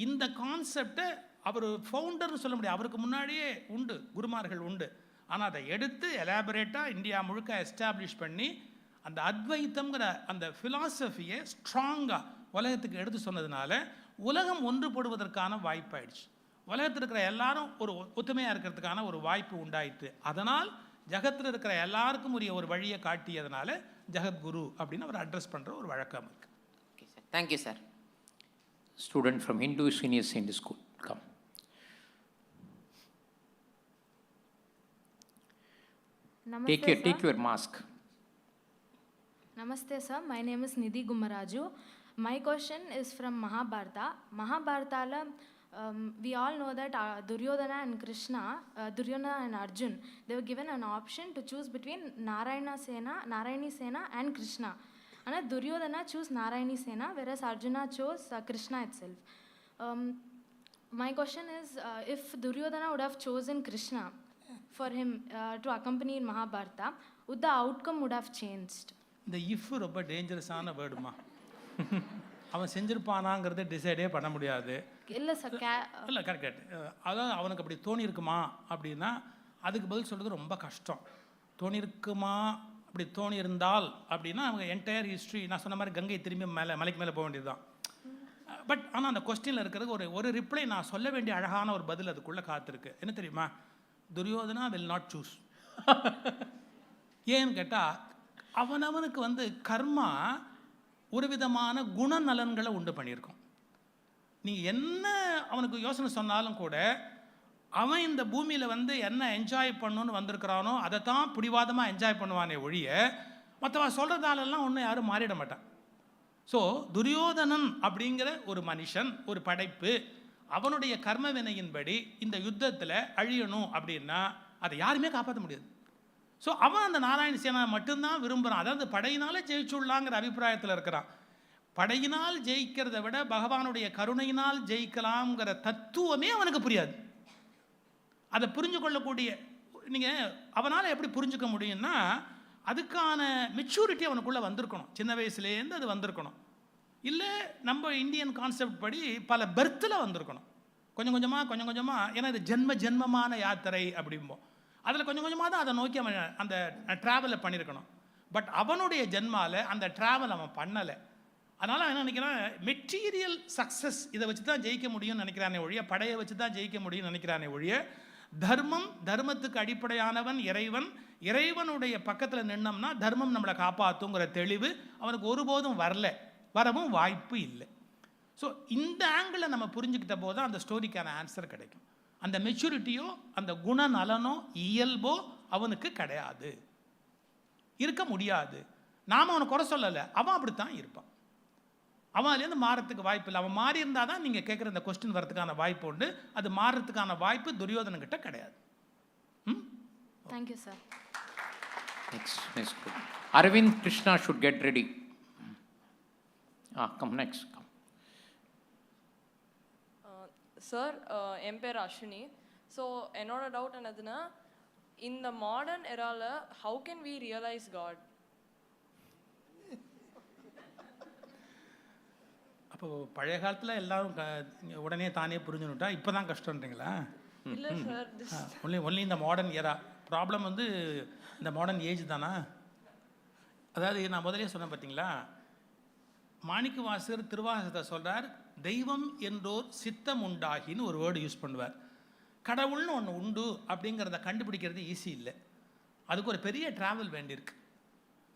இந்த கான்செப்டை அவர் ஃபவுண்டர்னு சொல்ல முடியாது, அவருக்கு முன்னாடியே உண்டு, குருமார்கள் உண்டு. ஆனால் அதை எடுத்து எலாபரேட்டாக இந்தியா முழுக்க எஸ்டாப்ளிஷ் பண்ணி அந்த அத்வைத்தம்ங்கிற அந்த ஃபிலாசபியை ஸ்ட்ராங்காக உலகத்துக்கு எடுத்து சொன்னதுனால உலகம் ஒன்றுபடுவதற்கான வாய்ப்பாயிடுச்சு. உலகத்தில் இருக்கிற எல்லாரும் ஒரு ஒத்துமையாக இருக்கிறதுக்கான ஒரு வாய்ப்பு உண்டாயிட்டு. அதனால் ஜகத்தில் இருக்கிற எல்லாருக்கும் உரிய ஒரு வழியை காட்டியதுனால ஜகத்குரு அப்படின்னு அவர் அட்ரஸ் பண்ணுற ஒரு வழக்கம் இருக்குது. Okay sir, thank you sir. Student from Hindu senior secondary school, come. Take your mask. Namaste sir, my name is Nidhi Gumaraju. My question is from Mahabharata. Mahabharata, we all know that Duryodhana and Krishna, Duryodhana and Arjun, they were given an option to choose between Narayani Sena and Krishna. And Duryodhana chose Narayani Sena, whereas Arjuna chose Krishna itself. My question is, if Duryodhana would have chosen Krishna for him to accompany in Mahabharata, would the outcome would have changed? இந்த if ரொம்ப டேஞ்சரஸான வேர்டுமா. அவன் செஞ்சிருப்பானாங்கிறத டிசைடே பண்ண முடியாது. இல்லை sir, இல்லை correct. அதான் அவனுக்கு அப்படி தோணியிருக்குமா அப்படின்னா அதுக்கு பதில் சொல்கிறது ரொம்ப கஷ்டம். தோணியிருக்குமா, அப்படி தோணியிருந்தால் அப்படின்னா அவங்க என்டையர் ஹிஸ்ட்ரி நான் சொன்ன மாதிரி கங்கை திரும்பி மலைக்கு மேலே போக வேண்டியது தான். பட் ஆனால் அந்த கொஸ்டினில் இருக்கிறது ஒரு ரிப்ளை நான் சொல்ல வேண்டிய அழகான ஒரு பதில் அதுக்குள்ளே காத்திருக்கு. என்ன தெரியுமா? Duryodhana will not choose. ஏன்னு கேட்டால் அவனவனுக்கு கர்மா ஒரு விதமான குணநலன்களை உண்டு பண்ணியிருக்கோம். நீங்கள் என்ன அவனுக்கு யோசனை சொன்னாலும் கூட அவன் இந்த பூமியில் வந்து என்ன என்ஜாய் பண்ணணுன்னு வந்திருக்கிறானோ அதை தான் பிடிவாதமாக என்ஜாய் பண்ணுவானே ஒழிய மற்றவன் சொல்கிறதாலெல்லாம் ஒன்றும் யாரும் மாறிட மாட்டான். ஸோ துரியோதனன் அப்படிங்கிற ஒரு மனுஷன், ஒரு படைப்பு, அவனுடைய கர்ம வினையின்படி இந்த யுத்தத்தில் அழியணும் அப்படின்னா அதை யாருமே காப்பாற்ற முடியாது. ஸோ அவன் அந்த நாராயண சேனா மட்டும்தான் விரும்புகிறான். அதாவது படையினால் ஜெயிச்சுடலாங்கிற அபிப்பிராயத்தில் இருக்கிறான். படையினால் ஜெயிக்கிறத விட பகவானுடைய கருணையினால் ஜெயிக்கலாம்ங்கிற தத்துவமே அவனுக்கு புரியாது. அதை புரிஞ்சு கொள்ளக்கூடிய நீங்கள் அவனால் எப்படி புரிஞ்சுக்க முடியும்னா அதுக்கான மெச்சூரிட்டி அவனுக்குள்ளே வந்திருக்கணும். சின்ன வயசுலேருந்து அது வந்திருக்கணும். இல்லை நம்ம இந்தியன் கான்செப்ட் படி பல பெர்த்தில் வந்திருக்கணும். கொஞ்சம் கொஞ்சமாக ஏன்னா இது ஜென்மமான யாத்திரை அப்படிம்போம். அதில் கொஞ்சம் கொஞ்சமாக தான் அதை நோக்கி அவன் அந்த ட்ராவலை பண்ணியிருக்கணும். பட் அவனுடைய ஜென்மாவில் அந்த ட்ராவல் அவன் பண்ணலை. அதனால் என்ன நினைக்கிறான், மெட்டீரியல் சக்ஸஸ் இதை வச்சு தான் ஜெயிக்க முடியும்னு நினைக்கிறானே ஒழிய, படையை வச்சு தான் ஜெயிக்க முடியும்னு நினைக்கிறானே ஒழிய, தர்மத்துக்கு அடிப்படையானவன் இறைவன், இறைவனுடைய பக்கத்தில் நின்னோம்னா தர்மம் நம்மளை காப்பாற்றுங்கிற தெளிவு அவனுக்கு ஒருபோதும் வரவும் வாய்ப்பு இல்லை. ஸோ இந்த ஆங்கிளில் நம்ம புரிஞ்சுக்கிட்ட போது தான் அந்த ஸ்டோரிக்கான ஆன்சர் கிடைக்கும். அந்த மெச்சூரிட்டியோ அந்த குணநலனோ இயல்போ அவனுக்கு கிடையாது, இருக்க முடியாது. நாம் அவனை குறை சொல்லலை, அவன் அப்படித்தான் இருப்பான். அவன் அதுலேருந்து மாறத்துக்கு வாய்ப்பு இல்லை. அவன் மாறி இருந்தால் தான் நீங்கள் கேட்குற இந்த கொஸ்டின் வரதுக்கான வாய்ப்பு உண்டு. அது மாறுறதுக்கான வாய்ப்பு துரியோதனன்கிட்ட கிடையாது. Thank you sir. Next. Arvind Krishna should get ready. Come next. Come. Sir, என் பேர் அஸ்வினி. ஸோ என்னோட டவுட் என்னதுன்னா, இந்த மாடர்ன் எரால how can we realise God? அப்போ பழைய காலத்தில் எல்லாரும் உடனே தானே புரிஞ்சுனுட்டா இப்போ தான் கஷ்டன்றீங்களா? இல்லை சார், ஒன்லி இந்த மாடர்ன் எரா ப்ராப்ளம் வந்து இந்த மாடர்ன் ஏஜ் தானா? அதாவது நான் முதலே சொன்னேன் பார்த்தீங்களா, மாணிக்க வாசகர் திருவாசகத்தை சொல்கிறார், தெய்வம் என்றோர் சித்தம் உண்டாகின்னு ஒரு வேர்டு யூஸ் பண்ணுவார். கடவுள்னு ஒன்று உண்டு அப்படிங்கிறத கண்டுபிடிக்கிறது ஈஸி இல்லை. அதுக்கு ஒரு பெரிய ட்ராவல் வேண்டியிருக்கு.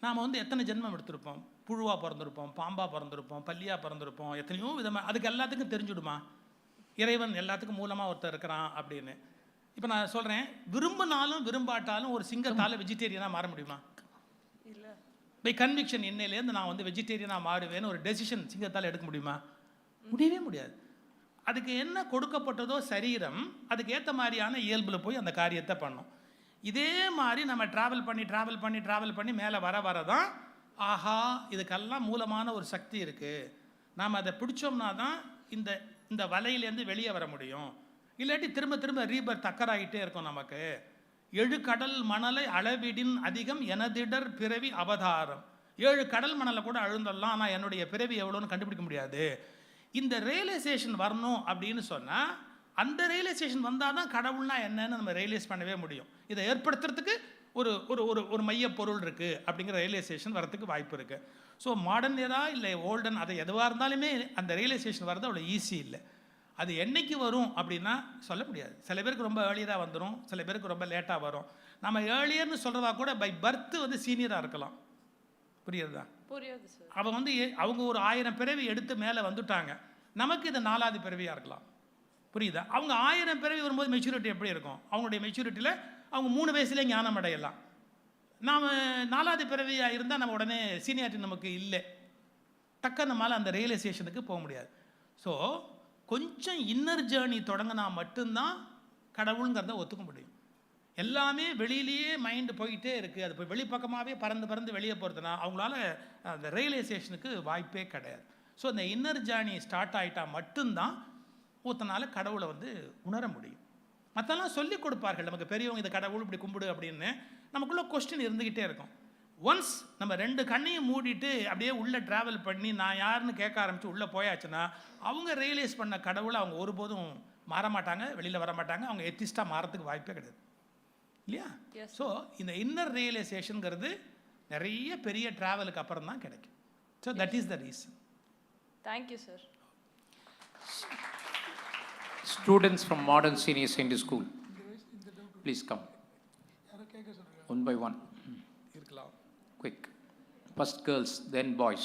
நாம் வந்து எத்தனை ஜென்மம் எடுத்திருப்போம், புழுவாக பிறந்திருப்போம், பாம்பாக பிறந்திருப்போம், பல்லியாக பிறந்திருப்போம், எத்தனையோ விதமாக. அதுக்கு எல்லாத்துக்கும் தெரிஞ்சுடுமா இறைவன் எல்லாத்துக்கும் மூலமாக ஒருத்தர் இருக்கிறான் அப்படின்னு? இப்போ நான் சொல்கிறேன், விரும்பினாலும் விரும்பாட்டாலும் ஒரு சிங்கத்தால் வெஜிடேரியனாக மாற முடியுமா? இல்லை. பை கன்விக்ஷன் என்னையிலேருந்து நான் வந்து வெஜிடேரியனாக மாறுவேன்னு ஒரு டெசிஷன் சிங்கத்தால் எடுக்க முடியுமா? முடியவே முடியாது. அதுக்கு என்ன கொடுக்கப்பட்டதோ சரீரம், அதுக்கு ஏற்ற மாதிரியான இயல்பில் போய் அந்த காரியத்தை பண்ணும். இதே மாதிரி நம்ம ட்ராவல் பண்ணி மேலே வர தான் ஆஹா இதுக்கெல்லாம் மூலமான ஒரு சக்தி இருக்குது, நாம் அதை பிடிச்சோம்னா தான் இந்த வலையிலேருந்து வெளியே வர முடியும். இல்லாட்டி திரும்ப ரீபர்த் அக்கறாகிட்டே இருக்கும் நமக்கு. 7 கடல் மணலை அளவிடின் அதிகம் எனதிடர் பிறவி அவதாரம். 7 கடல் மணலை கூட அழுந்தரலாம், ஆனால் என்னுடைய பிறவி எவ்வளோன்னு கண்டுபிடிக்க முடியாது. இந்த ரியலைசேஷன் வரணும் அப்படின்னு சொன்னால், அந்த ரியலைசேஷன் வந்தால் தான் கடவுள்னா என்னன்னு நம்ம ரியலைஸ் பண்ணவே முடியும். இதை ஏற்படுத்துறதுக்கு ஒரு ஒரு ஒரு மைய பொருள் இருக்குது அப்படிங்கிற ரியலைசேஷன் வரத்துக்கு வாய்ப்பு இருக்குது. ஸோ மாடர்ன் எரா இல்லை ஓல்டன், அதை எதுவாக இருந்தாலுமே அந்த ரியலைசேஷன் வரது அவ்வளோ ஈஸி இல்லை. அது என்றைக்கு வரும் அப்படின்னா சொல்ல முடியாது. சில பேருக்கு ரொம்ப ஏர்லியராக வந்துடும், சில பேருக்கு ரொம்ப லேட்டாக வரும். நம்ம ஏர்லியர்னு சொல்கிறதா கூட பை பர்த் வந்து சீனியராக இருக்கலாம். புரியுறதா? புரியுது சார். அவன் வந்து அவங்க ஒரு 1000 பிறவி எடுத்து மேலே வந்துட்டாங்க, நமக்கு இது 4வது பிறவியாக இருக்கலாம். புரியுதா? அவங்க 1000 பிறவி வரும்போது மெச்சூரிட்டி எப்படி இருக்கும்? அவங்களுடைய மெச்சூரிட்டியில் அவங்க 3 வயசுலேயே ஞானம் அடையலாம். நாம் 4வது பிறவியாக இருந்தால் நம்ம உடனே சீனியாரிட்டி நமக்கு இல்லை, டக்க நம்மளால் அந்த ரியலைசேஷனுக்கு போக முடியாது. ஸோ கொஞ்சம் இன்னர் ஜேர்னி தொடங்கினா மட்டும்தான் கடவுளுங்கிறத ஒத்துக்க முடியும். எல்லாமே வெளியிலேயே மைண்டு போயிட்டே இருக்குது, அது போய் வெளிப்பக்கமாகவே பறந்து வெளியே போகிறதுனா அவங்களால அந்த ரியலைசேஷனுக்கு வாய்ப்பே கிடையாது. ஸோ இந்த இன்னர் ஜேர்னி ஸ்டார்ட் ஆகிட்டா மட்டும்தான் ஒருத்தனால கடவுளை வந்து உணர முடியும். மற்றெல்லாம் சொல்லி கொடுப்பார்கள் நமக்கு பெரியவங்க, இந்த கடவுள் இப்படி கும்பிடு அப்படின்னு. நமக்குள்ளே கொஸ்டின் இருந்துக்கிட்டே இருக்கும். ஒன்ஸ் நம்ம 2 கண்ணையும் மூடிட்டு அப்படியே உள்ளே ட்ராவல் பண்ணி நான் யாருன்னு கேட்க ஆரம்பித்து உள்ளே போயாச்சுன்னா அவங்க ரியலைஸ் பண்ண கடவுளை அவங்க ஒருபோதும் மாற மாட்டாங்க, வெளியில் வர மாட்டாங்க, அவங்க எத்திஸ்டாக மாறத்துக்கு வாய்ப்பே கிடையாது இல்லையா? ஸோ இந்த இன்னர் ரியலைசேஷனுங்கிறது நிறைய பெரிய ட்ராவலுக்கு அப்புறம் தான் கிடைக்கும். So that is the reason. Thank you sir. Students from Modern Senior Secondary School, please come. One by one. Quick. First girls, then boys.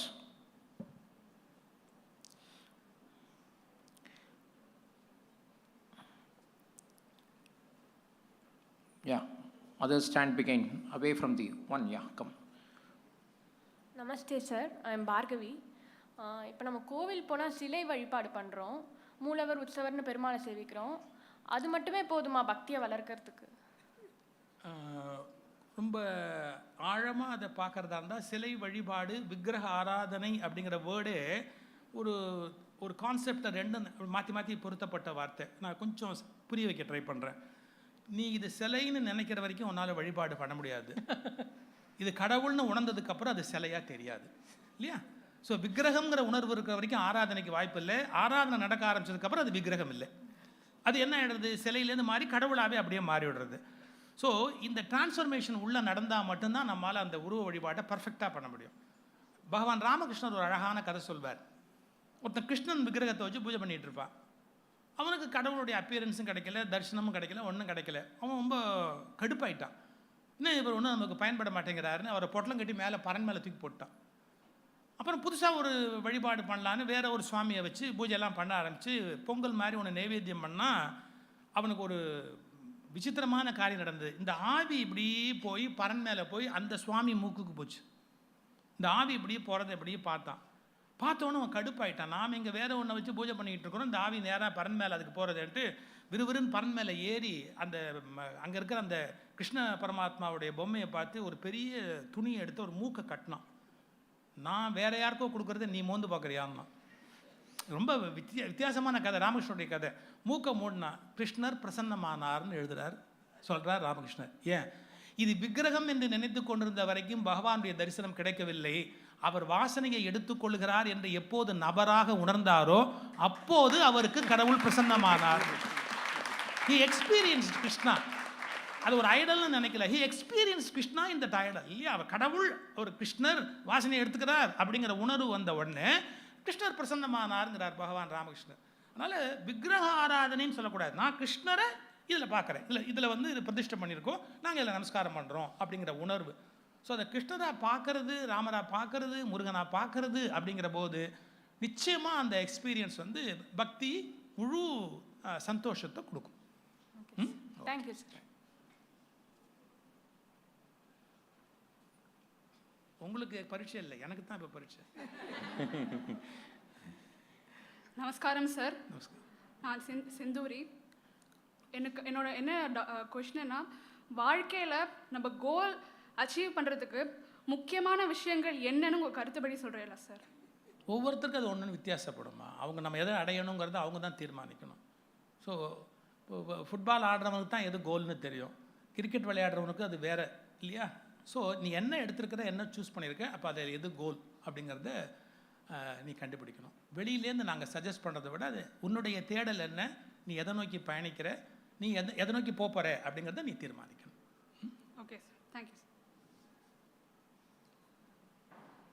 Yeah. Others stand behind, away from the one. Yeah, come. Namaste sir, I am Bhargavi. இப்போ நம்ம கோவில் போனால் சிலை வழிபாடு பண்ணுறோம், மூலவர் உற்சவர்னு பெருமாளை சேவிக்கிறோம். அது மட்டுமே போதுமா பக்தியை வளர்க்கறதுக்கு? ரொம்ப ஆழமாக அதை பார்க்குறதா இருந்தால் சிலை வழிபாடு, விக்கிரக ஆராதனை அப்படிங்கிற வேர்டே ஒரு கான்செப்டை ரெண்டும் மாற்றி மாற்றி பொருத்தப்பட்ட வார்த்தை. நான் கொஞ்சம் புரிய வைக்க ட்ரை பண்ணுறேன். நீ இது சிலைன்னு நினைக்கிற வரைக்கும் உன்னால் வழிபாடு பண்ண முடியாது. இது கடவுள்னு உணர்ந்ததுக்கப்புறம் அது சிலையாக தெரியாது இல்லையா? ஸோ விக்கிரகங்கிற உணர்வு இருக்கிற வரைக்கும் ஆராதனைக்கு வாய்ப்பு இல்லை. ஆராதனை நடக்க ஆரம்பிச்சதுக்கப்புறம் அது விக்கிரகம் இல்லை. அது என்ன ஆகிடுறது? சிலையிலேருந்து மாறி கடவுளாகவே அப்படியே மாறி விடுறது. ஸோ இந்த டிரான்ஸ்ஃபர்மேஷன் உள்ளே நடந்தால் மட்டும்தான் நம்மளால் அந்த உருவ வழிபாட்டை பர்ஃபெக்டாக பண்ண முடியும். பகவான் ராமகிருஷ்ணர் ஒரு அழகான கதை சொல்வார். ஒருத்தன் கிருஷ்ணன் விக்கிரகத்தை வச்சு பூஜை பண்ணிகிட்டு இருப்பான். அவனுக்கு கடவுளுடைய அப்பியரன்ஸும் கிடைக்கல, தரிசனமும் கிடைக்கல, ஒன்றும் கிடைக்கல. அவன் ரொம்ப கடுப்பாயிட்டான். இன்னும் இவர் ஒன்றும் நமக்கு பயன்பட மாட்டேங்கிறாருன்னு அவரை பொட்டலம் கட்டி மேலே பரன் மேலே தூக்கி போட்டான். அப்புறம் புதுசாக ஒரு வழிபாடு பண்ணலான்னு வேற ஒரு சுவாமியை வச்சு பூஜையெல்லாம் பண்ண ஆரம்பித்து பொங்கல் மாதிரி ஒன்று நைவேத்தியம் பண்ணால் அவனுக்கு ஒரு விசித்திரமான காரியம் நடந்தது. இந்த ஆவி இப்படி போய் பரன் மேலே போய் அந்த சுவாமி மூக்குக்கு போச்சு. இந்த ஆவி இப்படியே போகிறத இப்படியே பார்த்தோன்னு அவன் கடுப்பாயிட்டான். நாம் இங்கே வேற ஒன்றை வச்சு பூஜை பண்ணிக்கிட்டு இருக்கிறோம், இந்த ஆவி நேராக பரன் மேலே அதுக்கு போகிறதுன்ட்டு விறுவிறுன்னு பரன் மேலே ஏறி அந்த அங்கே இருக்கிற அந்த கிருஷ்ண பரமாத்மாவுடைய பொம்மையை பார்த்து ஒரு பெரிய துணியை எடுத்து ஒரு மூக்கை கட்டினான். நான் வேற யாருக்கோ கொடுக்குறத நீ மோந்து பார்க்குறியான்னா. ரொம்ப வித்தியாசமான கதை, ராமகிருஷ்ணனுடைய கதை. மூக்கை மூடினா கிருஷ்ணர் பிரசன்னமானார்னு எழுதுறார், சொல்கிறார் ராமகிருஷ்ணர். ஏன்? இது விக்கிரகம் என்று நினைத்து கொண்டிருந்த வரைக்கும் பகவானுடைய தரிசனம் கிடைக்கவில்லை. அவர் வாசனையை எடுத்துக்கொள்கிறார் என்று எப்போது நபராக உணர்ந்தாரோ அப்போது அவருக்கு கடவுள் பிரசன்னமானார். He experienced Krishna. அது ஒரு ஐடல்னு நினைக்கல. He experienced Krishna in that idol. இல்லையா? அவர் கடவுள், ஒரு கிருஷ்ணர் வாசனையை எடுத்துக்கிறார் அப்படிங்கிற உணர்வு வந்த உடனே கிருஷ்ணர் பிரசன்னமானாருங்கிறார் பகவான் ராமகிருஷ்ணர். அதனால் விக்கிரக ஆராதனைன்னு சொல்லக்கூடாது. நான் கிருஷ்ணரை இதில் பார்க்குறேன், இதில் வந்து இது பிரதிஷ்டை பண்ணியிருக்கோம், நாங்கள் இதில் நமஸ்காரம் பண்ணுறோம் அப்படிங்கிற உணர்வு. ஸோ அதை கிருஷ்ணராக பார்க்கறது, ராமராக பார்க்கறது, முருகனாக பார்க்கறது அப்படிங்கிற போது நிச்சயமாக அந்த எக்ஸ்பீரியன்ஸ் வந்து பக்தி முழு சந்தோஷத்தை கொடுக்கும். Thank you sir. உங்களுக்கு பரீட்சை இல்லை, எனக்கு தான் இப்போ பரீட்சை. நமஸ்காரம் சார். நான் சிந்தூரி. என்னோட என்ன கொஸ்டின்னா, வாழ்க்கையில் நம்ம கோல் அச்சீவ் பண்ணுறதுக்கு முக்கியமான விஷயங்கள் என்னன்னு உங்கள் கருத்துப்படி சொல்கிறீங்களா சார்? ஒவ்வொருத்தருக்கும் அது ஒன்று வித்தியாசப்படுமா. அவங்க நம்ம எதை அடையணுங்கிறத அவங்க தான் தீர்மானிக்கணும். ஸோ ஃபுட்பால் ஆடுறவனுக்கு தான் எது கோல்னு தெரியும், கிரிக்கெட் விளையாடுறவனுக்கு அது வேறு இல்லையா? ஸோ நீ என்ன எடுத்துருக்கிற, என்ன சூஸ் பண்ணியிருக்க, அப்போ அதில் எது கோல் அப்படிங்கிறத நீ கண்டுபிடிக்கணும். வெளியிலேருந்து நாங்கள் சஜஸ்ட் பண்ணுறதை விட அது உன்னுடைய தேடல் என்ன, நீ எதை நோக்கி பயணிக்கிற, நீ எதை நோக்கி போகிற அப்படிங்கிறத நீ தீர்மானிக்கணும். Okay sir, thank you sir.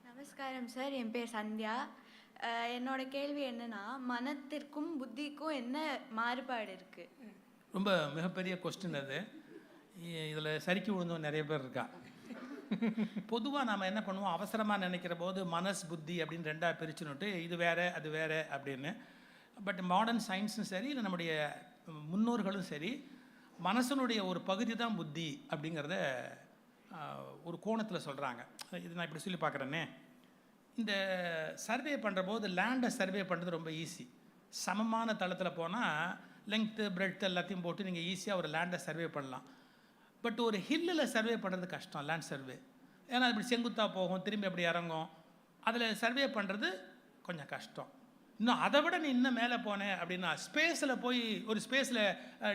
நமஸ்காரம் சார், என் பேர் சந்தியா. என்னோட கேள்வி என்னன்னா, மனத்திற்கும் புத்திக்கும் என்ன மாறுபாடு இருக்குது? ரொம்ப மிகப்பெரிய கொஸ்டின் அது. இதில் சரிக்கு விழுந்தோம் நிறைய பேர் இருக்கா. பொதுவாக நாம் என்ன பண்ணுவோம், அவசரமாக நினைக்கிற போது மனஸ் புத்தி அப்படின்னு ரெண்டாக பிரிச்சுன்னுட்டு இது வேறு அது வேறு அப்படின்னு. பட் மாடர்ன் சயின்ஸும் சரி, இல்லை நம்முடைய முன்னோர்களும் சரி, மனசனுடைய ஒரு பகுதி தான் புத்தி அப்படிங்கிறத ஒரு கோணத்தில் சொல்கிறாங்க. இது நான் இப்படி சொல்லி பார்க்குறேன்னே, இந்த சர்வே பண்ணுற போது லேண்டை சர்வே பண்ணுறது ரொம்ப ஈஸி. சமமான தளத்தில் போனால் லெங்க்த்து பிரெட்த்து எல்லாத்தையும் போட்டு நீங்கள் ஈஸியாக ஒரு லேண்டை சர்வே பண்ணலாம். பட் ஒரு ஹில்லில் சர்வே பண்ணுறது கஷ்டம், லேண்ட் சர்வே. ஏன்னா இப்படி செங்குத்தாக போகும், திரும்பி அப்படி இறங்கும். அதில் சர்வே பண்ணுறது கொஞ்சம் கஷ்டம். இன்னும் அதை விட நீ இன்னும் மேலே போனேன் அப்படின்னா, ஸ்பேஸில் போய் ஒரு ஸ்பேஸில்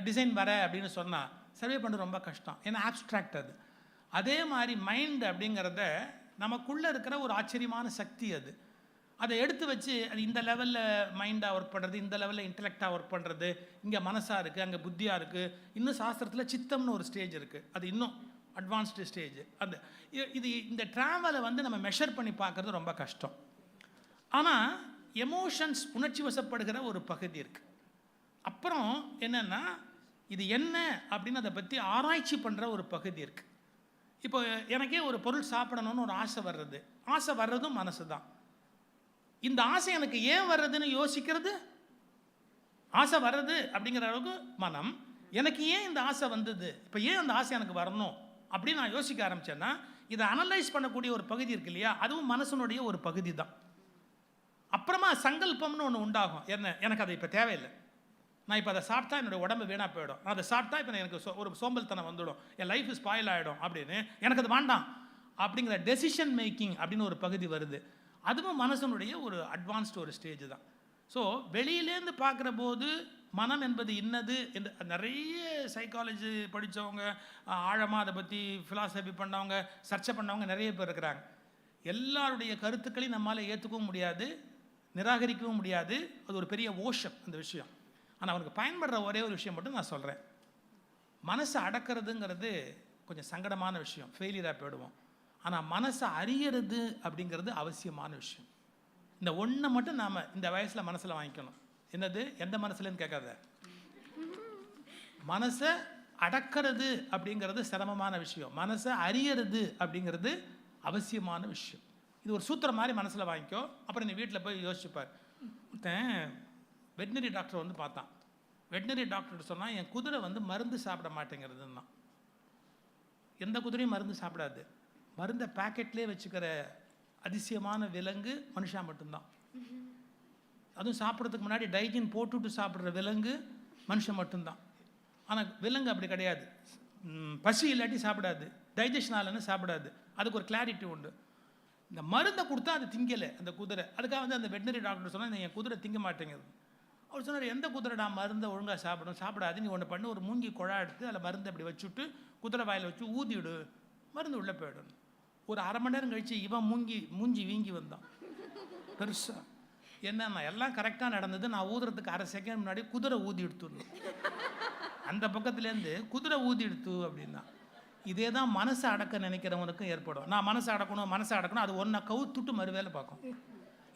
டிசைன் வர அப்படின்னு சொன்னால் சர்வே பண்ணுறது ரொம்ப கஷ்டம், ஏன்னா ஆப்ஸ்ட்ராக்ட் அது. அதே மாதிரி மைண்ட் அப்படிங்கிறத நமக்குள்ளே இருக்கிற ஒரு ஆச்சரியமான சக்தி அது. அதை எடுத்து வச்சு அது இந்த லெவலில் மைண்டாக ஒர்க் பண்ணுறது, இந்த லெவலில் இன்டெலெக்டாக ஒர்க் பண்ணுறது, இங்கே மனசாக இருக்குது, அங்கே புத்தியாக இருக்குது. இன்னும் சாஸ்திரத்தில் சித்தம்னு ஒரு ஸ்டேஜ் இருக்குது, அது இன்னும் அட்வான்ஸ்டு ஸ்டேஜ். அந்த இந்த ட்ராவலை வந்து நம்ம மெஷர் பண்ணி பார்க்குறது ரொம்ப கஷ்டம். ஆனால் எமோஷன்ஸ், உணர்ச்சி வசப்படுகிற ஒரு பகுதி இருக்குது. அப்புறம் என்னென்னா, இது என்ன அப்படின்னு அதை பற்றி ஆராய்ச்சி பண்ணுற ஒரு பகுதி இருக்குது. இப்போ எனக்கே ஒரு பொருள் சாப்பிடணும்னு ஒரு ஆசை வர்றதும் மனசு தான். இந்த ஆசை எனக்கு ஏன் வர்றதுன்னு யோசிக்கிறது, ஆசை வர்றது அப்படிங்கிற அளவுக்கு மனம். எனக்கு ஏன் இந்த ஆசை வந்தது, இப்போ ஏன் அந்த ஆசை எனக்கு வரணும் அப்படின்னு நான் யோசிக்க ஆரம்பித்தேன்னா, இதை அனலைஸ் பண்ணக்கூடிய ஒரு பகுதி இருக்கு இல்லையா, அதுவும் மனசனுடைய ஒரு பகுதி தான். அப்புறமா சங்கல்பம்னு ஒன்று உண்டாகும். எனக்கு அது இப்போ தேவையில்லை, நான் இப்போ அதை சாப்பிட்டா என்னோடய உடம்பு வீணாக போயிடும், நான் அதை சாப்பிட்டா இப்போ எனக்கு ஒரு சோம்பல்தனம் வந்துடும், என் லைஃப் ஸ்பாயில் ஆகிடும் அப்படின்னு எனக்கு அது வேண்டாம் அப்படிங்கிற டெசிஷன் மேக்கிங் அப்படின்னு ஒரு பகுதி வருது. அதுவும் மனசனுடைய ஒரு அட்வான்ஸ்டு ஒரு ஸ்டேஜ் தான். ஸோ வெளியிலேருந்து பார்க்குற போது மனம் என்பது இன்னது என்று நிறைய சைக்காலஜி படித்தவங்க, ஆழமாக அதை பற்றி ஃபிலாசபி பண்ணவங்க, சர்ச்சை பண்ணவங்க நிறைய பேர் இருக்கிறாங்க. எல்லாருடைய கருத்துக்களையும் நம்மளால் ஏற்றுக்கவும் முடியாது, நிராகரிக்கவும் முடியாது. அது ஒரு பெரிய ஓஷம் அந்த விஷயம். ஆனால் அவனுக்கு பயன்படுற ஒரே ஒரு விஷயம் மட்டும் நான் சொல்கிறேன். மனசை அடக்கிறதுங்கிறது கொஞ்சம் சங்கடமான விஷயம், ஃபெயிலியராக போயிடுவோம். ஆனால் மனசை அறியறது அப்படிங்கிறது அவசியமான விஷயம். இந்த ஒன்றை மட்டும் நாம் இந்த வயசில் மனசில் வாங்கிக்கணும். என்னது, எந்த மனசுலன்னு கேட்காத, மனசை அடக்கிறது அப்படிங்கிறது சிரமமான விஷயம், மனசை அறியறது அப்படிங்கிறது அவசியமான விஷயம். இது ஒரு சூத்திரம் மாதிரி மனசில் வாங்கிக்கோ. அப்புறம் நீ வீட்டில் போய் யோசிச்சுப்பார். வெட்டினரி டாக்டர் வந்து பார்த்தான். வெட்டினரி டாக்டர் சொன்னால், என் குதிரை வந்து மருந்து சாப்பிட மாட்டேங்கிறதுன்னா. எந்த குதிரையும் மருந்து சாப்பிடாது. மருந்தை பேக்கெட்லேயே வச்சுக்கிற அதிசயமான விலங்கு மனுஷா மட்டும்தான். அதுவும் சாப்பிட்றதுக்கு முன்னாடி டைஜின் போட்டுவிட்டு சாப்பிட்ற விலங்கு மனுஷன் மட்டும்தான். ஆனால் விலங்கு அப்படி கிடையாது. பசி இல்லாட்டி சாப்பிடாது, டைஜஷன் ஆகலைன்னு சாப்பிடாது. அதுக்கு ஒரு கிளாரிட்டி உண்டு. இந்த மருந்தை கொடுத்தா அது திங்கலை அந்த குதிரை. அதுக்காக வந்து அந்த வெட்டினரி டாக்டர் சொன்னால், என் குதிரை திங்க மாட்டேங்குது. அவர் சொன்னார், எந்த குதிரைடா மருந்தை ஒழுங்காக சாப்பிடாது, நீ ஒன்று பண்ணு, ஒரு மூங்கி குழா எடுத்து அதில் மருந்தை அப்படி வச்சுட்டு குதிரை வாயில் வச்சு ஊதிவிடு, மருந்து உள்ளே போயிடும். ஒரு அரை மணி நேரம் கழித்து இவன் மூஞ்சி வீங்கி வந்தான் பெருசாக. என்னன்னா எல்லாம் கரெக்டாக நடந்தது, நான் ஊதுறதுக்கு அரை செகண்ட் முன்னாடி குதிரை ஊதி எடுத்துடணும். அந்த பக்கத்துலேருந்து குதிரை ஊதி எடுத்து அப்படின்னா. இதே தான் மனசை அடக்க நினைக்கிறவனுக்கும் ஏற்படும். நான் மனசை அடக்கணும், அது ஒன்றை கவுத்துட்டு மறுவேலை பார்க்கும்.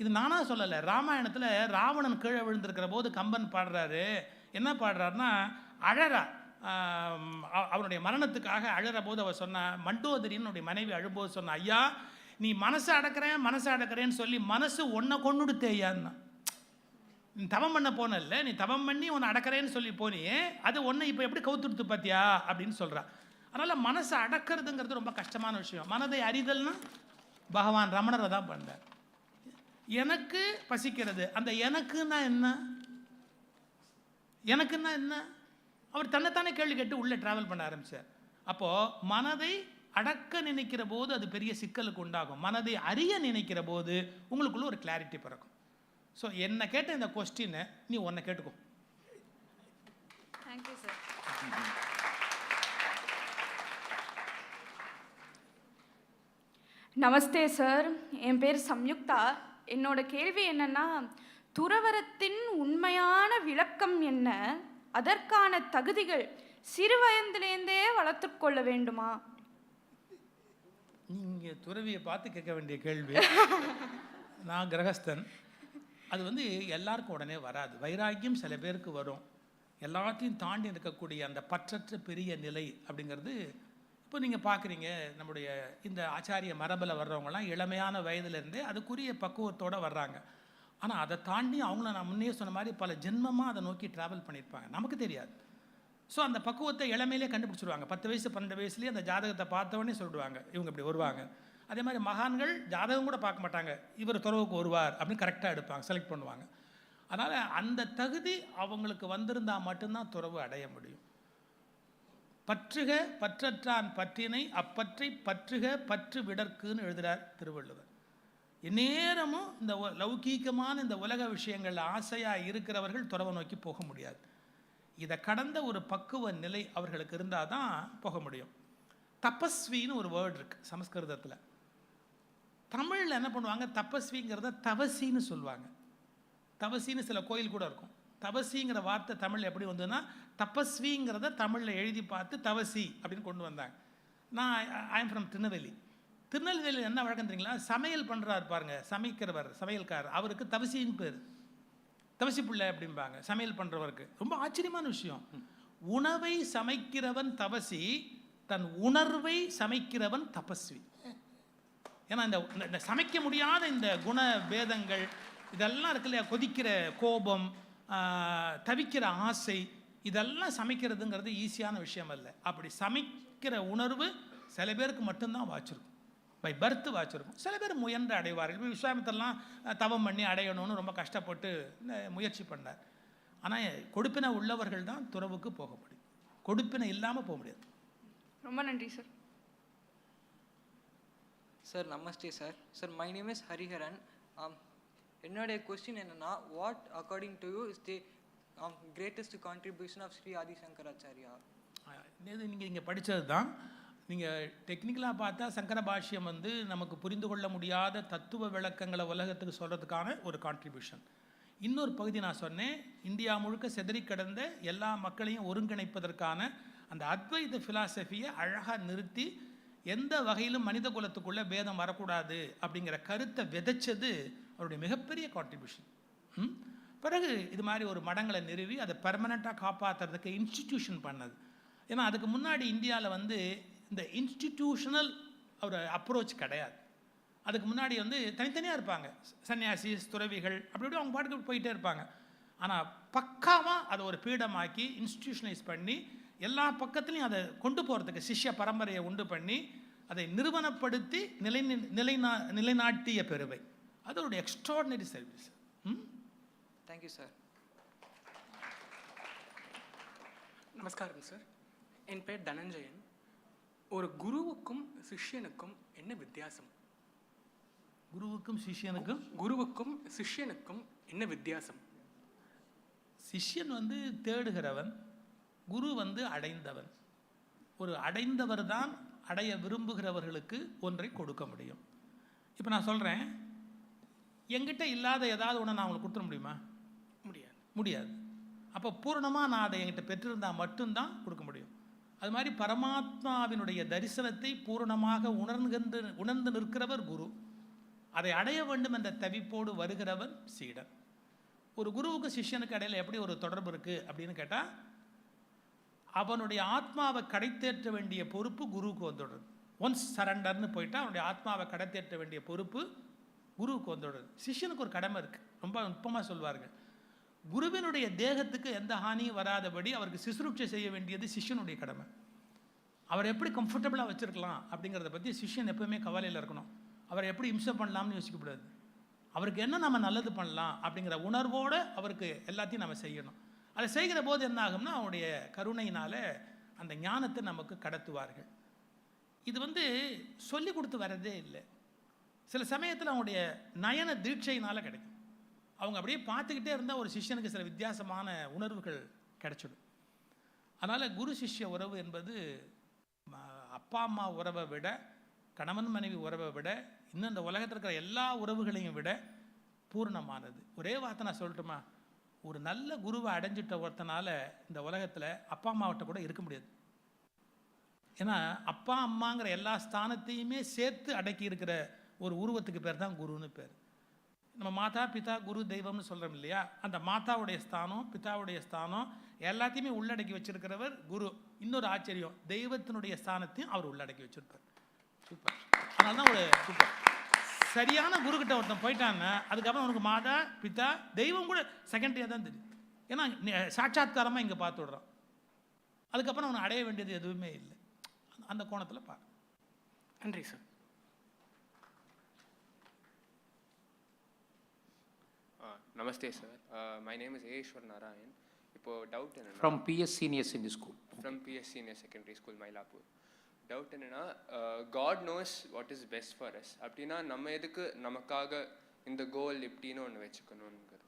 இது நானாக சொல்லலை. ராமாயணத்தில் ராவணன் கீழே விழுந்திருக்கிற போது கம்பன் பாடுறாரு. என்ன பாடுறாருன்னா, அழறா அவனுடைய மரணத்துக்காக அழற போது அவர் சொன்ன, மண்டோதரின்னு மனைவி அழும்போது சொன்ன, ஐயா நீ மனசை அடக்கிறேன்னு சொல்லி மனசு ஒன்றை கொண்டுடுத்தேயான்னா. நீ தவம் பண்ண போனல்ல, நீ தவம் பண்ணி உன்னை அடக்கிறேன்னு சொல்லி போனியே, அது ஒன்றை இப்போ எப்படி கவுத்துடுத்து பார்த்தியா அப்படின்னு சொல்கிறா. அதனால் மனசை அடக்கிறதுங்கிறது ரொம்ப கஷ்டமான விஷயம். மனதை அறிதல்னா பகவான் ரமணரை தான் பண்ணார். எனக்கு பசிக்கிறது, அந்த எனக்குன்னா என்ன அவர் தன்னைத்தானே கேள்வி கேட்டு உள்ளே ட்ராவல் பண்ண ஆரம்பித்தார். அப்போது மனதை அடக்க நினைக்கிற போது அது பெரிய சிக்கலுக்கு உண்டாகும். மனதை அறிய நினைக்கிற போது உங்களுக்குள்ள ஒரு கிளாரிட்டி பிறக்கும். ஸோ என்ன கேட்ட இந்த கொஸ்டினை நீ ஒன்றை கேட்டுக்கோ. Thank you sir. நமஸ்தே சார், என் பேர் சம்யுக்தா. என்னோட கேள்வி என்னன்னா, துறவரத்தின் உண்மையான விளக்கம் என்ன, அதற்கான தகுதிகள் சிறு வயதிலேருந்தே வளர்த்து கொள்ள வேண்டுமா? நீங்கள் துறவியை பார்த்து கேட்க வேண்டிய கேள்வி. நான் கிரகஸ்தன். அது வந்து எல்லாருக்கும் உடனே வராது. வைராக்கியம் சில பேருக்கு வரும். எல்லாத்தையும் தாண்டி இருக்கக்கூடிய அந்த பற்றற்ற பெரிய நிலை அப்படிங்கிறது இப்போ நீங்கள் பார்க்குறீங்க. நம்முடைய இந்த ஆச்சாரிய மரபில் வர்றவங்களாம் இளமையான வயதுலேருந்தே அதுக்குரிய பக்குவத்தோடு வர்றாங்க. ஆனால் அதை தாண்டி அவங்கள நான் முன்னே சொன்ன மாதிரி பல ஜென்மமாக அதை நோக்கி ட்ராவல் பண்ணியிருப்பாங்க, நமக்கு தெரியாது. ஸோ அந்த பக்குவத்தை இளமையிலே கண்டுபிடிச்சிடுவாங்க. 10 வயசு 12 வயசுலேயே அந்த ஜாதகத்தை பார்த்தவொடனே சொல்லிடுவாங்க, இவங்க இப்படி வருவாங்க. அதே மாதிரி மகான்கள் ஜாதகம் கூட பார்க்க மாட்டாங்க, இவர் துறவுக்கு வருவார் அப்படின்னு கரெக்டாக எடுப்பாங்க, செலக்ட் பண்ணுவாங்க. அதனால் அந்த தகுதி அவங்களுக்கு வந்திருந்தால் மட்டும்தான் துறவு அடைய முடியும். பற்றுக பற்றற்றான் பற்றினை அப்பற்றை பற்றுக பற்று விடற்குன்னு எழுதுகிறார் திருவள்ளுவர். எந்நேரமும் இந்த லௌகீகமான இந்த உலக விஷயங்கள் ஆசையாக இருக்கிறவர்கள் துறவை நோக்கி போக முடியாது. இதை கடந்த ஒரு பக்குவ நிலை அவர்களுக்கு இருந்தால் தான் போக முடியும். தபஸ்வின்னு ஒரு வேர்டு இருக்குது சமஸ்கிருதத்தில். தமிழில் என்ன பண்ணுவாங்க, தபஸ்விங்கிறத தவசின்னு சொல்லுவாங்க. தவசின்னு சில கோயில் கூட இருக்கும். தவசிங்கிற வார்த்தை தமிழில் எப்படி வந்ததுன்னா, தபஸ்விங்கிறத தமிழில் எழுதி பார்த்து தவசி அப்படின்னு கொண்டு வந்தாங்க. நான் ஐ எம் ஃப்ரம் திருநெல்வேலியில் என்ன வழக்கம் தெரியுங்களா, சமையல் பண்ணுறாரு பாருங்க, சமைக்கிறவர் சமையல்காரர், அவருக்கு தவசின்னு பேர். தவசி பிள்ளை அப்படிம்பாங்க சமையல் பண்ணுறவருக்கு. ரொம்ப ஆச்சரியமான விஷயம். உணவை சமைக்கிறவன் தவசி, தன் உணர்வை சமைக்கிறவன் தபஸ்வி. ஏன்னா இந்த சமைக்க முடியாத இந்த குண பேதங்கள் இதெல்லாம் இருக்கு இல்லையா, கொதிக்கிற கோபம், தவிக்கிற ஆசை, இதெல்லாம் சமைக்கிறதுங்கிறது ஈஸியான விஷயம் அல்ல. அப்படி சமைக்கிற உணர்வு சில பேருக்கு மட்டும்தான் வாச்சிருக்கும், பை பர்த்து வாச்சிருக்கும். சில பேர் முயன்று அடைவார்கள். விஸ்வாமித்திரலாம் தவம் பண்ணி அடையணும்னு ரொம்ப கஷ்டப்பட்டு முயற்சி பண்ணார். ஆனால் கொடுப்பினை உள்ளவர்கள் தான் துறவுக்கு போக முடியும், கொடுப்பினை இல்லாமல் போக முடியாது. ரொம்ப நன்றி sir. Sir namaste sir. Sir my name is Hariharan. என்னுடைய கொஸ்டின் என்னன்னா, what according to you is the greatest contribution of Sri Adishankaracharya? நீங்கள் இங்கே படித்தது தான். நீங்கள் டெக்னிக்கலாக பார்த்தா சங்கர பாஷ்யம் வந்து நமக்கு புரிந்து கொள்ள முடியாத தத்துவ விளக்கங்களை உலகத்துக்கு சொல்கிறதுக்கான ஒரு கான்ட்ரிபியூஷன். இன்னொரு பகுதி நான் சொன்னேன், இந்தியா முழுக்க செதறி கிடந்த எல்லா மக்களையும் ஒருங்கிணைப்பதற்கான அந்த அத்வைத ஃபிலாசபியை அழகாக நிறுத்தி எந்த வகையிலும் மனித குலத்துக்குள்ளே பேதம் வரக்கூடாது அப்படிங்கிற கருத்தை விதைச்சது அவருடைய மிகப்பெரிய கான்ட்ரிபியூஷன். பிறகு இது மாதிரி ஒரு மடங்களை நிறுவி அதை பெர்மனெண்ட்டாக காப்பாற்றுறதுக்கு இன்ஸ்டிடியூஷன் பண்ணது. ஏன்னா அதுக்கு முன்னாடி இந்தியாவில் வந்து இந்த இன்ஸ்டிடியூஷனல் ஒரு அப்ரோச் கிடையாது. அதுக்கு முன்னாடி வந்து தனித்தனியாக இருப்பாங்க, சன்னியாசி துறவிகள் அப்படி அவங்க பாட்டுக்கு போயிட்டே இருப்பாங்க. ஆனால் பக்காவாக அதை ஒரு பீடமாக்கி இன்ஸ்டிடியூஷனலைஸ் பண்ணி எல்லா பக்கத்துலையும் அதை கொண்டு போகிறதுக்கு சிஷ்ய பரம்பரையை உண்டு பண்ணி அதை நிறுவனப்படுத்தி நிலைநாட்டிய பெருமை. அது ஒரு எக்ஸ்ட்ராடினரி சர்வீஸ். Thank you sir. நமஸ்காரம் சார். என் பேர் தனஞ்சயன். ஒரு குருவுக்கும் சிஷ்யனுக்கும் என்ன வித்தியாசம்? குருவுக்கும் சிஷ்யனுக்கும் என்ன வித்தியாசம்? சிஷ்யன் வந்து தேடுகிறவன், குரு வந்து அடைந்தவன். ஒரு அடைந்தவர் தான் அடைய விரும்புகிறவர்களுக்கு ஒன்றை கொடுக்க முடியும். இப்போ நான் சொல்கிறேன், என்கிட்ட இல்லாத ஏதாவது ஒன்று நான் அவங்களுக்கு கொடுத்துட முடியுமா? முடியாது. அப்போ பூரணமாக நான் அதை என்கிட்ட பெற்றிருந்தால் மட்டும்தான் கொடுக்க முடியும். அது மாதிரி பரமாத்மாவினுடைய தரிசனத்தை பூரணமாக உணர்ந்து நிற்கிறவர் குரு. அதை அடைய வேண்டும் என்ற தவிப்போடு வருகிறவன் சீடன். ஒரு குருவுக்கு சிஷ்யனுக்கு இடையில எப்படி ஒரு தொடர்பு இருக்குது அப்படின்னு கேட்டால், அவனுடைய ஆத்மாவை கடைத்தேற்ற வேண்டிய பொறுப்பு குருவுக்கு வந்துடுறது. ஒன்ஸ் சரண்டர்னு போயிட்டா அவனுடைய ஆத்மாவை கடைத்தேற்ற வேண்டிய பொறுப்பு குருவுக்கு வந்துடுறது. சிஷ்யனுக்கு ஒரு கடமை இருக்குது, ரொம்ப நுட்பமாக சொல்வார்கள். குருவினுடைய தேகத்துக்கு எந்த ஹானியும் வராதபடி அவருக்கு சிசுரூட்சை செய்ய வேண்டியது சிஷ்யனுடைய கடமை. அவர் எப்படி கம்ஃபர்டபுளாக வச்சுருக்கலாம் அப்படிங்கிறத பற்றி சிஷ்யன் எப்பவுமே கவலையில் இருக்கணும். அவரை எப்படி இம்சை பண்ணலாம்னு யோசிக்கக்கூடாது. அவருக்கு என்ன நம்ம நல்லது பண்ணலாம் அப்படிங்கிற உணர்வோடு அவருக்கு எல்லாத்தையும் நம்ம செய்யணும். அதை செய்கிற போது என்ன ஆகும்னா அவனுடைய கருணையினால் அந்த ஞானத்தை நமக்கு கடத்துவார்கள். இது வந்து சொல்லி கொடுத்து வரதே இல்லை. சில சமயத்தில் அவனுடைய நயன தீட்சையினால் கிடைக்கும். அவங்க அப்படியே பார்த்துக்கிட்டே இருந்தால் ஒரு சிஷ்யனுக்கு சில வித்தியாசமான உணர்வுகள் கிடைச்சிடும். அதனால் குரு சிஷ்ய உறவு என்பது அப்பா அம்மா உறவை விட, கணவன் மனைவி உறவை விட, இன்னும் இந்த உலகத்தில் இருக்கிற எல்லா உறவுகளையும் விட பூர்ணமானது. ஒரே வார்த்தை நான் சொல்லட்டுமா, ஒரு நல்ல குருவை அடைஞ்சிட்ட ஒருத்தனால இந்த உலகத்தில் அப்பா அம்மாவிட்ட கூட இருக்க முடியாது. ஏன்னா அப்பா அம்மாங்கிற எல்லா ஸ்தானத்தையுமே சேர்த்து அடக்கி இருக்கிற ஒரு உருவத்துக்கு பேர் தான் குருன்னு பேர். நம்ம மாதா பிதா குரு தெய்வம்னு சொல்கிறோம் இல்லையா, அந்த மாதாவுடைய ஸ்தானம் பிதாவுடைய ஸ்தானம் எல்லாத்தையுமே உள்ளடக்கி வச்சிருக்கிறவர் குரு. இன்னொரு ஆச்சரியம், தெய்வத்தினுடைய ஸ்தானத்தையும் அவர் உள்ளடக்கி வச்சிருப்பார். சூப்பர். அதனால தான் ஒரு சூப்பர் சரியான குருக்கிட்ட ஒருத்தன் போயிட்டான்னா அதுக்கப்புறம் அவனுக்கு மாதா பிதா தெய்வம் கூட செகண்டரியாக தான் தெரியும். ஏன்னா சாட்சாத்காரமாக இங்கே பார்த்து விடுறான். அதுக்கப்புறம் அவனை அடைய வேண்டியது எதுவுமே இல்லை. அந்த கோணத்தில் பாரு. நன்றி sir. Namaste sir. My name is Aishwar Narayan. இப்போ டவுட் என்னன்னா, from PS Senior Secondary School. From PS Senior Secondary School Mylapur. Doubt என்னன்னா, God knows what is best for us. அப்படின்னா நம்ம எதுக்கு நமக்காக இந்த கோல் இப்படின்னு ஒன்று வச்சுக்கணுங்கிறது?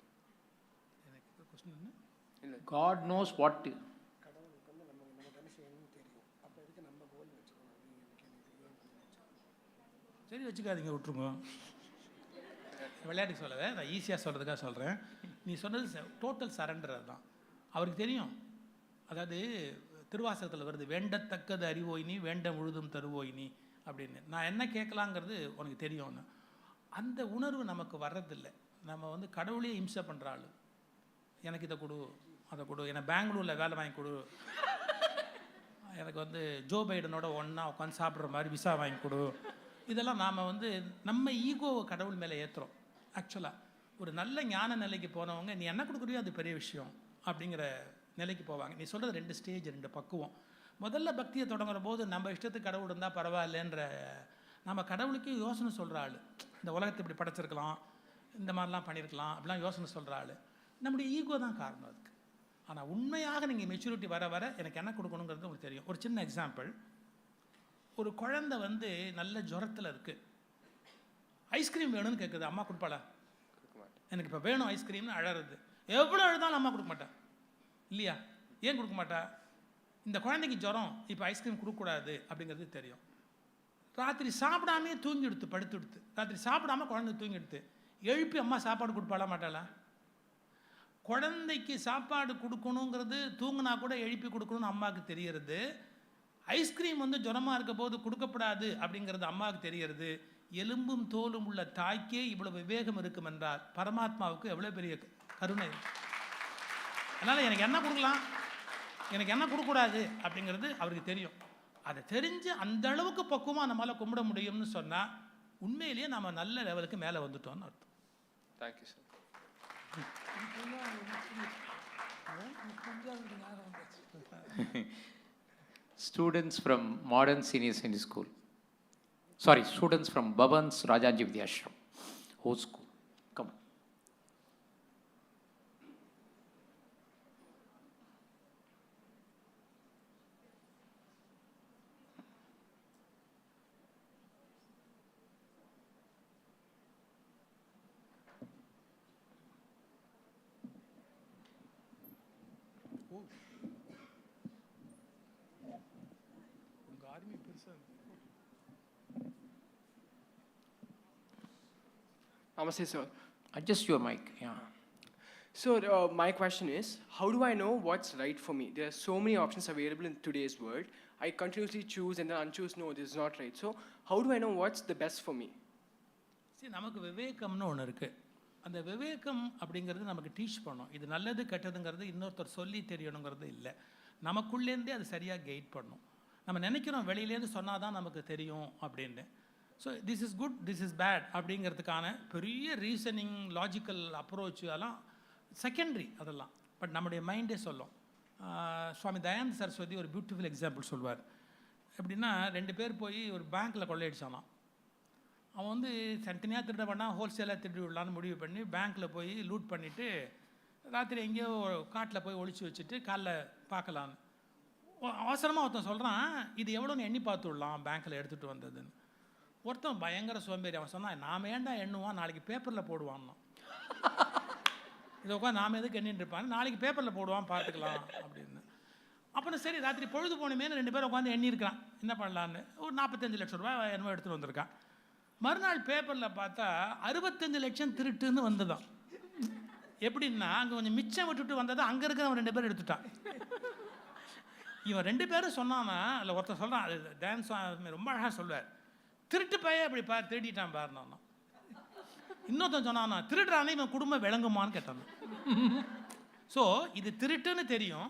இல்லை, God knows what. சரி வச்சுக்காதீங்க, விட்டுருங்க. விளையாட்டுக்கு சொல்லலை, நான் ஈஸியாக சொல்கிறதுக்காக சொல்கிறேன். நீ சொன்னது டோட்டல் சரண்டர். அதுதான் அவருக்கு தெரியும். அதாவது திருவாசகத்தில் வருது, வேண்டத்தக்கது அறிவோயினி வேண்ட முழுதும் தருவோயினி அப்படின்னு. நான் என்ன கேட்கலாங்கிறது உனக்கு தெரியும்னு. அந்த உணர்வு நமக்கு வர்றதில்லை. நம்ம வந்து கடவுளையே இம்சை பண்ணுற ஆள். எனக்கு இதை கொடு, அதை கொடு, என்னை பெங்களூரில் வேலை வாங்கி கொடு, எனக்கு வந்து ஜோ பைடனோட ஒன்றா உட்காந்து சாப்பிட்ற மாதிரி விசா வாங்கி கொடு. இதெல்லாம் நாம் வந்து நம்ம ஈகோவை கடவுள் மேலே ஏற்றுறோம். ஆக்சுவலாக ஒரு நல்ல ஞான நிலைக்கு போனவங்க நீ என்ன கொடுக்குறியோ அது பெரிய விஷயம் அப்படிங்கிற நிலைக்கு போவாங்க. நீ சொல்கிறது 2 ஸ்டேஜ், 2 பக்குவம். முதல்ல பக்தியை தொடங்குற போது நம்ம இஷ்டத்துக்கு கடவுள் இருந்தால் பரவாயில்லன்ற, நம்ம கடவுளுக்கு யோசனை சொல்கிற ஆள், இந்த உலகத்தை இப்படி படைச்சிருக்கலாம், இந்த மாதிரிலாம் பண்ணியிருக்கலாம் அப்படிலாம் யோசனை சொல்கிற ஆள். நம்முடைய ஈகோ தான் காரணம் அதுக்கு. ஆனால் உண்மையாக நீங்கள் மெச்சூரிட்டி வர வர எனக்கு என்ன கொடுக்கணுங்கிறது உங்களுக்கு தெரியும். ஒரு சின்ன எக்ஸாம்பிள், ஒரு குழந்தை வந்து நல்ல ஜுரத்தில் இருக்குது, ஐஸ்கிரீம் வேணும்னு கேட்குது, அம்மா கொடுப்பாளா? எனக்கு இப்போ வேணும் ஐஸ்கிரீம்னு அழறது. எவ்வளோ அழுதாலும் அம்மா கொடுக்க மாட்டா இல்லையா? ஏன் கொடுக்க மாட்டா? இந்த குழந்தைக்கு ஜுரம், இப்போ ஐஸ்கிரீம் கொடுக்கக்கூடாது அப்படிங்கிறது தெரியும். ராத்திரி சாப்பிடாமே தூங்கிடுத்து, படுத்துடுத்து, ராத்திரி சாப்பிடாமல் குழந்தை தூங்கிடுத்து, எழுப்பி அம்மா சாப்பாடு கொடுப்பாளா மாட்டாளா? குழந்தைக்கு சாப்பாடு கொடுக்கணுங்கிறது தூங்கினா கூட எழுப்பி கொடுக்கணும்னு அம்மாவுக்கு தெரியறது. ஐஸ்கிரீம் வந்து ஜுரமாக இருக்க போது கொடுக்கப்படாது அப்படிங்கிறது அம்மாவுக்கு தெரியறது. எலும்பும் தோலும் உள்ள தாய்க்கே இவ்வளவு விவேகம் இருக்கும் என்றால் பரமாத்மாவுக்கு எவ்வளோ பெரிய கருணை. அதனால் எனக்கு என்ன கொடுக்கலாம், எனக்கு என்ன கொடுக்கூடாது அப்படிங்கிறது அவருக்கு தெரியும். அதை தெரிஞ்சு அந்த அளவுக்கு பக்குவமாக நம்மளால் கும்பிட முடியும்னு சொன்னால் உண்மையிலேயே நம்ம நல்ல லெவலுக்கு மேலே வந்துட்டோம்னு அர்த்தம். Thank you sir. Students from Modern Senior Secondary School. Sorry, students from Bhavan's Rajaji Vidyashram, Old School. Come on. Namaste, sir. Adjust your mic. Yeah. So my question is, how do I know what's right for me? There are so many options available in today's world. I continuously choose and then unchoose, no, this is not right. So how do I know what's the best for me? சரி, நமக்கு விவேகம்னு ஒன்று இருக்குது. அந்த விவேகம் அப்படிங்கிறது நமக்கு teach பண்ணணும். இது நல்லது கெட்டதுங்கிறது இன்னொருத்தர் சொல்லி தெரியணுங்கிறது இல்லை, நமக்குள்ளேருந்தே அது சரியாக கைட் பண்ணணும். நம்ம நினைக்கிறோம் வெளியிலேருந்து சொன்னால் தான் நமக்கு தெரியும் அப்படின்னு. So this is good, this is bad அப்படிங்கிறதுக்கான பெரிய ரீசனிங், லாஜிக்கல் அப்ரோச் அதெல்லாம் செகண்டரி, அதெல்லாம். பட் நம்முடைய மைண்டே சொல்லும். சுவாமி தயானந்த சரஸ்வதி ஒரு பியூட்டிஃபுல் எக்ஸாம்பிள் சொல்வார். எப்படின்னா, 2 பேர் போய் ஒரு பேங்க்கில் கொள்ளையடிச்சானான். அவன் வந்து தனித்தனியாக திருட பண்ணால் ஹோல்சேலாக திருடி விடலான்னு முடிவு பண்ணி பேங்க்கில் போய் லூட் பண்ணிவிட்டு ராத்திரி எங்கேயோ காட்டில் போய் ஒழிச்சு வச்சுட்டு காலைல பார்க்கலான்னு அவசரமாக ஒருத்தன் சொல்கிறான், இது எவ்வளோன்னு எண்ணி பார்த்து விடலாம் பேங்க்கில் எடுத்துகிட்டு வந்ததுன்னு. ஒருத்தன் பயங்கர சோம்பேறி, அவன் சொன்னான், நாம் ஏன்டா எண்ணுவான், நாளைக்கு பேப்பரில் போடுவான்னா. இதை உட்காந்து நாம் எதுக்கு எண்ணின்னு இருப்பான், நாளைக்கு பேப்பரில் போடுவான் பார்த்துக்கலாம் அப்படின்னு. அப்புறம் சரி, ராத்திரி பொழுது போகணுமேனு 2 பேரும் உட்காந்து எண்ணியிருக்கான் என்ன பண்ணலான்னு. ஒரு 45 லட்சம் ரூபாய் என்னமோ எடுத்துகிட்டு வந்திருக்கான். மறுநாள் பேப்பரில் பார்த்தா 65 லட்சம் திருட்டுன்னு வந்ததான். எப்படின்னா, அங்கே கொஞ்சம் மிச்சம் விட்டுட்டு வந்ததை அங்கே இருக்கிறவன் 2 பேரும் எடுத்துட்டான். இவன் 2 பேரும் சொன்னான்னா, அதில் ஒருத்தர் சொல்கிறான், டான்ஸ் ரொம்ப அழகாக சொல்லுவார், திருட்டு பையன் அப்படி பார் திருடிட்டான் பாருனா. இன்னொருத்தன் சொன்னான்னா, திருடுறானே இவன் குடும்பம் விளங்குமான்னு கேட்டான். ஸோ இது திருட்டுன்னு தெரியும்,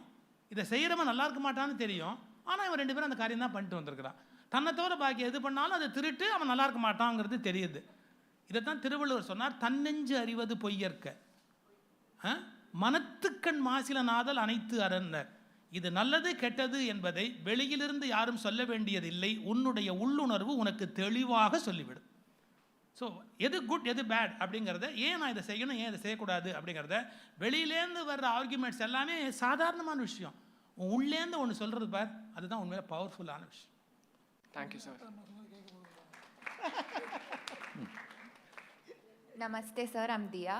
இதை செய்கிறவன் நல்லா இருக்க மாட்டான்னு தெரியும், ஆனால் இவன் 2 பேரும் அந்த காரியம் தான் பண்ணிட்டு வந்திருக்கிறான். தன்னை தவிர பாக்கி எது பண்ணாலும் அது திருட்டு, அவன் நல்லா இருக்க மாட்டாங்கிறது தெரியுது. இதைத்தான் திருவள்ளுவர் சொன்னார், தன்னெஞ்சு அறிவது பொய்யற்க மனத்துக்கண் மாசிலனாதல் அனைத்து அறன்னர். இது நல்லது கெட்டது என்பதை வெளியிலிருந்து யாரும் சொல்ல வேண்டியதில்லை, உன்னுடைய உள்ளுணர்வு உனக்கு தெளிவாக சொல்லிவிடும். ஸோ எது குட் எது பேட் அப்படிங்கிறத, ஏன் நான் இதை செய்யணும் ஏன் இதை செய்யக்கூடாது அப்படிங்கிறத, வெளியிலேருந்து வர்ற ஆர்குமெண்ட்ஸ் எல்லாமே சாதாரணமான விஷயம். உள்ளேருந்து ஒன்று சொல்கிறது பார், அதுதான் உண்மையில பவர்ஃபுல்லான விஷயம். Thank you sir. Namaste sir, I'm Diya.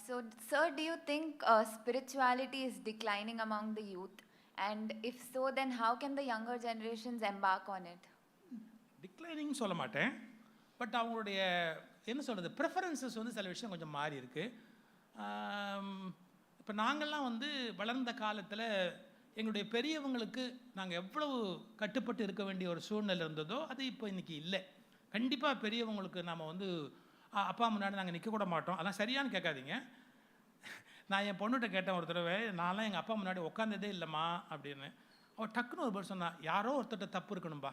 So sir, do you think spirituality is declining among the youth? And if so, then how can the younger generations embark on it? Declining சொல்ல மாட்டேன், பட் அவங்களுடைய என்ன சொல்கிறது preferences வந்து சில விஷயம் கொஞ்சம் மாறி இருக்குது. இப்போ நாங்கள்லாம் வந்து வளர்ந்த காலத்தில் எங்களுடைய பெரியவங்களுக்கு நாங்கள் எவ்வளவு கட்டுப்பட்டு இருக்க வேண்டிய ஒரு சூழ்நிலை இருந்ததோ அது இப்போ இன்றைக்கி இல்லை. கண்டிப்பாக பெரியவங்களுக்கு நாம் வந்து அப்பா முன்னாடி நாங்கள் நிற்கக்கூட மாட்டோம். அதெல்லாம் சரியானு கேட்காதீங்க. நான் என் பொண்ணுகிட்ட கேட்டேன் ஒரு தடவை, நான்லாம் எங்கள் அப்பா முன்னாடி உட்காந்ததே இல்லைம்மா அப்படின்னு. அவள் டக்குன்னு ஒரு பேர் சொன்னான், யாரோ ஒருத்தட்ட தப்பு இருக்கணும்பா,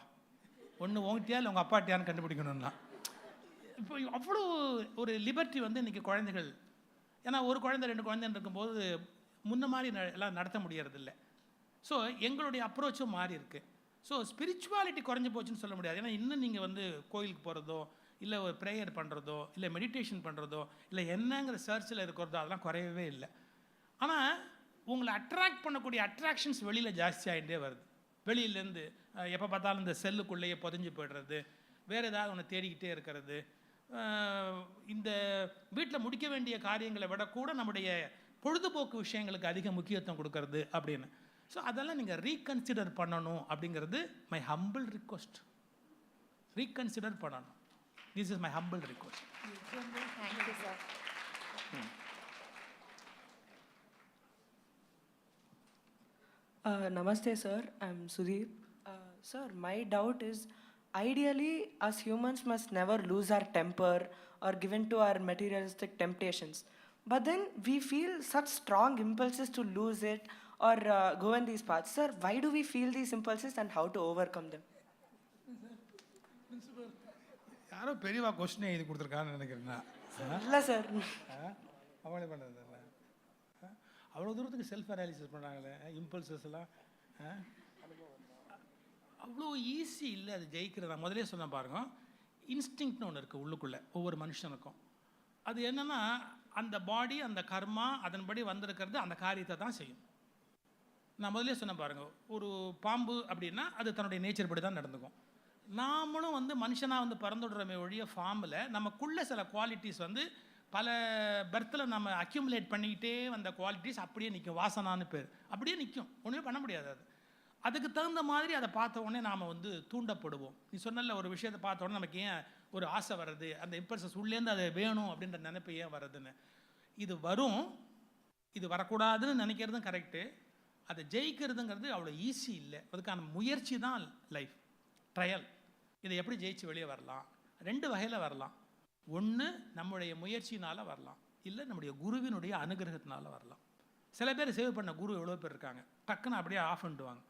ஒன்று உங்கள்கிட்டயா இல்லை உங்கள் அப்பாட்டியான்னு கண்டுபிடிக்கணும்னா. இப்போ அவ்வளோ ஒரு லிபர்ட்டி வந்து இன்றைக்கி குழந்தைகள், ஏன்னா ஒரு குழந்தை 2 குழந்தைன்னு இருக்கும்போது முன்ன மாதிரி எல்லாம் நடத்த முடியறதில்ல. ஸோ எங்களுடைய அப்ரோச்சும் மாறி இருக்கு. ஸோ ஸ்பிரிச்சுவாலிட்டி குறைஞ்சி போச்சுன்னு சொல்ல முடியாது. ஏன்னா இன்னும் நீங்கள் வந்து கோயிலுக்கு போகிறதோ, இல்லை ஒரு ப்ரேயர் பண்ணுறதோ, இல்லை மெடிடேஷன் பண்ணுறதோ, இல்லை என்னங்கிற சர்ச்சில் இருக்கிறதோ அதெல்லாம் குறையவே இல்லை. ஆனால் உங்களை அட்ராக்ட் பண்ணக்கூடிய அட்ராக்ஷன்ஸ் வெளியில் ஜாஸ்தி ஆகிட்டே வருது. வெளியிலேருந்து எப்போ பார்த்தாலும் இந்த செல்லுக்குள்ளேயே புதைஞ்சு போய்டுறது, வேறு ஏதாவது ஒன்று தேடிக்கிட்டே இருக்கிறது, இந்த வீட்டில் முடிக்க வேண்டிய காரியங்களை விட கூட நம்முடைய பொழுதுபோக்கு விஷயங்களுக்கு அதிக முக்கியத்துவம் கொடுக்கறது அப்படின்னு. ஸோ அதெல்லாம் நீங்கள் ரீகன்சிடர் பண்ணணும் அப்படிங்கிறது மை ஹம்பிள் ரிக்வெஸ்ட். ரீகன்சிடர் பண்ணணும். This is my humble request. Thank you, sir. Namaste, sir. I'm Sudhir. Sir, my doubt is, ideally, us humans must never lose our temper or give in to our materialistic temptations. But then we feel such strong impulses to lose it or go in these paths. Sir, why do we feel these impulses and how to overcome them? யாரோ பெரியவா question எழுதி கொடுத்துருக்கான்னு நினைக்கிறேன்னா இல்லை sir, அவங்களே பண்ணுறது இல்லை. அவ்வளோ தூரத்துக்கு செல்ஃப் அனாலிசிஸ் பண்ணுறாங்களே இம்பல்சஸ் எல்லாம். அவ்வளோ ஈஸி இல்லை அது ஜெயிக்கிறது. நான் முதலே சொன்ன பாருங்க, இன்ஸ்டிங்க்ட்னு ஒன்று இருக்குது உள்ளுக்குள்ளே ஒவ்வொரு மனுஷனுக்கும். அது என்னென்னா அந்த பாடி அந்த கர்மா அதன்படி வந்திருக்கிறது அந்த காரியத்தை தான் செய்யும். நான் முதலே சொன்ன பாருங்க, ஒரு பாம்பு அப்படின்னா அது தன்னுடைய நேச்சர் படி தான் நடந்துக்கும். நாமளும் வந்து மனுஷனாக வந்து பறந்துடுறமே ஒழிய ஃபார்மில் நமக்குள்ள சில குவாலிட்டிஸ் வந்து பல பர்த்தில் நம்ம அக்யூமுலேட் பண்ணிக்கிட்டே வந்த குவாலிட்டிஸ் அப்படியே நிற்கும். வாசனான்னு பேர் அப்படியே நிற்கும், ஒன்றுமே பண்ண முடியாது. அதுக்கு தகுந்த மாதிரி அதை பார்த்த உடனே நாம் வந்து தூண்டப்படுவோம். நீ சொன்னல ஒரு விஷயத்தை பார்த்த உடனே நமக்கு ஏன் ஒரு ஆசை வருது, அந்த இம்பல்சஸ் உள்ளேருந்து அது வேணும் அப்படின்ற நினைப்பு ஏன் வருதுன்னு. இது வரும், இது வரக்கூடாதுன்னு நினைக்கிறதும் கரெக்டு. அதை ஜெயிக்கிறதுங்கிறது அவ்வளோ ஈஸி இல்லை. அதுக்கான முயற்சி தான் லைஃப், ட்ரையல். இதை எப்படி ஜெயிச்சு வெளியே வரலாம்? 2 வகையில் வரலாம். ஒன்று நம்முடைய முயற்சினால் வரலாம், இல்லை நம்முடைய குருவினுடைய அனுகிரகத்தினால வரலாம். சில பேர் சேவ் பண்ண குரு எவ்வளோ பேர் இருக்காங்க, டக்குன்னு அப்படியே ஆஃப் பண்ணிடுவாங்க.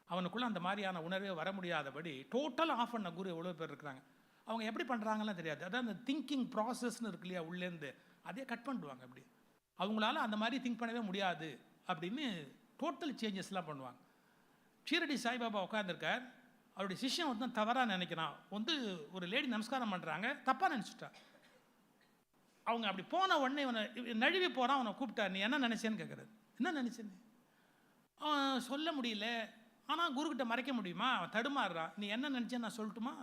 அவனுக்குள்ளே அந்த மாதிரியான உணர்வே வர முடியாதபடி டோட்டலாக ஆஃப் பண்ண குரு எவ்வளோ பேர் இருக்கிறாங்க. அவங்க எப்படி பண்ணுறாங்கலாம் தெரியாது. அதான் அந்த திங்கிங் ப்ராசஸ்ன்னு இருக்கு இல்லையா, உள்ளேருந்து அதே கட் பண்ணிடுவாங்க. அப்படி அவங்களால அந்த மாதிரி திங்க் பண்ணவே முடியாது அப்படின்னு டோட்டல் சேஞ்சஸ்லாம் பண்ணுவாங்க. ஷீரடி சாய்பாபா உட்காந்துருக்கார், அவருடைய சிஷ்யன் வந்து தவறாக நினைக்கிறான். வந்து ஒரு லேடி நமஸ்காரம் பண்ணுறாங்க, தப்பாக நினச்சிட்டா. அவங்க அப்படி போன உடனே இவனை நழுவி போகிறான். அவனை கூப்பிட்டார், நீ என்ன நினச்சேன்னு கேட்குறது. என்ன நினச்சேன்னு அவன் சொல்ல முடியல. ஆனால் குருக்கிட்ட மறைக்க முடியுமா? அவன் தடுமாறுறான். நீ என்ன நினச்சேன்னு நான் சொல்லட்டுமா?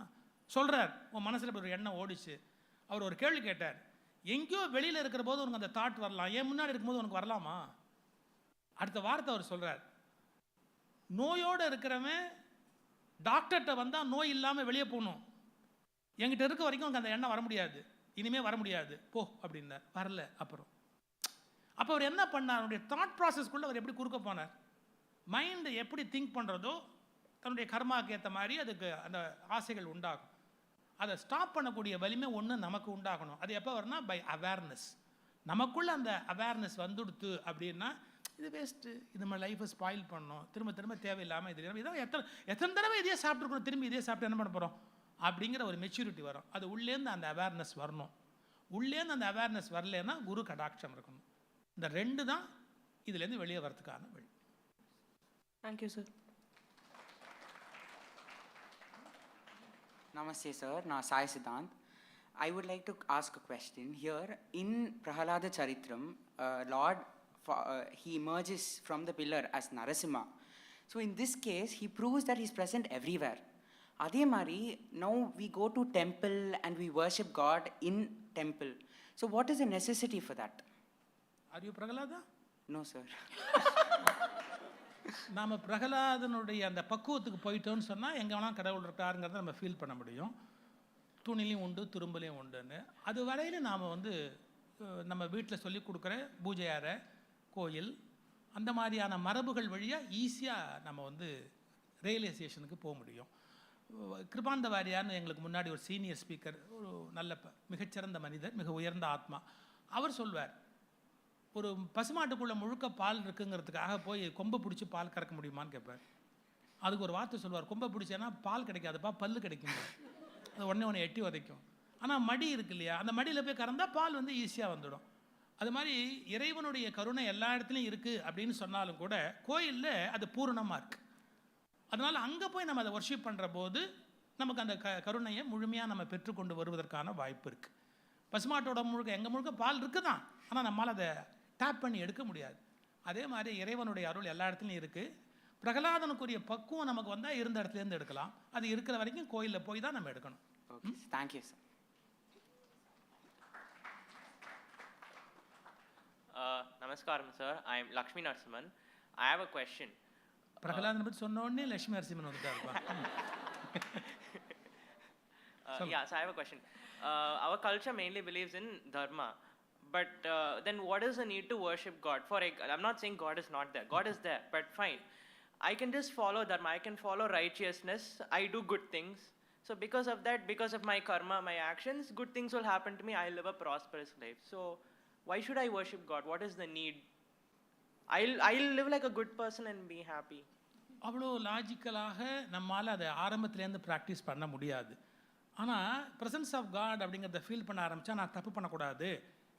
சொல்கிறார், உன் மனசில் ஒரு எண்ணம் ஓடிச்சு. அவர் ஒரு கேள்வி கேட்டார், எங்கேயோ வெளியில் இருக்கிற போது உனக்கு அந்த தாட் வரலாம், ஏன் முன்னாடி இருக்கும்போது உனக்கு வரலாமா? அடுத்த வார்த்தை அவர் சொல்கிறார், நோயோடு இருக்கிறவன் டாக்டர்கிட்ட வந்தால் நோய் இல்லாமல் வெளியே போகணும். என்கிட்ட இருக்க வரைக்கும் உனக்கு அந்த எண்ணம் வர முடியாது, இனிமேல் வர முடியாது, போ அப்படின்னார். வரல. அப்புறம் அப்போ அவர் என்ன பண்ணார்? அவருடைய தாட் ப்ராசஸ்க்குள்ளே அவர் எப்படி குறுக்க போனார்? மைண்டு எப்படி திங்க் பண்ணுறதோ தன்னுடைய கர்மாவுக்கு ஏற்ற மாதிரி அதுக்கு அந்த ஆசைகள் உண்டாகும். அதை ஸ்டாப் பண்ணக்கூடிய வலிமை ஒன்று நமக்கு உண்டாகணும். அது எப்போ வரும்னா பை அவேர்னஸ். நமக்குள்ளே அந்த அவேர்னஸ் வந்துடுத்து அப்படின்னா இது வேஸ்ட்டு, இது நம்ம லைஃப்பை ஸ்பாயில் பண்ணணும், திரும்ப திரும்ப தேவையில்லாமல் இது இதான் எத்தனை தடவை இதே சாப்பிட்ருக்கணும், திரும்பி இதே சாப்பிட்டு என்ன பண்ண போகிறோம் அப்படிங்கிற ஒரு மெச்சூரிட்டி வரும். அது உள்ளேருந்து அந்த அவேர்னஸ் வரணும். உள்ளேருந்து அந்த அவேர்னஸ் வரலன்னா குரு கடாட்சம் இருக்கணும். இந்த 2 தான் இதுலேருந்து வெளியே வரதுக்கான வழி. Thank you sir. Namaste sir, நான் Sai Siddhant. I would like to ask a question here. In Prahalada Charitram, Lord, he emerges from the pillar as Narasimha. So in this case, he proves that he's present everywhere. Adhe mari, now we go to temple and we worship God in temple. So what is the necessity for that? Are you Prahalada? No sir. நாம் பிரகலாதனுடைய அந்த பக்குவத்துக்கு போயிட்டோன்னு சொன்னால் எங்கே வேணால் கடவுள் இருக்காருங்கிறத நம்ம feel பண்ண முடியும். துணிலையும் உண்டு, துரும்புலையும் உண்டுன்னு. அது வரையில் நாம் வந்து நம்ம வீட்டில் சொல்லி கொடுக்குற பூஜை அறை, கோயில், அந்த மாதிரியான மரபுகள் வழியாக ஈஸியாக நம்ம வந்து ரியலைசேஷனுக்கு போக முடியும். கிருபாந்த வாரியார்னு எங்களுக்கு முன்னாடி ஒரு சீனியர் ஸ்பீக்கர், ஒரு நல்ல மிகச்சிறந்த மனிதர், மிக உயர்ந்த ஆத்மா, அவர் சொல்வார், ஒரு பசுமாட்டுக்குள்ளே முழுக்க பால் இருக்குங்கிறதுக்காக போய் கொம்பை பிடிச்சி பால் கறக்க முடியுமான்னு கேட்பார். அதுக்கு ஒரு வார்த்தை சொல்லுவார், கொம்பை பிடிச்சேன்னா பால் கிடைக்காதுப்பா, பல்லு கிடைக்கும். அது உடனே எட்டி உதைக்கும். ஆனால் மடி இருக்கு இல்லையா, அந்த மடியில் போய் கறந்தால் பால் வந்து ஈஸியாக வந்துடும். அது மாதிரி இறைவனுடைய கருணை எல்லா இடத்துலையும் இருக்குது அப்படின்னு சொன்னாலும் கூட கோயிலில் அது பூரணமாக இருக்குது. அதனால் அங்கே போய் நம்ம அதை வர்ஷிப் பண்ணுற போது நமக்கு அந்த கருணையை முழுமையாக நம்ம பெற்றுக்கொண்டு வருவதற்கான வாய்ப்பு இருக்குது. பசுமாட்டோட முழுக்க எங்கள் முழுக்க பால் இருக்குது தான், ஆனால் நம்மளால் அதை டேப் பண்ணி எடுக்க முடியாது. அதே மாதிரி இறைவனுடைய அருள் எல்லா இடத்துலையும் இருக்குது. பிரகலாதனுக்குரிய பக்குவம் நமக்கு வந்தால் இருந்த இடத்துலேருந்து எடுக்கலாம். அது இருக்கிற வரைக்கும் கோயிலில் போய் தான் நம்ம எடுக்கணும். Okay, thank you sir. Namaskaram sir, I am Lakshmi Narasimhan. I have a question. Prahaladan பற்றி சொன்ன உடனே லட்சுமி நரசிம்மன் வந்துட்டா இருப்பா. Yeah, so I have a question. Our culture mainly believes in dharma, but then what is the need to worship God? I'm not saying God is not there. God is there, but fine. I can just follow dharma. I can follow righteousness. I do good things. So because of that, because of my karma, my actions, good things will happen to me. I live a prosperous life. So why should I worship God? What is the need? I'll live like a good person and be happy. அவ்வளோ லாஜிக்கலாக நம்மால் அதை ஆரம்பத்துலேருந்து practice பண்ண முடியாது. ஆனால் presence of God அப்படிங்கிறத feel பண்ண ஆரம்பித்தா நான் தப்பு பண்ணக்கூடாது,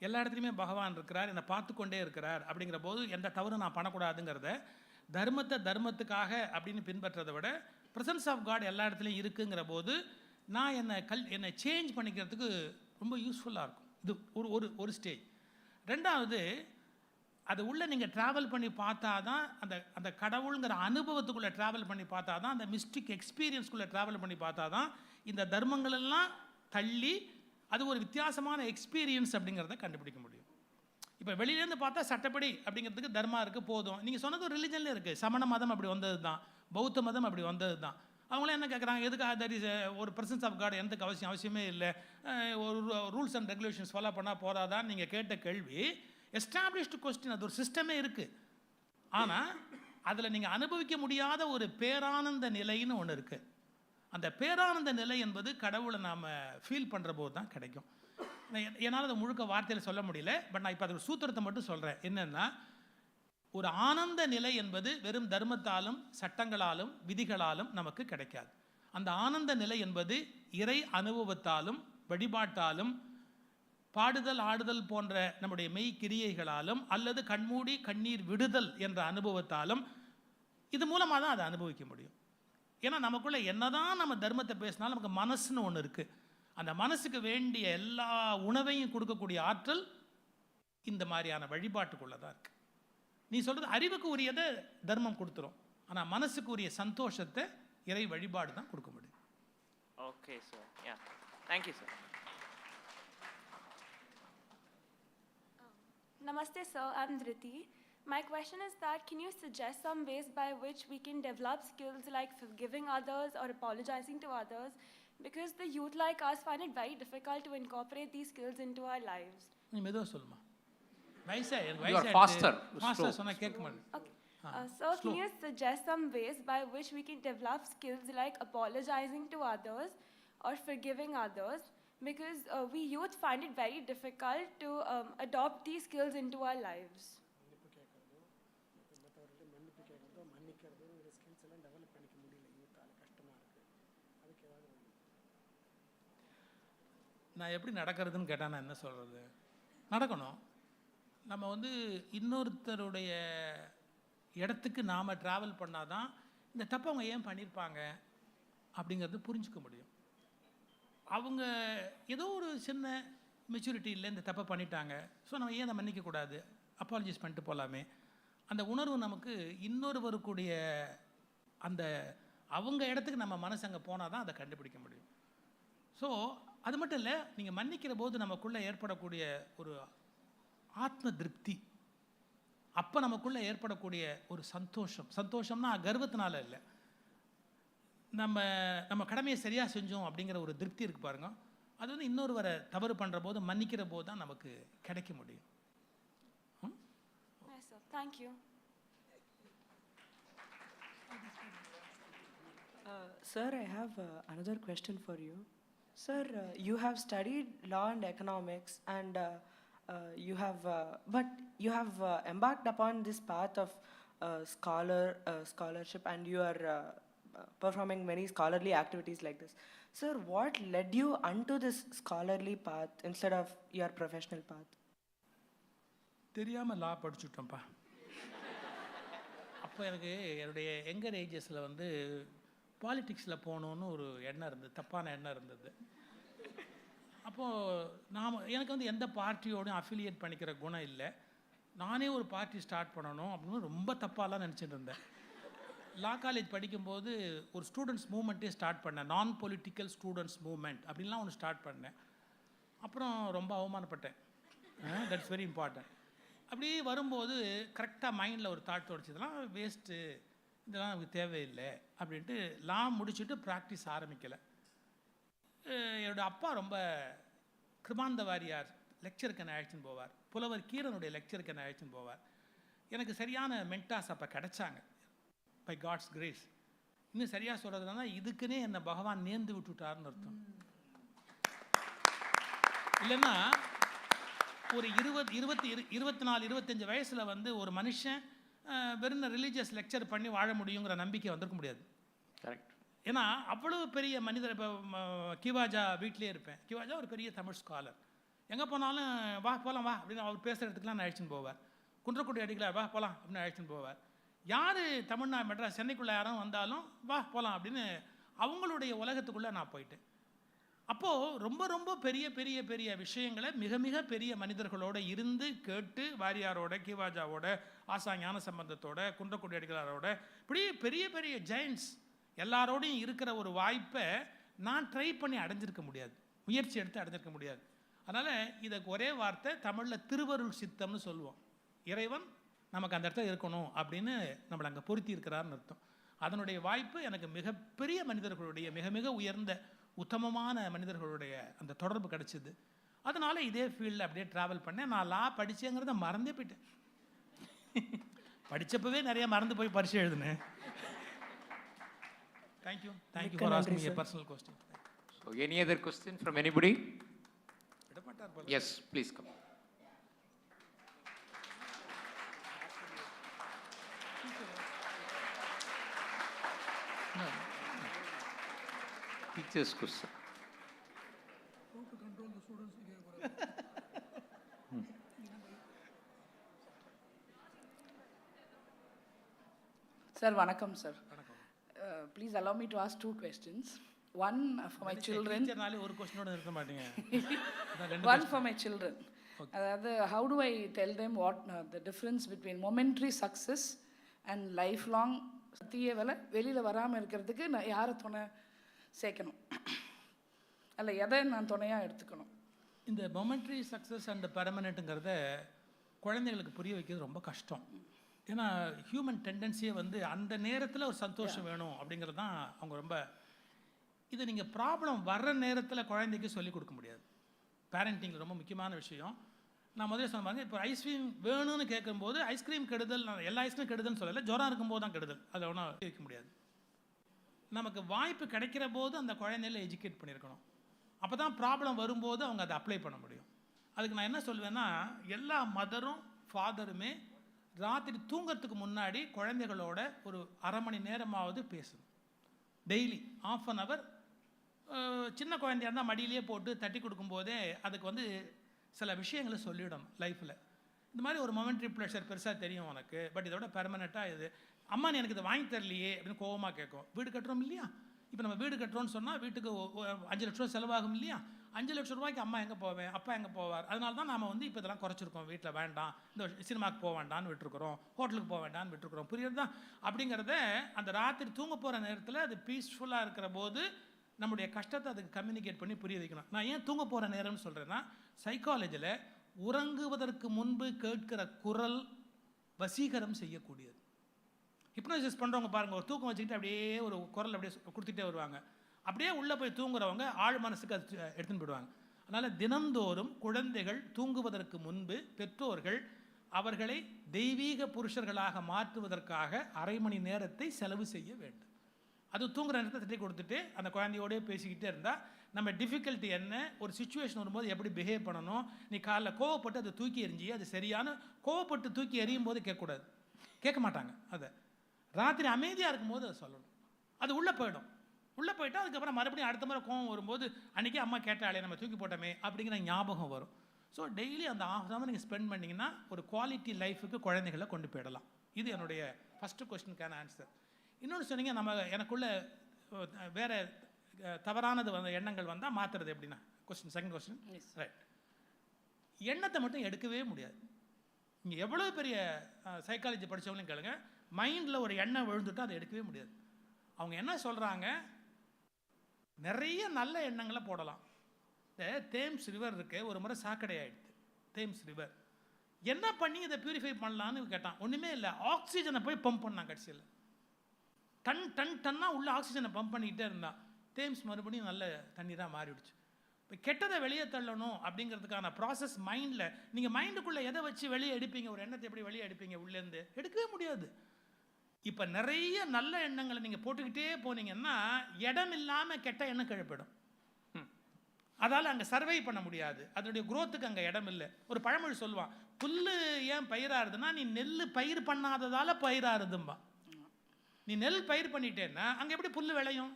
எல்லா இடத்துலையுமே பகவான் இருக்கிறார், என்னை பார்த்து கொண்டே இருக்கிறார், அப்படிங்கிற போது எந்த தவறும் நான் பண்ணக்கூடாதுங்கிறத தர்மத்துக்காக அப்படின்னு பின்பற்றதை விட ப்ரெசன்ஸ் ஆஃப் காட் எல்லா இடத்துலையும் இருக்குங்கிற போது நான் என்னை சேஞ்ச் பண்ணிக்கிறதுக்கு ரொம்ப யூஸ்ஃபுல்லாக இருக்கும். இது ஒரு ஸ்டேஜ். ரெண்டாவது, அது உள்ளே நீங்கள் ட்ராவல் பண்ணி பார்த்தா தான் அந்த கடவுளுங்கிற அனுபவத்துக்குள்ளே ட்ராவல் பண்ணி பார்த்தா தான், அந்த மிஸ்டிக் எக்ஸ்பீரியன்ஸ்குள்ளே ட்ராவல் பண்ணி பார்த்தா தான் இந்த தர்மங்களெல்லாம் தள்ளி அது ஒரு வித்தியாசமான எக்ஸ்பீரியன்ஸ் அப்படிங்கிறத கண்டுபிடிக்க முடியும். இப்போ வெளியிலேருந்து பார்த்தா சட்டப்படி அப்படிங்கிறதுக்கு தர்மா இருக்குது போதும். நீங்கள் சொன்னது ஒரு ரிலிஜன்லேயே இருக்குது. சமண மதம் அப்படி வந்தது தான், பௌத்த மதம் அப்படி வந்தது தான். அவங்களே என்ன கேட்குறாங்க, எதுக்கு தட் இஸ் ஒரு ப்ரெசன்ஸ் ஆஃப் காட் எந்தக்கு அவசியமே இல்லை, ஒரு ரூல்ஸ் அண்ட் ரெகுலேஷன்ஸ் ஃபாலோ பண்ணால் போதாதான் நீங்கள் கேட்ட கேள்வி எஸ்டாப்ளிஷ்டு கொஸ்டின். அது ஒரு சிஸ்டமே இருக்குது. ஆனால் அதில் நீங்கள் அனுபவிக்க முடியாத ஒரு பேரானந்த நிலைன்னு ஒன்று இருக்குது. அந்த பேரானந்த நிலை என்பது கடவுளை நாம் ஃபீல் பண்ணுற போது தான் கிடைக்கும். என்னால் அதை முழுக்க வார்த்தையில் சொல்ல முடியல, பட் நான் இப்போ அது சூத்திரத்தை மட்டும் சொல்கிறேன். என்னென்னா, ஒரு ஆனந்த நிலை என்பது வெறும் தர்மத்தாலும் சட்டங்களாலும் விதிகளாலும் நமக்கு கிடைக்காது. அந்த ஆனந்த நிலை என்பது இறை அனுபவத்தாலும் வழிபாட்டாலும் பாடுதல் ஆடுதல் போன்ற நம்முடைய மெய் கிரியைகளாலும் அல்லது கண்மூடி கண்ணீர் விடுதல் என்ற அனுபவத்தாலும் இது மூலமாக தான் அதை அனுபவிக்க முடியும். ஏன்னா நமக்குள்ளே என்னதான் நம்ம தர்மத்தை பேசினாலும் நமக்கு மனசுன்னு ஒன்று இருக்குது. அந்த மனசுக்கு வேண்டிய எல்லா உணவையும் கொடுக்கக்கூடிய ஆற்றல் இந்த மாதிரியான வழிபாட்டுக்குள்ளே தான் இருக்குது. நீ சொல்கிறது அறிவுக்கு உரியதை தர்மம் கொடுத்துரும், ஆனால் மனசுக்கு உரிய சந்தோஷத்தை இறை வழிபாடு தான் கொடுக்க முடியும். Okay sir, yeah, thank you sir. Namaste sir, I'm Dhriti. My question is that can you suggest some ways by which we can develop skills like forgiving others or apologizing to others, because the youth like us find it very difficult to incorporate these skills into our lives. நீ மெதுவா சொல்லுமா. வயசா faster சொன்னா கேட்க மாட்டேன். Okay. So can you suggest some ways by which we can develop skills like apologizing to others or forgiving others, because we youth find it very difficult to adopt these skills into our lives. நான் எப்படி நடக்கிறதுன்னு கேட்டால் நான் என்ன சொல்கிறது? நடக்கணும். நம்ம இன்னொருத்தருடைய இடத்துக்கு நாம் ட்ராவல் பண்ணால் தான் இந்த தப்பை அவங்க ஏன் பண்ணியிருப்பாங்க அப்படிங்கிறது புரிஞ்சுக்க முடியும். அவங்க ஏதோ ஒரு சின்ன மெச்சூரிட்டி இல்லை, இந்த தப்பை பண்ணிட்டாங்க, ஸோ நம்ம ஏன் அதை மன்னிக்கக்கூடாது, அப்பாலஜைஸ் பண்ணிட்டு போகலாமே. அந்த உணர்வு நமக்கு இன்னொருவருக்குடைய அந்த அவங்க இடத்துக்கு நம்ம மனசு அங்கே போனால் தான் அதை கண்டுபிடிக்க முடியும். ஸோ அது மட்டும் இல்லை, நீங்கள் மன்னிக்கிற போது நமக்குள்ளே ஏற்படக்கூடிய ஒரு ஆத்ம திருப்தி, அப்போ நமக்குள்ளே ஏற்படக்கூடிய ஒரு சந்தோஷம்னா கர்வத்தினால இல்லை, நம்ம கடமையை சரியாக செஞ்சோம் அப்படிங்கிற ஒரு திருப்தி இருக்குது பாருங்க. அது இன்னொருவரை தவறு பண்ணுற போது மன்னிக்கிற போது தான் நமக்கு கிடைக்க முடியும். Thank you. Sir, I have another question for you. Sir, you have studied law and economics, and but you have embarked upon this path of scholarship, and you are performing many scholarly activities like this. Sir, what led you onto this scholarly path instead of your professional path? தெரியாமல் லா படிச்சுட்டோம்ப்பா. அப்போ எனக்கு என்னுடைய younger ஏஜஸில் வந்து பாலிட்டிக்ஸில் போகணுன்னு ஒரு எண்ணம் இருந்தது, தப்பான எண்ணம் இருந்தது. அப்போது எனக்கு வந்து எந்த பார்ட்டியோடையும் அஃபிலியேட் பண்ணிக்கிற குணம் இல்லை. நானே ஒரு பார்ட்டி ஸ்டார்ட் பண்ணணும் அப்படின்னு ரொம்ப தப்பாலாம் நினச்சிட்டு இருந்தேன். லா காலேஜ் படிக்கும்போது ஒரு ஸ்டூடெண்ட்ஸ் மூவ்மெண்ட்டே ஸ்டார்ட் பண்ணேன். நான் பொலிட்டிக்கல் ஸ்டூடெண்ட்ஸ் மூவ்மெண்ட் அப்படின்லாம் ஒன்று ஸ்டார்ட் பண்ணேன். அப்புறம் ரொம்ப அவமானப்பட்டேன். That's very important. அப்படி வரும்போது கரெக்டாக மைண்டில் ஒரு தாட் தோடிச்சதுலாம் வேஸ்ட்டு, இதெல்லாம் நமக்கு தேவையில்லை அப்படின்ட்டு லா முடிச்சுட்டு ப்ராக்டிஸ் ஆரம்பிக்கலை. என்னோடய அப்பா ரொம்ப கிருமாந்த வாரியார் லெக்சருக்கு என்னை அழைச்சின்னு போவார். புலவர் கீரனுடைய லெக்சருக்கு என்னை அழைச்சின்னு போவார். எனக்கு சரியான மென்டாஸ் அப்போ கிடைச்சாங்க பை காட்ஸ் கிரேஸ். இன்னும் சரியாக சொல்கிறதுனா இதுக்குன்னே என்னை பகவான் நேர்ந்து விட்டுட்டார்னு அர்த்தம். இல்லைன்னா ஒரு 24-25 வயசில் வந்து ஒரு மனுஷன் வெறும் ரிலீஜியஸ் லெக்சர் பண்ணி வாழ முடியுங்கிற நம்பிக்கை வந்திருக்க முடியாது. கரெக்ட். ஏன்னா அவ்வளோ பெரிய மனிதர். இப்போ கிவாஜா வீட்டிலே இருப்பேன். கிவாஜா ஒரு பெரிய தமிழ் ஸ்காலர். எங்கே போனாலும் வா போகலாம் வா அப்படின்னு அவர் பேசுகிற இடத்துக்குலாம் நான் அழைச்சின்னு போவார். குன்றக்குடி அடிக்கல வா போகலாம் அப்படின்னு அழைச்சின்னு போவார். யார் தமிழ்நாடு மெட்ராஸ் சென்னைக்குள்ளே யாரும் வந்தாலும் வா போகலாம் அப்படின்னு அவங்களுடைய உலகத்துக்குள்ளே நான் போயிட்டேன். அப்போது ரொம்ப ரொம்ப பெரிய பெரிய பெரிய விஷயங்களை மிக மிக பெரிய மனிதர்களோடு இருந்து கேட்டு, வாரியாரோட, கிவாஜாவோட, ஆசா ஞான சம்பந்தத்தோட, குன்றக்குடி அடிகளாரோட, இப்படி பெரிய பெரிய ஜெயின்ட்ஸ் எல்லாரோடையும் இருக்கிற ஒரு வாய்ப்பை நான் ட்ரை பண்ணி அடைஞ்சிருக்க முடியாது, முயற்சி எடுத்து அடைஞ்சிருக்க முடியாது. அதனால் இதுக்கு ஒரே வார்த்தை தமிழில் திருவருள் சித்தம்னு சொல்லுவோம். இறைவன் நமக்கு அந்த இடத்துல இருக்கணும் அப்படின்னு நம்மளை அங்கே பொருத்தி இருக்கிறார்னு அர்த்தம். அதனுடைய வாய்ப்பு எனக்கு மிகப்பெரிய மனிதர்களுடைய மிக மிக உயர்ந்த உத்தமமான மனிதர்களுடைய அந்த தொடர்பு கிடச்சிது. அதனால் இதே ஃபீல்டில் அப்படியே ட்ராவல் பண்ணேன். நான் லா படித்தேங்கிறத மறந்தே போயிட்டேன். படித்தப்பவே நிறைய மறந்து போய் பரிசு எழுதுனேன். Thank you for asking a personal question. So any other question from anybody? Yes, please come. Teacher's question. How to control the students? Sir, vanakkam sir. Please allow me to ask 2 questions. One for my children. ஒரு கொஸ்டினோட நிறுத்த மாட்டீங்க. One for my children. அதாவது how do I tell them what the difference between momentary success and lifelong தீய வேலை வெளியில் வராமல் இருக்கிறதுக்கு நான் யாரை துணை சேர்க்கணும், அல்ல எதை நான் துணையாக எடுத்துக்கணும்? இந்த மொமெண்ட்ரி சக்ஸஸ் அண்ட் பெர்மனெண்ட்டுங்கிறத குழந்தைங்களுக்கு புரிய வைக்கிறது ரொம்ப கஷ்டம். ஏன்னா ஹியூமன் டெண்டன்சியே வந்து அந்த நேரத்தில் ஒரு சந்தோஷம் வேணும் அப்படிங்கிறது தான் அவங்க ரொம்ப. இது நீங்கள் ப்ராப்ளம் வர்ற நேரத்தில் குழந்தைக்கு சொல்லிக் கொடுக்க முடியாது. பேரண்டிங்கில் ரொம்ப முக்கியமான விஷயம். நான் முதல்ல சொன்னாங்க, இப்போ ஐஸ்கிரீம் வேணும்னு கேட்கும்போது ஐஸ்கிரீம் கெடுதல், நான் எல்லா ஐஸ்கிரீம் கெடுதல்னு சொல்லலை, ஜுரம் இருக்கும்போது தான் கெடுதல், அதை ஒன்றும் வைக்க முடியாது. நமக்கு வாய்ப்பு கிடைக்கிற போது அந்த குழந்தையில எஜுகேட் பண்ணியிருக்கணும். அப்போ தான் ப்ராப்ளம் வரும்போது அவங்க அதை அப்ளை பண்ண முடியும். அதுக்கு நான் என்ன சொல்வேன்னா, எல்லா மதரும் ஃபாதருமே ராத்திரி தூங்கிறதுக்கு முன்னாடி குழந்தைகளோட ஒரு அரை மணி நேரமாவது பேசணும். Daily 1/2 hour. சின்ன குழந்தையாக இருந்தால் மடியிலே போட்டு தட்டி கொடுக்கும்போதே அதுக்கு வந்து சில விஷயங்களை சொல்லிவிடணும் லைஃப்பில். இந்த மாதிரி ஒரு மொமெண்ட்ரி ப்ளஷர் பெருசாக தெரியும் உனக்கு, பட் இதோட பெர்மனெண்ட்டாக இது அம்மா நீ எனக்கு இதை வாங்கி தரலையே அப்படின்னு கோவமாக கேட்கும். வீடு கட்டுறோம் இல்லையா, இப்போ நம்ம வீடு கட்டுறோன்னு சொன்னால் வீட்டுக்கு 5 லட்ச ரூபா செலவாகும் இல்லையா, 5 லட்ச ரூபாய்க்கு அம்மா எங்கே போவேன், அப்பா எங்கே போவார். அதனால தான் நாம் வந்து இப்போ இதெல்லாம் குறைச்சிருக்கோம். வீட்டில் வேண்டாம், இந்த சினிமாவுக்கு போக வேண்டான்னு விட்டுருக்குறோம், ஹோட்டலுக்கு போக வேண்டான்னு விட்டுருக்குறோம். புரியுது தான்? அப்படிங்கிறத அந்த ராத்திரி தூங்க போகிற நேரத்தில் அது பீஸ்ஃபுல்லாக இருக்கிற போது நம்முடைய கஷ்டத்தை அதுக்கு கம்யூனிகேட் பண்ணி புரிய வைக்கணும். நான் ஏன் தூங்க போகிற நேரம்னு சொல்கிறேன்னா, சைக்காலஜியில் உறங்குவதற்கு முன்பு கேட்கிற குரல் வசீகரம் செய்யக்கூடியது. ஹிப்னோசிஸ் பண்ணுறவங்க பாருங்கள், ஒரு தூக்கம் வச்சுக்கிட்டு அப்படியே ஒரு குரல் அப்படியே கொடுத்துட்டே வருவாங்க. அப்படியே உள்ளே போய் தூங்குறவங்க ஆழ் மனசுக்கு அது எடுத்துன்னு போயிடுவாங்க. அதனால் தினந்தோறும் குழந்தைகள் தூங்குவதற்கு முன்பு பெற்றோர்கள் அவர்களை தெய்வீக புருஷர்களாக மாற்றுவதற்காக அரை மணி நேரத்தை செலவு செய்ய வேண்டும். அது தூங்குற நேரத்தை தட்டி கொடுத்துட்டு அந்த குழந்தையோடய பேசிக்கிட்டே இருந்தால் நம்ம டிஃபிகல்ட்டி என்ன, ஒரு சுச்சுவேஷன் வரும்போது எப்படி பிஹேவ் பண்ணணும். நீ காலைல கோவப்பட்டு அதை தூக்கி எறிஞ்சி, அது சரியான கோவப்பட்டு தூக்கி எறியும் போது கேட்கக்கூடாது, கேட்க மாட்டாங்க. அதை ராத்திரி அமைதியாக இருக்கும்போது அதை சொல்லணும். அது உள்ளே போயிடும். உள்ளே போயிட்டால் அதுக்கப்புறம் மறுபடியும் அடுத்த முறை கோவம் வரும்போது அன்றைக்கி அம்மா கேட்டாலே நம்ம தூக்கி போட்டோமே அப்படிங்கிற ஞாபகம் வரும். ஸோ டெய்லி அந்த ½ hour நீங்கள் ஸ்பெண்ட் பண்ணிங்கன்னா ஒரு குவாலிட்டி லைஃபுக்கு குழந்தைகளை கொண்டு போயிடலாம். இது என்னுடைய ஃபஸ்ட்டு கொஸ்டினுக்கான ஆன்சர். இன்னொன்று சொன்னீங்க, எனக்குள்ள வேறு தவறானது எண்ணங்கள் வந்தால் மாற்றுறது எப்படின்னா செகண்ட் கொஸ்டின். ரைட். எண்ணத்தை மட்டும் எடுக்கவே முடியாது. நீங்கள் எவ்வளோ பெரிய சைக்காலஜி படித்தவங்களையும் கேளுங்க, மைண்டில் ஒரு எண்ணம் விழுந்துட்டா அதை எடுக்கவே முடியாது. அவங்க என்ன சொல்கிறாங்க, நிறைய நல்ல எண்ணங்களை போடலாம். இந்த தேம்ஸ் ரிவர் இருக்கு, ஒரு முறை சாக்கடை ஆகிடுது தேம்ஸ் ரிவர். என்ன பண்ணி இதை பியூரிஃபை பண்ணலான்னு கேட்டான். ஒன்றுமே இல்லை, ஆக்சிஜனை போய் பம்ப் பண்ணான். கடைசியில் டன்னாக உள்ள ஆக்சிஜனை பம்ப் பண்ணிக்கிட்டே இருந்தான். தேம்ஸ் மறுபடியும் நல்ல தண்ணீராக மாறிடுச்சு. இப்போ கெட்டதை வெளியே தள்ளணும் அப்படிங்கிறதுக்கான ப்ராசஸ் மைண்டில். நீங்கள் மைண்டுக்குள்ளே எதை வச்சு வெளியே எடுப்பீங்க, ஒரு எண்ணத்தை எப்படி வெளியே எடுப்பீங்க, உள்ளேருந்து எடுக்கவே முடியாது. இப்போ நிறைய நல்ல எண்ணங்களை நீங்கள் போட்டுக்கிட்டே போனீங்கன்னா இடம் இல்லாமல் கெட்ட எண்ணம் கிளப்பிடும். அதால் அங்கே சர்வை பண்ண முடியாது, அதனுடைய குரோத்துக்கு அங்கே இடம் இல்லை. ஒரு பழமொழி சொல்லுவான், புல் ஏன் பயிராகுதுன்னா நீ நெல் பயிர் பண்ணாததால் பயிராகுதும்பா. நீ நெல் பயிர் பண்ணிட்டேன்னா அங்கே எப்படி புல் விளையும்?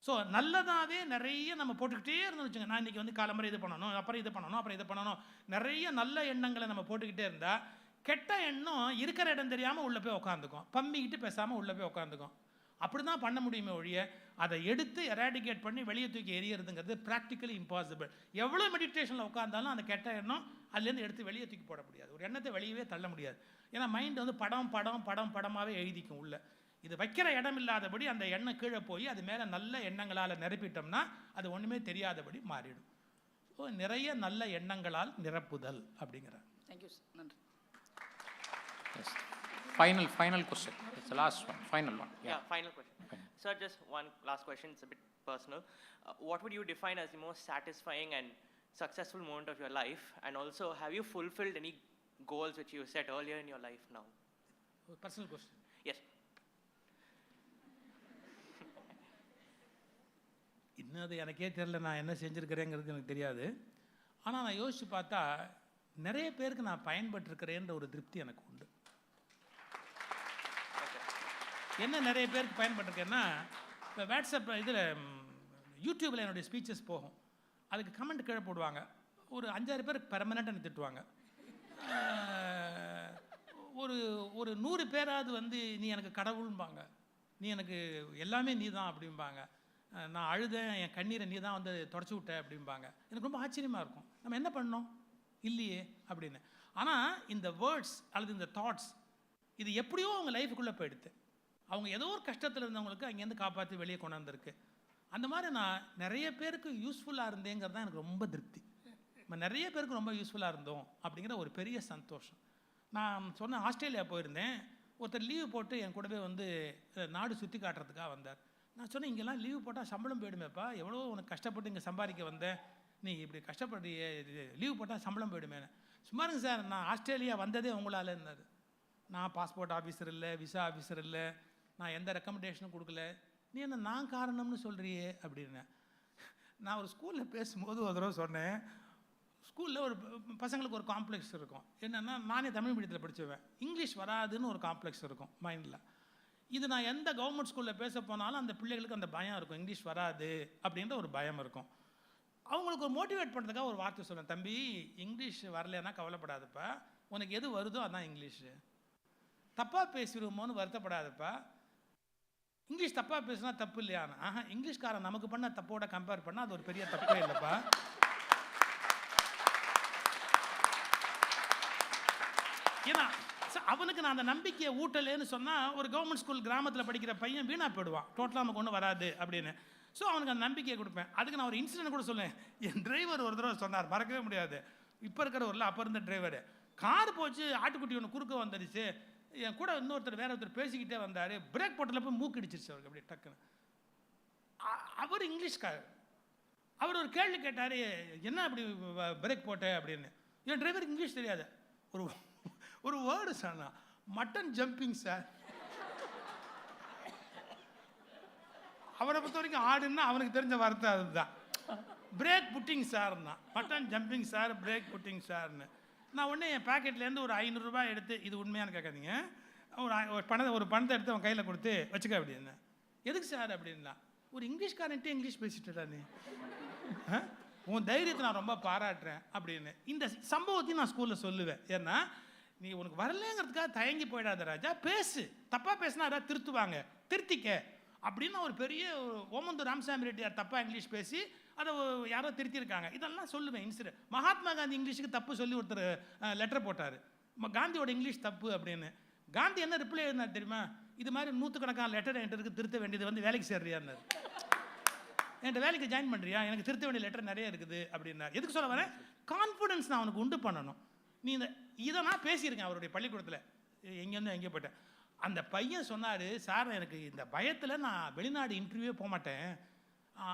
ஸோ நல்லதாகவே நிறைய நம்ம போட்டுக்கிட்டே இருந்தோம்னு வச்சுங்க. நான் இன்றைக்கி காலம்பரை இது பண்ணணும், அப்புறம் இது பண்ணணும், அப்புறம் இது பண்ணணும், நிறைய நல்ல எண்ணங்களை நம்ம போட்டுக்கிட்டே இருந்தால் கெட்ட எண்ணம் இருக்கிற இடம் தெரியாமல் உள்ளே போய் உட்காந்துக்கும், பம்பிக்கிட்டு பேசாமல் உள்ளே போய் உட்காந்துக்கும். அப்படி தான் பண்ண முடியுமே ஒழிய அதை எடுத்து எராடிகேட் பண்ணி வெளியே தூக்கி எரியறதுங்கிறது ப்ராக்டிக்கலி இம்பாசிபிள். எவ்வளோ மெடிடேஷனில் உட்காந்தாலும் அந்த கெட்ட எண்ணம் அதுலேருந்து எடுத்து வெளியே தூக்கி போட முடியாது. ஒரு எண்ணத்தை வெளியவே தள்ள முடியாது. ஏன்னா மைண்ட் படமாகவே எழுதிக்கும் உள்ள. இது வைக்கிற இடம் இல்லாதபடி அந்த எண்ணம் கீழே போய் அது மேலே நல்ல எண்ணங்களால் நிரப்பிட்டோம்னா அது ஒன்றுமே தெரியாதபடி மாறிடும். ஸோ நிறைய நல்ல எண்ணங்களால் நிரப்புதல் அப்படிங்கிறார். Thank you sir. நன்றி. Final question. It's the last one. Final one. Yeah, final question. Sir, just one last question. It's a bit personal. What would you define as the most satisfying and successful moment of your life? And also, have you fulfilled any goals which you set earlier in your life now? Personal question. Yes. இன்னும் அது எனக்கே தெரியல நான் என்ன செஞ்சுருக்கிறேங்கிறது எனக்கு தெரியாது. ஆனால் நான் யோசித்து பார்த்தா நிறைய பேருக்கு நான் பயன்பட்டுருக்கிறேன்ற ஒரு திருப்தி எனக்கு உண்டு. என்ன நிறைய பேருக்கு பயன்பட்டுருக்கேன்னா, இப்போ வாட்ஸ்அப் இதில் யூடியூப்பில் என்னுடைய ஸ்பீச்சஸ் போகும், அதுக்கு கமெண்ட் கீழே போடுவாங்க. ஒரு 5-6 பேருக்கு பெர்மனெண்ட்டாக எனக்கு திட்டுவாங்க. ஒரு 100 பேராவது நீ எனக்கு கடவுள்பாங்க, நீ எனக்கு எல்லாமே நீ தான் அப்படிம்பாங்க. நான் அழுதேன், என் கண்ணீரை நீ தான் தொடச்சி விட்ட அப்படிம்பாங்க. எனக்கு ரொம்ப ஆச்சரியமாக இருக்கும், நம்ம என்ன பண்ணோம் இல்லையே அப்படின்னு. ஆனால் இந்த வேர்ட்ஸ் அல்லது இந்த தாட்ஸ் இது எப்படியோ அவங்க லைஃபுக்குள்ளே போயிடுது. அவங்க ஏதோ ஒரு கஷ்டத்தில் இருந்தவங்களுக்கு அங்கேருந்து காப்பாற்றி வெளியே கொண்டாந்துருக்கு. அந்த மாதிரி நான் நிறைய பேருக்கு யூஸ்ஃபுல்லாக இருந்தேங்கிறது தான் எனக்கு ரொம்ப திருப்தி. நம்ம நிறைய பேருக்கு ரொம்ப யூஸ்ஃபுல்லாக இருந்தோம் அப்படிங்கிற ஒரு பெரிய சந்தோஷம். நான் சொன்ன ஆஸ்திரேலியா போயிருந்தேன். ஒருத்தர் லீவு போட்டு என் கூடவே நாடு சுற்றி காட்டுறதுக்காக வந்தார். நான் சொன்னேன், இங்கெல்லாம் லீவு போட்டால் சம்பளம் போயிடுமேப்பா, எவ்வளோ உனக்கு கஷ்டப்பட்டு இங்கே சம்பாதிக்க வந்தேன், நீ இப்படி கஷ்டப்பட்டு லீவு போட்டால் சம்பளம் போயிடுமேனு. சும்மாருங்க சார், நான் ஆஸ்திரேலியா வந்ததே உங்களால் இருந்தார். நான் பாஸ்போர்ட் ஆஃபீஸர் இல்லை, விசா ஆஃபீஸர் இல்லை, நான் எந்த ரெக்கமெண்டேஷனும் கொடுக்கல, நீ என்ன நான் காரணம்னு சொல்கிறியே அப்படின்னு. நான் ஒரு ஸ்கூலில் பேசும்போது ஒரு தடவை சொன்னேன், ஸ்கூலில் ஒரு பசங்களுக்கு ஒரு காம்ப்ளெக்ஸ் இருக்கும். என்னென்னா, நானே தமிழ் மீடியத்தில் படிச்சுவேன், இங்கிலீஷ் வராதுன்னு ஒரு காம்ப்ளெக்ஸ் இருக்கும் மைண்டில். இது நான் எந்த கவர்மெண்ட் ஸ்கூலில் பேச போனாலும் அந்த பிள்ளைகளுக்கு அந்த பயம் இருக்கும், இங்கிலீஷ் வராது அப்படின்ற ஒரு பயம் இருக்கும். அவங்களுக்கு ஒரு மோட்டிவேட் பண்ணுறதுக்காக ஒரு வார்த்தை சொன்னேன், தம்பி இங்கிலீஷ் வரலைன்னா கவலைப்படாதப்பா, உனக்கு எது வருதோ அதான் இங்கிலீஷு. தப்பாக பேசிடுவோமோன்னு வருத்தப்படாதப்பா, இங்கிலீஷ் தப்பாக பேசுனா தப்பு இல்லையான்னு. இங்கிலீஷ்காரன் நமக்கு பண்ண தப்போட கம்பேர் பண்ணால் அது ஒரு பெரிய தப்பே இல்லைப்பா. ஏன்னா அவனுக்கு நான் அந்த நம்பிக்கையை ஊட்டலேன்னு சொன்னால் ஒரு கவர்மெண்ட் ஸ்கூல் கிராமத்தில் படிக்கிற பையன் வீணாக போயிடுவான், டோட்டலாக நமக்கு ஒன்றும் வராது அப்படின்னு. ஸோ அவனுக்கு அந்த நம்பிக்கையை கொடுப்பேன். அதுக்கு நான் ஒரு இன்சிடென்ட் கூட சொல்லேன். என் டிரைவர் ஒரு தடவை சொன்னார், மறக்கவே முடியாது. இப்போ இருக்கிற ஊரில் அப்போ இருந்த டிரைவர், கார் போச்சு, ஆட்டுக்குட்டி ஒன்று குறுக்க வந்துடுச்சு, என் கூட இன்னொருத்தர் வேற ஒருத்தர் பேசிக்கிட்டே வந்தார், பிரேக் போட்டில் போய் மூக்கு அடிச்சிருச்சு அவருக்கு அப்படியே டக்குன்னு. அவர் இங்கிலீஷ்காரர். அவர் ஒரு கேள்வி கேட்டார், என்ன அப்படி பிரேக் போட்ட அப்படின்னு. என் டிரைவருக்கு இங்கிலீஷ் தெரியாது. ஒரு வேர்டு சொன்னா, மட்டன் ஜம்பிங் சார். அவரை பொறுத்த வரைக்கும் ஆடுன்னா அவனுக்கு தெரிஞ்ச வார்த்தை அதுதான். பிரேக் புட்டிங் சார்னா, mutton jumping sir, break pudding சார்னு. நான் உடனே என் பேக்கெட்லேருந்து ஒரு 500 ரூபாய் எடுத்து, இது உண்மையானு கேட்காதீங்க, ஒரு பணத்தை எடுத்து அவன் கையில் கொடுத்து வச்சுக்க அப்படின்னு. எதுக்கு சார் அப்படின்னா, ஒரு இங்கிலீஷ்காரன்ட்டு இங்கிலீஷ் பேசிட்டுடா நீ. உன் தைரியத்தை நான் ரொம்ப பாராட்டுறேன் அப்படின்னு. இந்த சம்பவத்தையும் நான் ஸ்கூலில் சொல்லுவேன். ஏன்னா நீ உனக்கு வரலங்கிறதுக்காக தயங்கி போயிடாத ராஜா, பேசு, தப்பாக பேசினா யாராவது திருத்துவாங்க, திருத்திக்க அப்படின்னு ஒரு பெரிய ஓமந்தூர் ராமசாமி ரெட்டியார் தப்பாக இங்கிலீஷ் பேசி அதை யாரோ திருத்திருக்காங்க. இதெல்லாம் சொல்லுவேன் இன்சிடென்ட். மகாத்மா காந்தி இங்கிலீஷுக்கு தப்பு சொல்லி ஒருத்தர் லெட்டர் போட்டார், காந்தியோட இங்கிலீஷ் தப்பு அப்படின்னு. காந்தி என்ன ரிப்ளை எழுதினார் தெரியுமா? இது மாதிரி 100கணக்கான லெட்டர் என்கிட்ட இருக்கு, திருத்த வேண்டியது, வந்து வேலைக்கு சேர்றியான்னாரு. என்கிட்ட வேலைக்கு ஜாயின் பண்ணுறியா, எனக்கு திருத்த வேண்டிய லெட்டர் நிறைய இருக்குது அப்படின்னார். எதுக்கு சொல்ல வரேன்? கான்ஃபிடன்ஸ் நான் அவனுக்கு உண்டு பண்ணணும். நீ இதை நான் பேசியிருக்கேன் அவருடைய பள்ளிக்கூடத்தில், எங்கேருந்து எங்கே போயிட்டேன். அந்த பையன் சொன்னார், சார் எனக்கு இந்த பயத்தில் நான் வெளிநாடு இன்டர்வியூவே போக மாட்டேன்,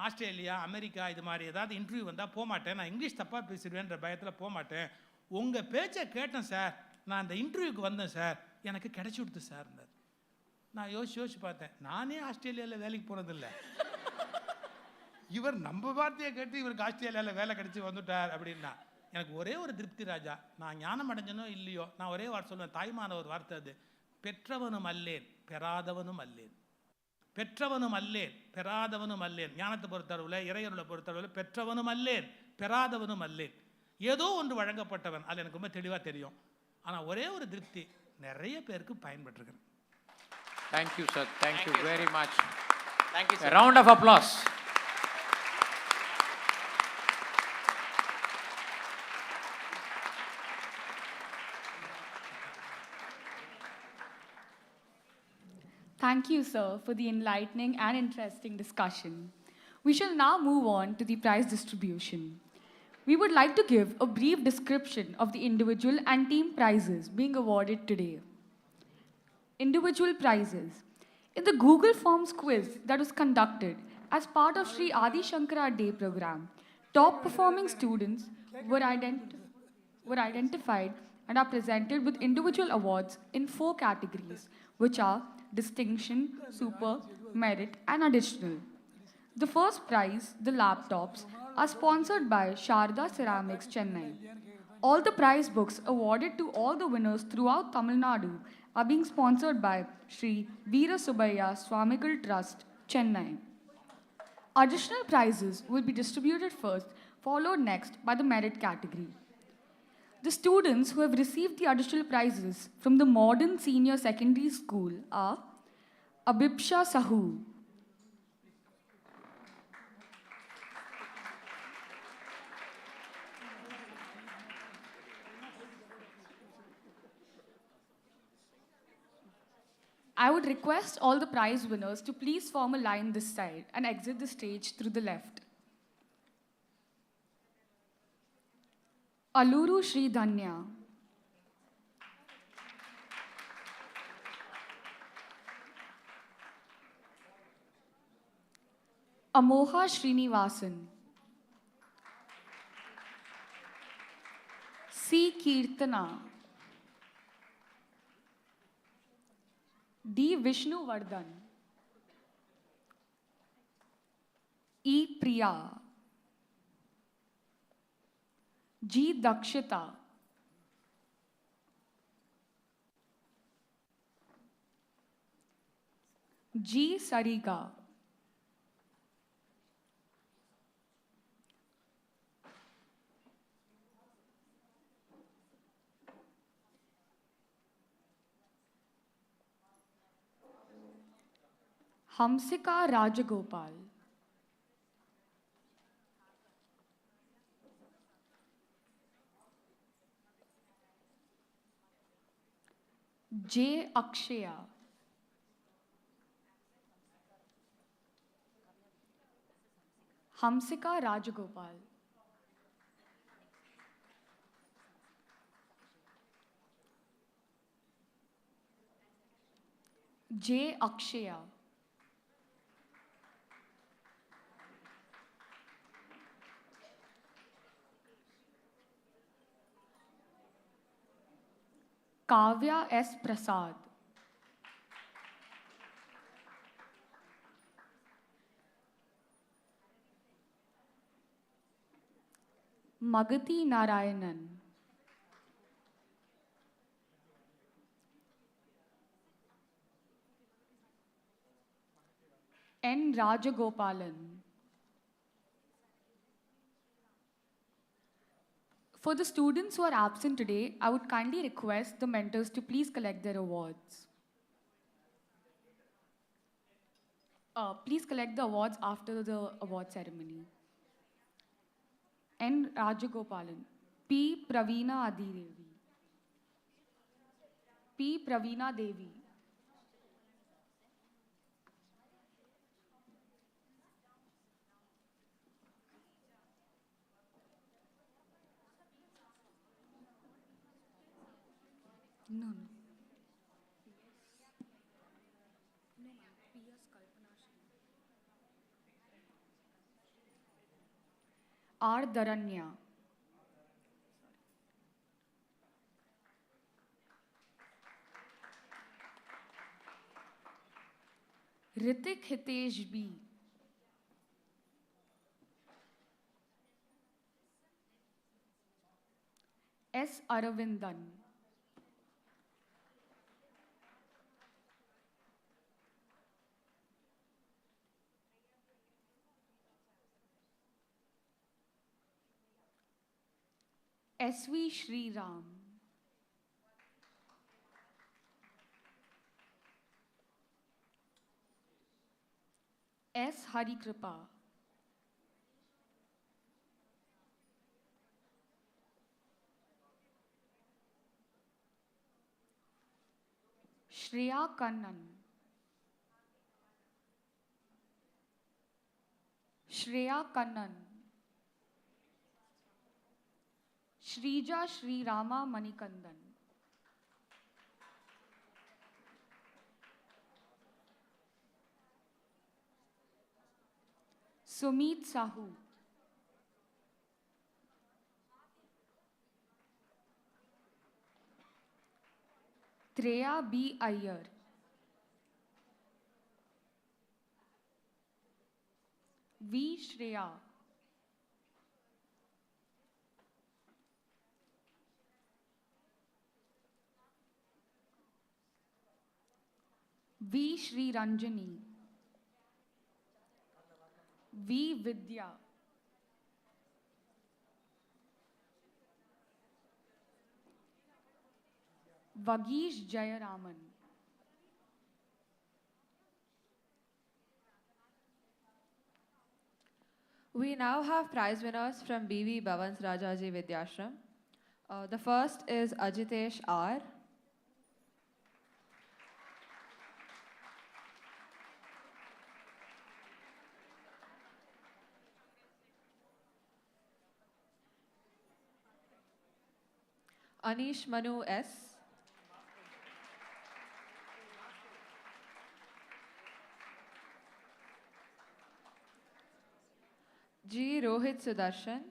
ஆஸ்திரேலியா அமெரிக்கா இது மாதிரி ஏதாவது இன்டர்வியூ வந்தால் போக மாட்டேன், நான் இங்கிலீஷ் தப்பாக பேசிடுவேன்ற பயத்தில் போக மாட்டேன். உங்கள் பேச்சை கேட்டேன் சார், நான் அந்த இன்டர்வியூக்கு வந்தேன் சார், எனக்கு கிடைச்சி கொடுத்து சார்னார். நான் யோசிச்சு பார்த்தேன், நானே ஆஸ்திரேலியாவில் வேலைக்கு போனதில்லை, இவர் நம்ம வார்த்தையை கேட்டு இவருக்கு ஆஸ்திரேலியாவில் வேலை கிடைச்சி வந்துட்டார் அப்படின்னா. எனக்கு ஒரே ஒரு திருப்தி ராஜா, நான் ஞானம் அடைஞ்சனோ இல்லையோ, நான் ஒரே வார்த்தை சொல்லுவேன், தாய்மான ஒரு வார்த்தை அது, பெற்றவனும் அல்லேன் பெறாதவனும் அல்லேன். பெற்றவனும் அல்லேன் பெறாதவனும் அல்லேன். ஞானத்தை பொறுத்தளவில், இறையருளை பொறுத்தளவில் பெற்றவனும் அல்லேன் பெறாதவனும் அல்லேன். ஏதோ ஒன்று வழங்கப்பட்டவன், அது எனக்கு ரொம்ப தெளிவாக தெரியும். ஆனால் ஒரே ஒரு திருப்தி, நிறைய பேருக்கு பயன்பட்டுருக்கிறேன். Thank you, sir. Thank you very much. Thank you, sir. A round of applause. Thank you, sir, for the enlightening and interesting discussion. We shall now move on to the prize distribution. We would like to give a brief description of the individual and team prizes being awarded today. Individual prizes. In the Google Forms quiz that was conducted as part of Sri Adishankara Day Program, top performing students were identified and are presented with individual awards in 4 categories, which are distinction, super, merit, and additional. The first prize, the laptops, are sponsored by Sharda Ceramics, Chennai. All the prize books awarded to all the winners throughout Tamil Nadu are being sponsored by Sri Veera Subbiah Swamigal Trust, Chennai. Additional prizes will be distributed first, followed next by the merit category. The students who have received the additional prizes from the Modern Senior Secondary School are Abhipsha Sahu, I would request all the prize winners to please form a line this side and exit the stage through the left. Aluru Sri Dhanya, Amoha Srinivasan, C. Kirtana, D. Vishnuvardhan, E. Priya, G. Dakshita, G. Sarika, Hamsika Rajagopal, J. Akshaya, Hamsika Rajagopal, J. Akshaya, Kavya S. Prasad, Magati Narayanan, N. Rajagopalan, For the students who are absent today, I would kindly request the mentors to please collect their awards. Please collect the awards after the award ceremony. N. Rajagopalan. P. Pravina Adidevi. P. Pravina Devi. No. R. Dharanya. Ritik Hitesh B. S. Aravindan. S.V. Sriram. S. Harikripa. Shreya Kannan. Shreya Kannan. Shrija Sri Rama Manikandan. Sumit Sahu. Treya B. Iyer. V. Shreya. V. Shri Ranjani. V. Vidya. Vagish Jayaraman. We now have prize winners from B.V. Bhavan's Rajaji Vidyashram. The first is Ajitesh R. Anish Manu S. G. Rohit Sudarshan.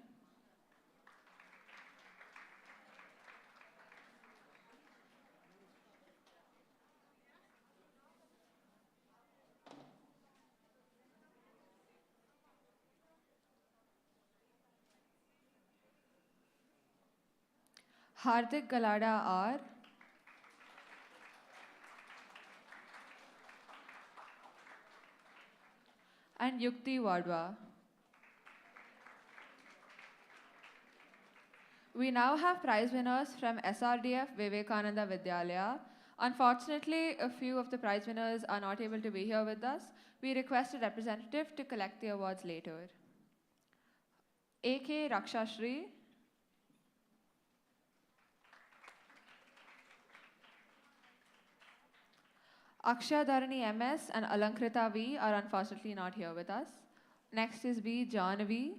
Hardik Galada R. And Yukti Wadwa. We now have prize winners from SRDF Vivekananda Vidyalaya. Unfortunately, a few of the prize winners are not able to be here with us. We request a representative to collect the awards later. A.K. Rakshashri. Akshay Dharani MS and Alankrita V are unfortunately not here with us. Next is B. Jahnavi.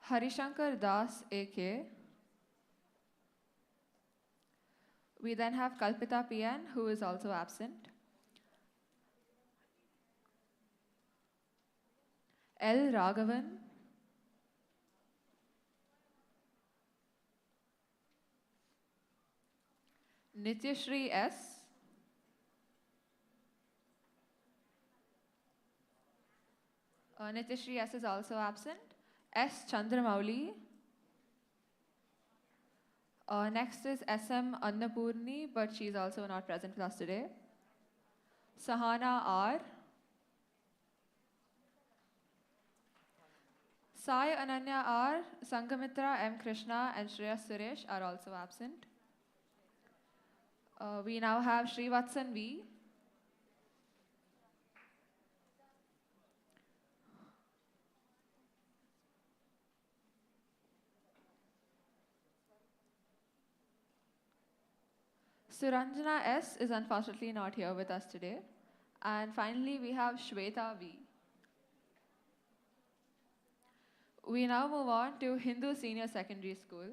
Harishankar Das AK. We then have Kalpita PN, who is also absent. L. Raghavan. Nityashri S. Nityashri S is also absent. S. Chandramouli. Next is SM Annapurni, but she is also not present with us today. Sahana R. Sai Ananya R, Sangamitra M. Krishna and Shreya Suresh are also absent. We now have Srivatsan V. Suranjana S is unfortunately not here with us today. And finally, we have Shweta V. We now move on to Hindu Senior Secondary School.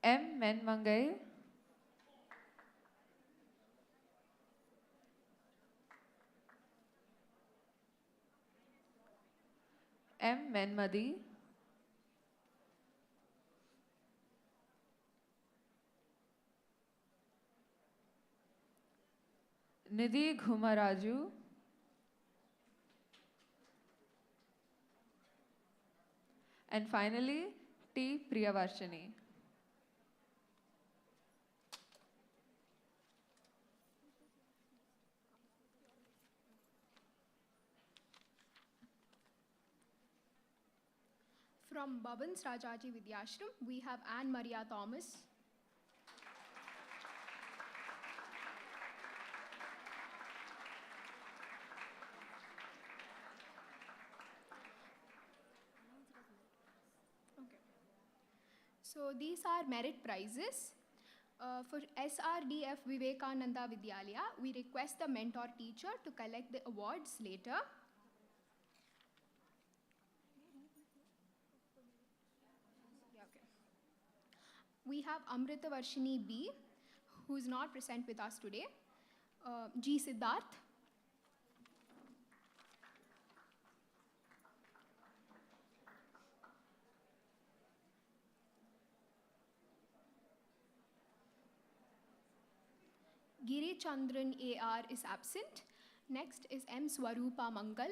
M. Menmangai. M. Menmadi. Nidhi Ghumaraju. And finally, T. Priyavarshini. From Bhavan's Rajaji Vidyashram, we have Anne Maria Thomas. So these are merit prizes. For SRDF Vivekananda Vidyalaya, we request the mentor teacher to collect the awards later. We have Amrita Varshini B, who is not present with us today. G. Siddharth. Giri Chandran AR is absent. Next is M. Swarupa Mangal.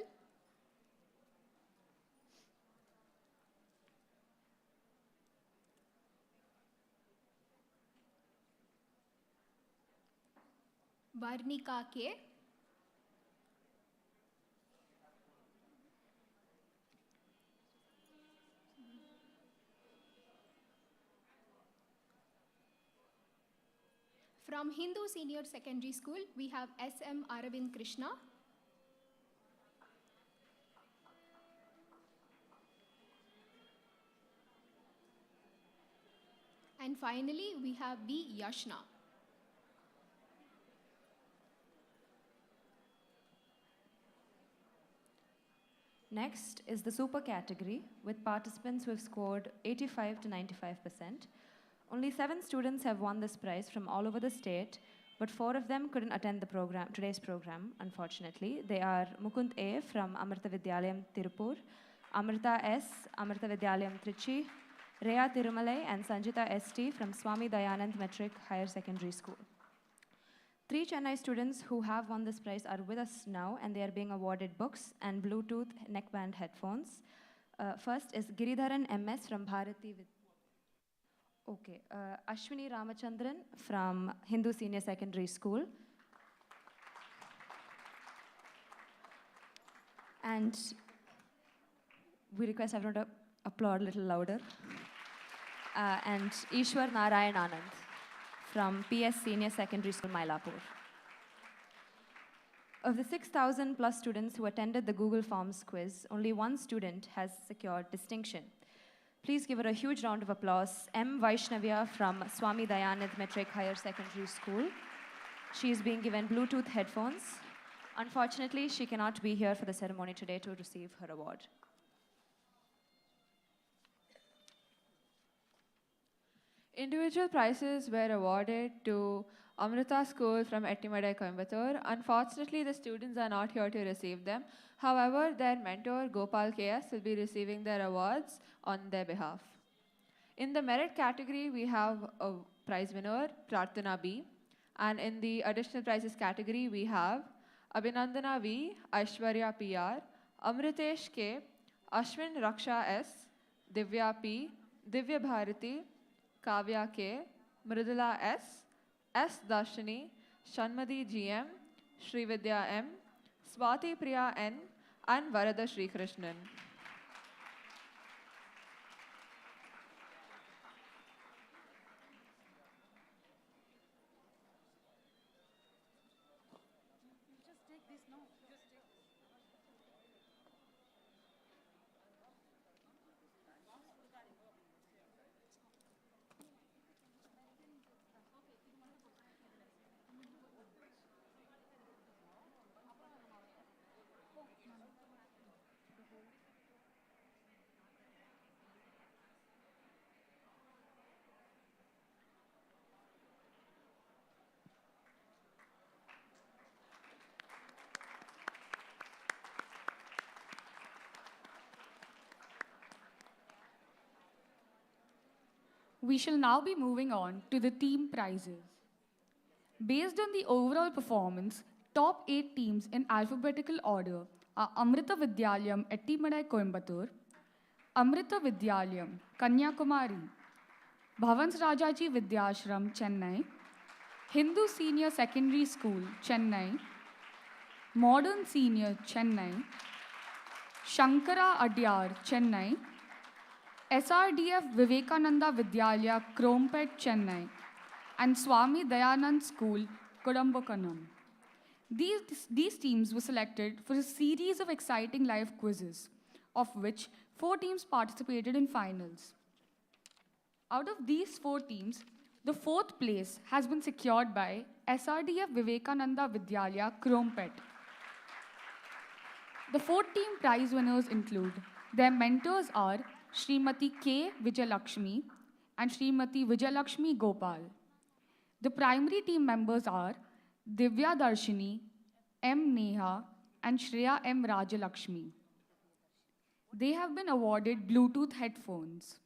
Varnika K. From Hindu Senior Secondary School, we have S.M. Aravind Krishna. And finally, we have B. Yashna. Next is the super category with participants who have scored 85 to 95%. Only 7 students have won this prize from all over the state, but 4 of them couldn't attend the program, today's program, unfortunately. They are Mukund A from Amrita Vidyalayam Tirupur, Amrita S, Amrita Vidyalayam Trichy, Rhea Tirumalai and Sanjita ST from Swami Dayanand Metric Higher Secondary School. 3 Chennai students who have won this prize are with us now, and they are being awarded books and Bluetooth neckband headphones. First is Giridharan MS from Bharati. Okay, Ashwini Ramachandran from Hindu Senior Secondary School. And we request everyone to applaud a little louder. And Ishwar Narayan Anand from PS Senior Secondary School, Mylapore. Of the 6,000 plus students who attended the Google Forms quiz, only 1 student has secured distinction. Please give her a huge round of applause. M. Vaishnavya from Swami Dayanand Metric Higher Secondary School. She is being given Bluetooth headphones. Unfortunately, she cannot be here for the ceremony today to receive her award. Individual prizes were awarded to Amrita School from Ettimadai, Coimbatore. Unfortunately, the students are not here to receive them. However, their mentor, Gopal KS, will be receiving their awards on their behalf. In the merit category, we have a prize winner, Prarthana B. And in the additional prizes category, we have Abhinandana V, Aishwarya PR, Amritesh K, Ashwin Raksha S, Divya P, Divya Bharati, Kavya K, Mridula S, S. Darshini, Shanmadi GM, Srividya M, Swati Priya N, and Varada Sri Krishnan. We shall now be moving on to the team prizes. Based on the overall performance, top 8 teams in alphabetical order are Amrita Vidyalayam, Ettimadai, Coimbatore, Amrita Vidyalayam, Kanyakumari, Bhavans Rajaji Vidyashram, Chennai, Hindu Senior Secondary School, Chennai, Modern Senior, Chennai, Shankara Adyar, Chennai, SRDF Vivekananda Vidyalaya, Krompet, Chennai, and Swami Dayanand School, Kodambokanam. These teams were selected for a series of exciting live quizzes, of which 4 teams participated in finals. Out of these 4 teams, the 4th place has been secured by SRDF Vivekananda Vidyalaya, Krompet. The 4 team prize winners include, their mentors are Srimati K. Vijayalakshmi and Srimati Vijayalakshmi Gopal. The primary team members are Divya Darshini, M. Neha, and Shreya M. Rajalakshmi. They have been awarded Bluetooth headphones.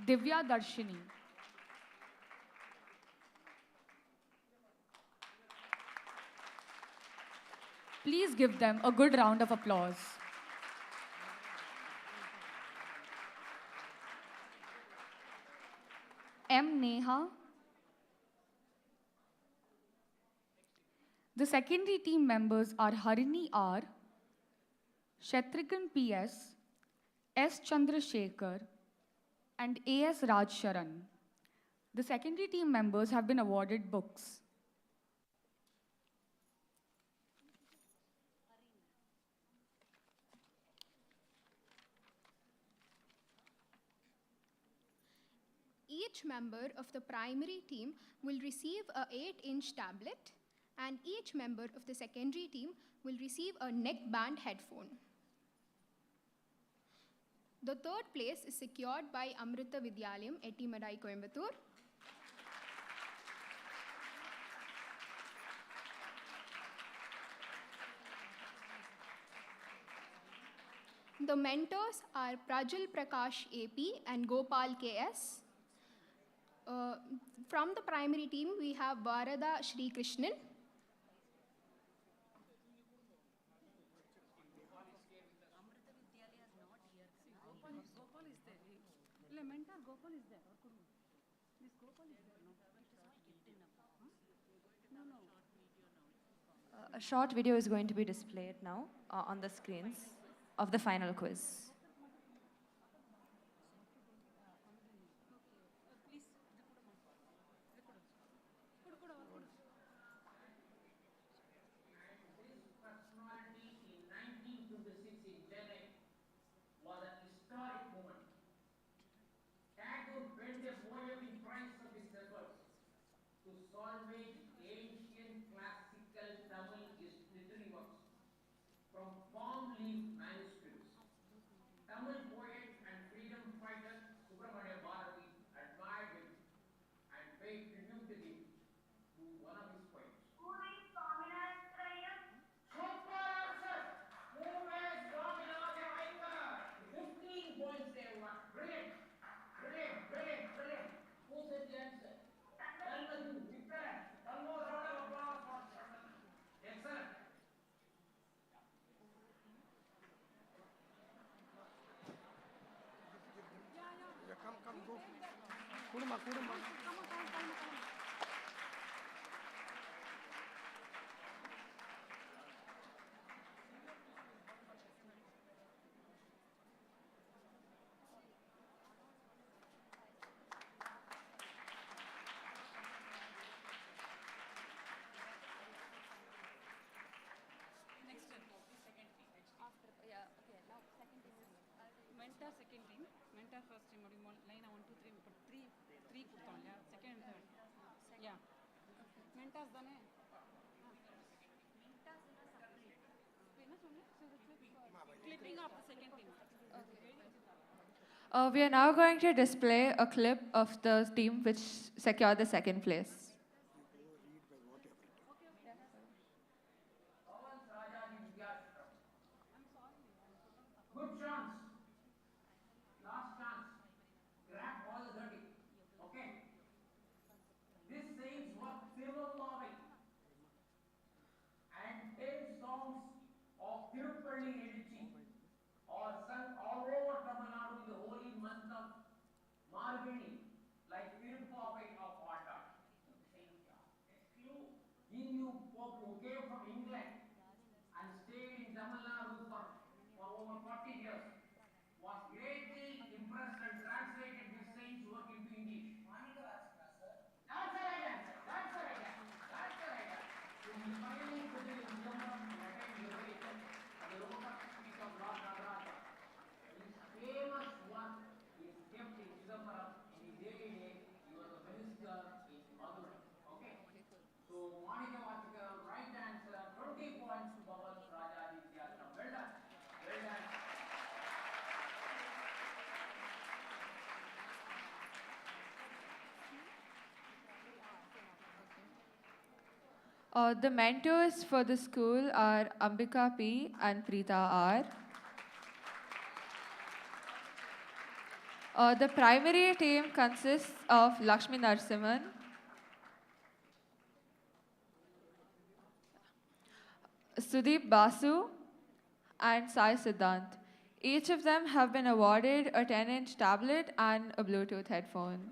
Divya Darshini. Please give them a good round of applause. M. Neha. The secondary team members are Harini R, Shatrikan P.S., S. Chandrasekhar, and A.S. Raj Sharan. The secondary team members have been awarded books. Each member of the primary team will receive a 8-inch tablet, and each member of the secondary team will receive a neckband headphone. The 3rd place is secured by Amrita Vidyalayam, Ettimadai, Coimbatore. The mentors are Prajal Prakash AP and Gopal KS. From the primary team, we have Varada Sri Krishnan. A short video is going to be displayed now on the screens of the final quiz. Come, go. Kuduma. week கொடுத்தோம் இல்லையா second third யா mentors தானே என்ன சொன்னேன் clipping of the second thing. We are now going to display a clip of the team which secured the second place. Good chance. Last chance. Grab all the 30. Okay. This says what Sivamavai and 10 songs of Tirupalli Edichi are sung all over Tamil Nadu in the holy month of Margani, like Tirupavai of Vata. You who came from England and stayed in Tamil Nadu for over 40 years was greatly impressed and translated this saint's work into English. That's the right answer. That's the right answer. That's the right answer. So he finally put it in Chidambaram and attained liberation at the lotus feet of Lord Nagaraja. His famous work is kept in Chidambaram. In his early days, he was a minister in Madurai. Okay? So Monica Vachika, right answer, 20 points to Bhavan Raja Vidyatheertha. Well done. Well done. The mentors for the school are Ambika P and Preeta R. The primary team consists of Lakshmi Narsimhan, Sudeep Basu, and Sai Siddhant. Each of them have been awarded a 10-inch tablet and a Bluetooth headphone.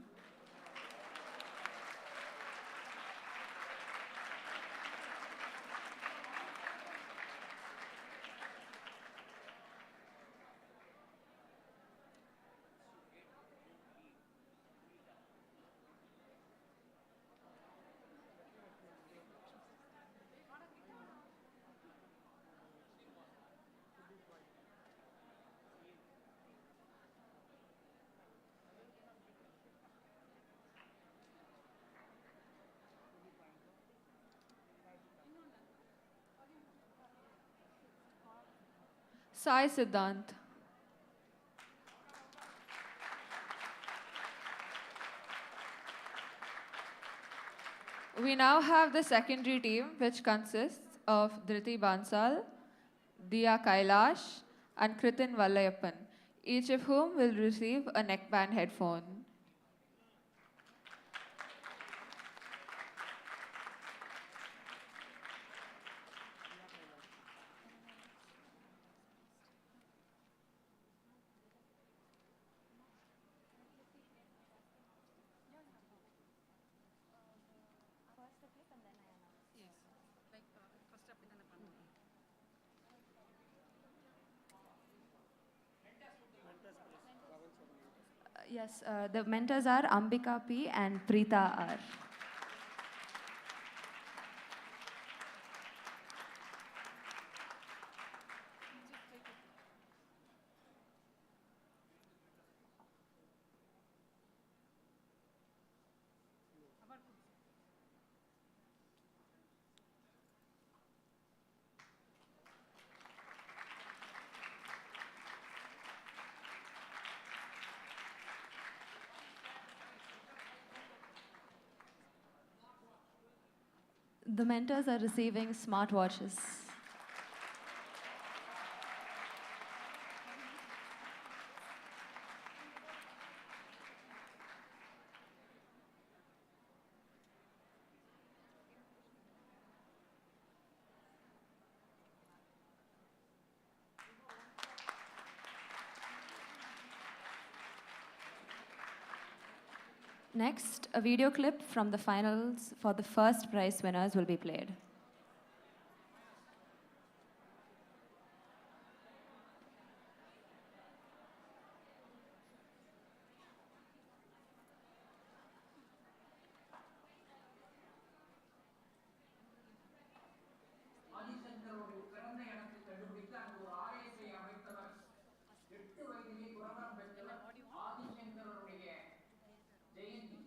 Sai Siddhant. We now have the secondary team, which consists of Dhriti Bansal, Diya Kailash, and Kritin Vallayappan, each of whom will receive a neckband headphone. Yes, the mentors are Ambika P and Preeta R. The mentors are receiving smartwatches. Next, a video clip from the finals for the first prize winners will be played. ஆதிசங்கரோடு பிறந்த இடத்தை கண்டுபிடித்து அங்கு ஒரு ஆலயத்தை அமைத்தவர் 8 வயதிலே குரவரம் பெற்றவர் ஆதிசங்கரருடைய Jayanthi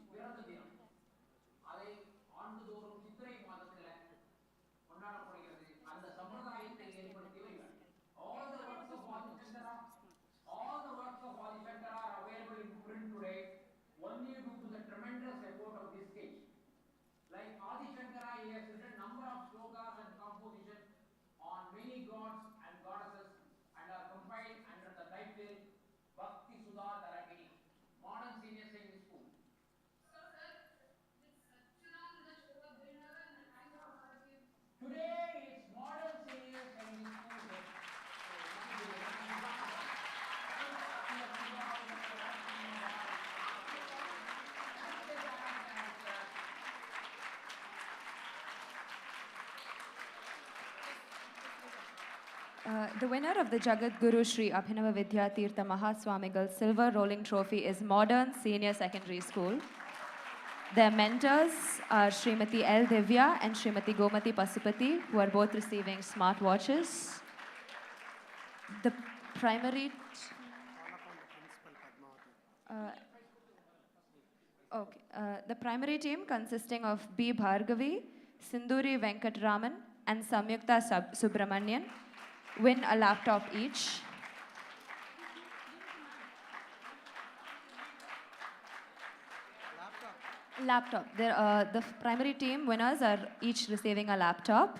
The winner of the Jagadguru Shri Abhinava Vidyatheertha Mahaswamigal Silver Rolling Trophy is Modern Senior Secondary School. Their mentors are Srimati L. Divya and Srimati Gomati Pasupati, who are both receiving smartwatches. The primary... the primary team consisting of B. Bhargavi, Sinduri Venkatraman, and Samyukta Subramanian win a laptop each. Laptop. The primary team winners are each receiving a laptop.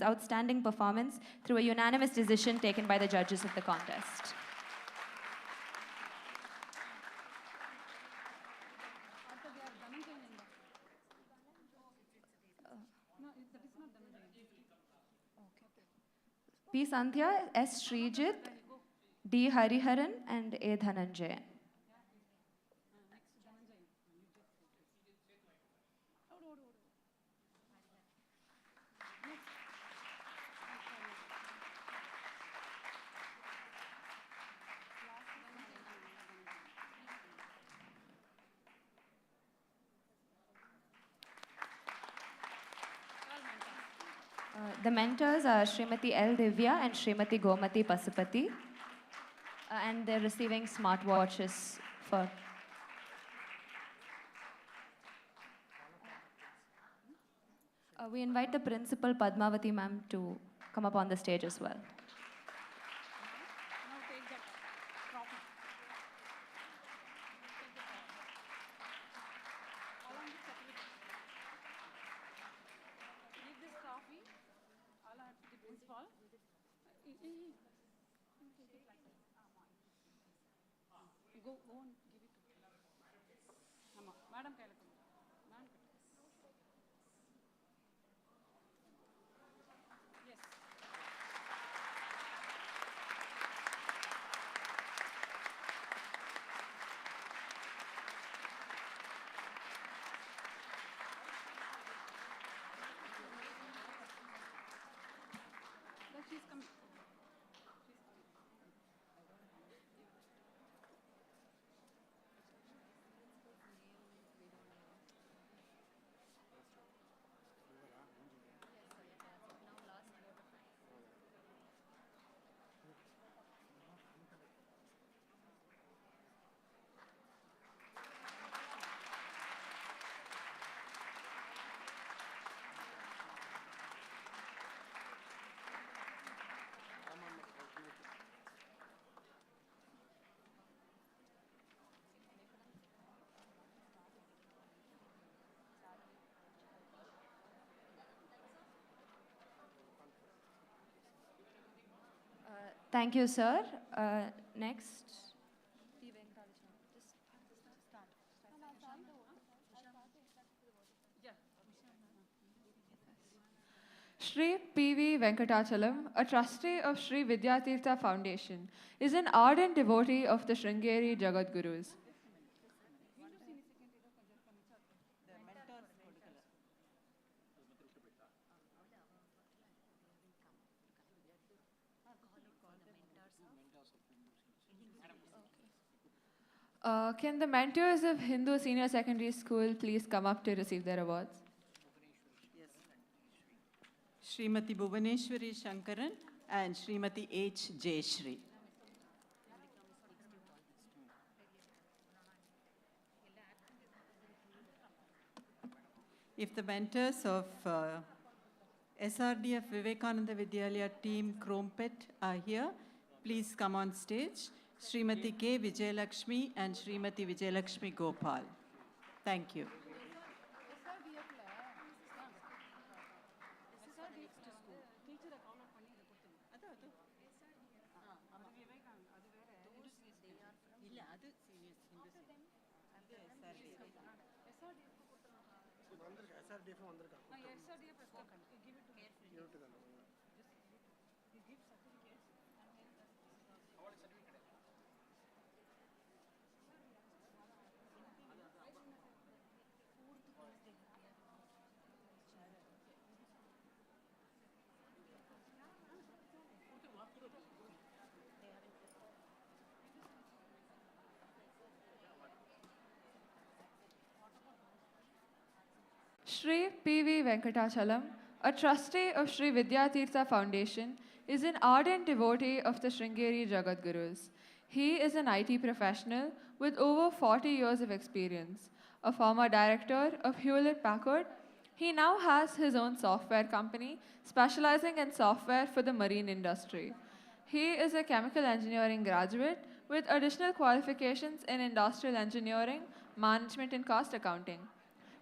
Outstanding performance through a unanimous decision taken by the judges of the contest. P. Sandhya, S. Srijit, D. Hariharan, and A. Dhananjayan. The mentors are Srimati L. Divya and Srimati Gomati Pasupati, and they're receiving smartwatches for... we invite the principal, Padmavati ma'am, to come up on the stage as well. Go on, give it to Madam Kailakam. Yes. She's coming. Thank you, sir. Next. Shri P.V. Venkatachalam, a trustee of Shri Vidyatheertha Foundation, is an ardent devotee of the Sringeri Jagadgurus. Can the mentors of Hindu Senior Secondary School please come up to receive their awards? Srimati Bhuvaneshwari Shankaran and Srimati H. Jayashri. If the mentors of SRDF Vivekananda Vidyalaya team Krompet are here, please come on stage. Srimati K. Vijayalakshmi and Srimati Vijayalakshmi Gopal. Thank you. Shri P.V. Venkatachalam, a trustee of Shri Vidyatheertha Foundation, is an ardent devotee of the Sringeri Jagadgurus. He is an IT professional with over 40 years of experience. A former director of Hewlett-Packard, he now has his own software company specializing in software for the marine industry. He is a chemical engineering graduate with additional qualifications in industrial engineering, management and cost accounting.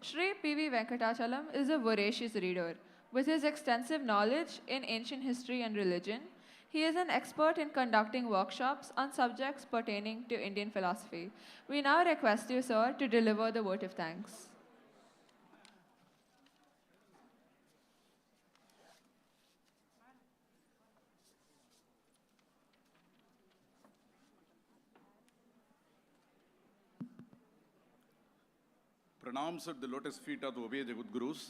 Shri P.V. Venkatachalam is a voracious reader. With his extensive knowledge in ancient history and religion, he is an expert in conducting workshops on subjects pertaining to Indian philosophy. We now request you, sir, to deliver the vote of thanks. Pranams at the lotus feet of the Obey Jagadgurus.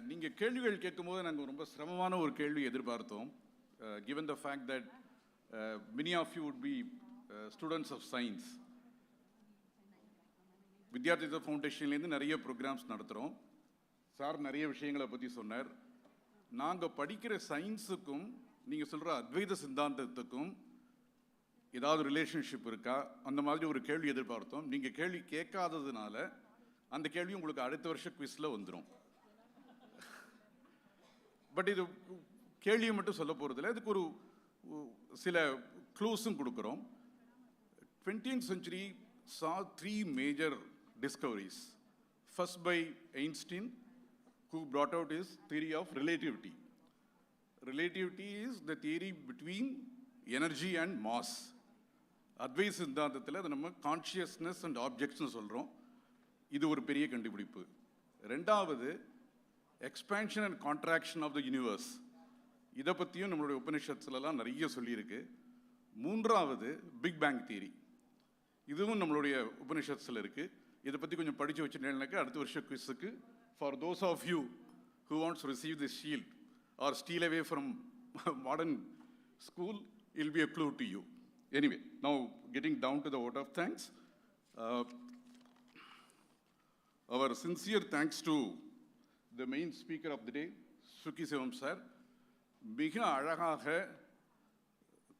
நீங்கள் கேள்விகள் கேட்கும்போது நாங்கள் ரொம்ப சிரமமான ஒரு கேள்வி எதிர்பார்த்தோம். Given the fact that many of you would be students of science. Vidyarthi ஃபவுண்டேஷன்லேருந்து நிறைய ப்ரோக்ராம்ஸ் நடத்துகிறோம். சார் நிறைய விஷயங்களை பற்றி சொன்னார். நாங்கள் படிக்கிற சயின்ஸுக்கும் நீங்கள் சொல்கிற அத்வைத சித்தாந்தத்துக்கும் ஏதாவது ரிலேஷன்ஷிப் இருக்கா, அந்த மாதிரி ஒரு கேள்வி எதிர்பார்த்தோம். நீங்கள் கேள்வி கேட்காததுனால அந்த கேள்வி உங்களுக்கு அடுத்த வருஷம் குவிஸில் வந்துடும். பட் இது கேள்வியை மட்டும் சொல்ல போகிறதில்ல, இதுக்கு ஒரு சில க்ளூஸும் கொடுக்குறோம். 20th century saw 3 major discoveries. First by Einstein, who brought out his theory of relativity. Relativity is the theory between energy and mass. அத்வைத சித்தாந்தத்தில் அதை நம்ம கான்ஷியஸ்னஸ் அண்ட் ஆப்ஜெக்ட்ஸ்னு சொல்கிறோம். இது ஒரு பெரிய கண்டுபிடிப்பு. ரெண்டாவது expansion and contraction of the universe. இதை பற்றியும் நம்மளுடைய உபனிஷத்துலலாம் நிறைய சொல்லியிருக்கு. மூன்றாவது பிக் பேங் தியரி. இதுவும் நம்மளுடைய உபனிஷத்தில் இருக்குது. இதை பற்றி கொஞ்சம் படித்து வச்சுட்டேன்னாக்கா அடுத்த வருஷம் குவிஸுக்கு for those of you who wants to receive this shield or steal away from modern school இல் be a clue to you. Anyway, now getting down to the vote of thanks. Our sincere thanks to the main speaker of the day, Suki Sivam sir. மிக அழகாக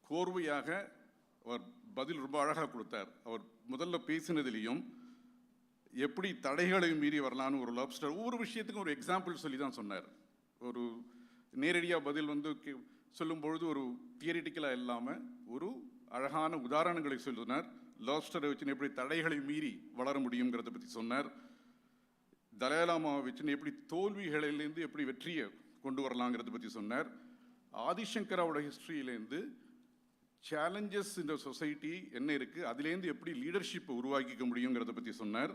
கோர்வையாக அவர் பதில் ரொம்ப அழகாக கொடுத்தார். அவர் முதல்ல பேசினதிலையும் எப்படி தடைகளை மீறி வரலான்னு ஒரு லாப்ஸ்டர் ஒவ்வொரு விஷயத்துக்கும் ஒரு எக்ஸாம்பிள் சொல்லி தான் சொன்னார். ஒரு நேரடியாக பதில் வந்து சொல்லும்பொழுது ஒரு தியரிட்டிக்கலாக இல்லாமல் ஒரு அழகான உதாரணங்களை சொல்லினார். லாப்ஸ்டரை வச்சுன்னு எப்படி தடைகளை மீறி வளர முடியுங்கிறத பற்றி சொன்னார். தலாலாமாவை வச்சுன்னு எப்படி தோல்விகளிலேருந்து எப்படி வெற்றியை கொண்டு வரலாங்கிறத பற்றி சொன்னார். ஆதிசங்கராவோட ஹிஸ்ட்ரியிலேருந்து சேலஞ்சஸ் இந்த சொசைட்டி என்ன இருக்குது, அதுலேருந்து எப்படி லீடர்ஷிப்பை உருவாக்கிக்க முடியுங்கிறத பற்றி சொன்னார்.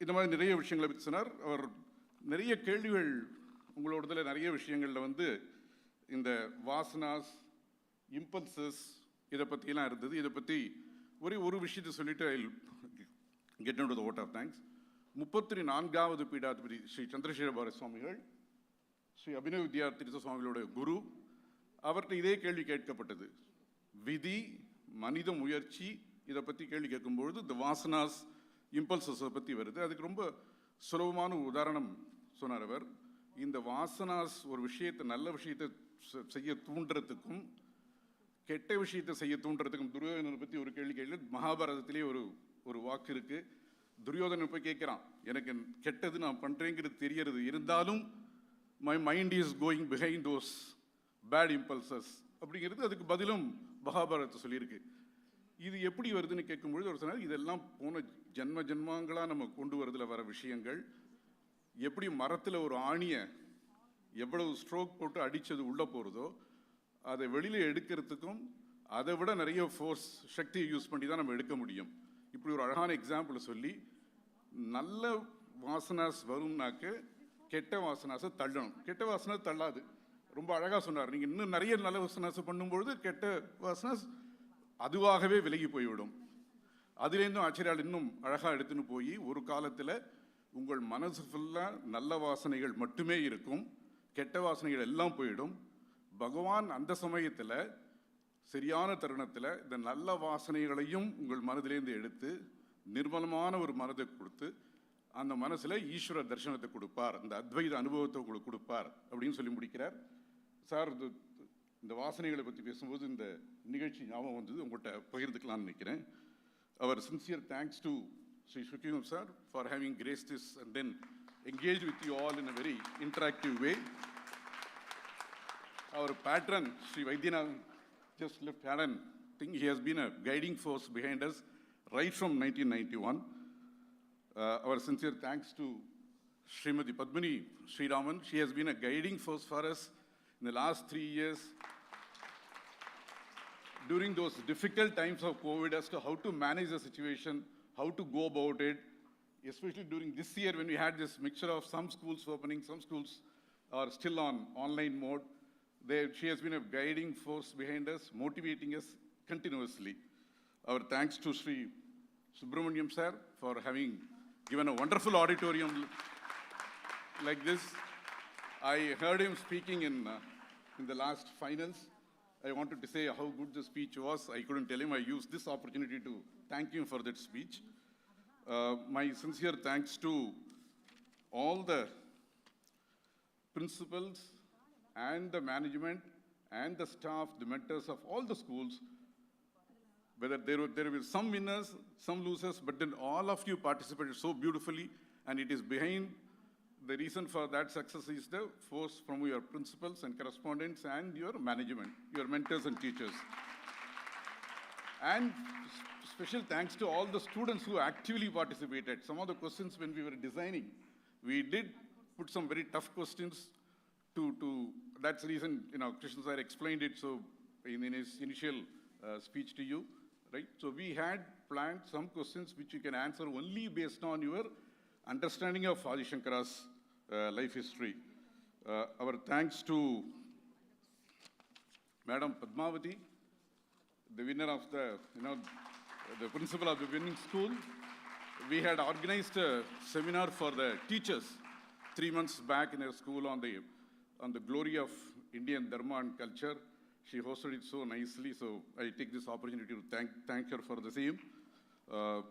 இந்த மாதிரி நிறைய விஷயங்களை பற்றி சொன்னார். அவர் நிறைய கேள்விகள் உங்களோடதில் நிறைய விஷயங்களில் வந்து இந்த வாசனாஸ் இம்பல்சஸ் இதை பற்றிலாம் இருந்தது. இதை பற்றி ஒரு விஷயத்தை சொல்லிட்டு I get into the vote of thanks. 34வது பீடாதிபதி ஸ்ரீ சந்திரசேகர பாரதி சுவாமிகள், ஸ்ரீ அபினவ வித்யார்த்தி சுவாமிகளோட குரு, அவர்கிட்ட இதே கேள்வி கேட்கப்பட்டது. விதி, மனித முயற்சி, இதை பற்றி கேள்வி கேட்கும்பொழுது இந்த வாசனாஸ் இம்பல்சஸை பற்றி வருது. அதுக்கு ரொம்ப சுலபமான உதாரணம் சொன்னார் அவர். இந்த வாசனாஸ் ஒரு விஷயத்தை நல்ல விஷயத்தை செய்ய தூண்டுறதுக்கும் கெட்ட விஷயத்தை செய்ய தூண்டுறதுக்கும் துரியோதனனை பற்றி ஒரு கேள்வி கேள்வி மகாபாரதத்திலே ஒரு வாக்கு இருக்குது. துரியோதனன் போய் கேட்குறான், எனக்கு கெட்டது நான் பண்ணுறேங்கிறது தெரியறது, இருந்தாலும் my mind is going behind those bad impulses அப்படிங்கிறது. அதுக்கு பதிலும் மகாபாரதத்தை சொல்லியிருக்கு. இது எப்படி வருதுன்னு கேட்கும்பொழுது அவர் சொன்னார், இதெல்லாம் போன ஜென்மங்களாக நம்ம கொண்டு வரதில் வர விஷயங்கள். எப்படி மரத்தில் ஒரு ஆணியை எவ்வளவு ஸ்ட்ரோக் போட்டு அடித்தது உள்ளே போகிறதோ அதை வெளியில் எடுக்கிறதுக்கும் அதை விட நிறைய ஃபோர்ஸ் சக்தியை யூஸ் பண்ணி தான் நம்ம எடுக்க முடியும். இப்படி ஒரு அழகான எக்ஸாம்பிளை சொல்லி நல்ல வாசனாஸ் வரும்னாக்க கெட்ட வாசனாஸை தள்ளணும். கெட்ட வாசனை தள்ளாது. ரொம்ப அழகாக சொன்னார். நீங்கள் இன்னும் நிறைய நல்ல வாசனாஸ் பண்ணும்பொழுது கெட்ட வாசனாஸ் அதுவாகவே விலகி போய்விடும். அதுலேருந்தும் ஆச்சரியால் இன்னும் அழகாக எடுத்துன்னு போய் ஒரு காலத்தில் உங்கள் மனசு ஃபுல்லாக நல்ல வாசனைகள் மட்டுமே இருக்கும், கெட்ட வாசனைகள் எல்லாம் போயிடும். பகவான் அந்த சமயத்தில் சரியான தருணத்தில் இந்த நல்ல வாசனைகளையும் உங்கள் மனதிலேருந்து எடுத்து நிர்மலமான ஒரு மனதை கொடுத்து அந்த மனசில் ஈஸ்வர தரிசனத்தை கொடுப்பார், அந்த அத்வைத அனுபவத்தை உங்களுக்கு கொடுப்பார் அப்படின்னு சொல்லி முடிக்கிறார். சார் இந்த வாசனைகளை பற்றி பேசும்போது இந்த நிகழ்ச்சி ஞாபகம் வந்தது, உங்கள்கிட்ட பகிர்ந்துக்கலாம்னு நினைக்கிறேன். Our sincere thanks to Sri Suki Sivam sir for having graced this and then engaged with you all in a very interactive way. Our patron, Sri Vidyatheertha, just left Alan. I think he has been a guiding force behind us right from 1991. Our sincere thanks to Srimati Padmini Sriraman. She has been a guiding force for us in the last 3 years during those difficult times of COVID as to how to manage the situation, how to go about it, especially during this year when we had this mixture of some schools opening, some schools are still on online mode. She has been a guiding force behind us, motivating us continuously. Our thanks to Sri Subramaniam sir for having given a wonderful auditorium like this. I heard him speaking in the last finals. I wanted to say how good the speech was. I couldn't tell him. I used this opportunity to thank him for that speech. My sincere thanks to all the principals and the management and the staff, the mentors of all the schools. Whether there were some winners, some losers, but then all of you participated so beautifully, and it is behind the reason for that success is the force from your principals and correspondents and your management, your mentors and teachers. And special thanks to all the students who actively participated. Some of the questions when we were designing, we did put some very tough questions to that's the reason, Krishnan sir explained it so in his initial speech to you, right? So we had planned some questions which you can answer only based on your understanding of Adishankara's life history. Our thanks to Madam Padmavati, the winner of the principal of the winning school. We had organized a seminar for the teachers 3 months back in her school on the glory of Indian Dharma and culture. She hosted it so nicely, so I take this opportunity to thank her for the same.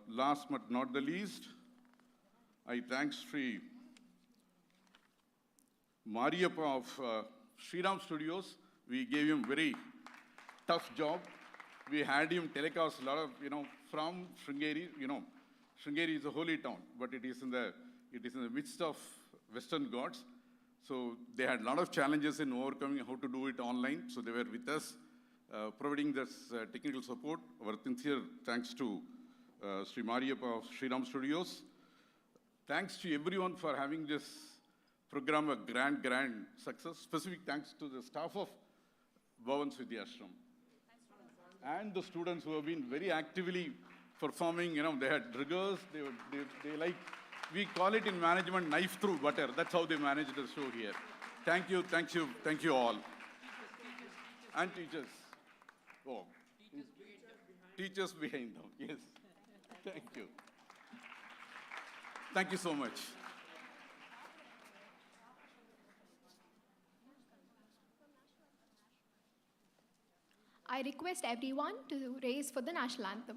Last but not the least, I thank Sri Mariappa of Sriram Studios. We gave him very tough job. We had him telecast a lot of, from Sringeri. Sringeri is a holy town, but it is in the midst of Western Ghats. So they had a lot of challenges in overcoming how to do it online. So they were with us, providing this technical support. Our sincere thanks to Sri Mariappa of Sriram Studios. Thanks to everyone for having this program a grand success. Specific thanks to the staff of Bhavan's Vidyashram and the students who have been very actively performing. They had triggers. They like, we call it in management knife through butter. That's how they managed the show here. Thank you all. And teachers. Oh, teachers behind them. Yes. Thank you. Thank you so much. I request everyone to raise for the national anthem.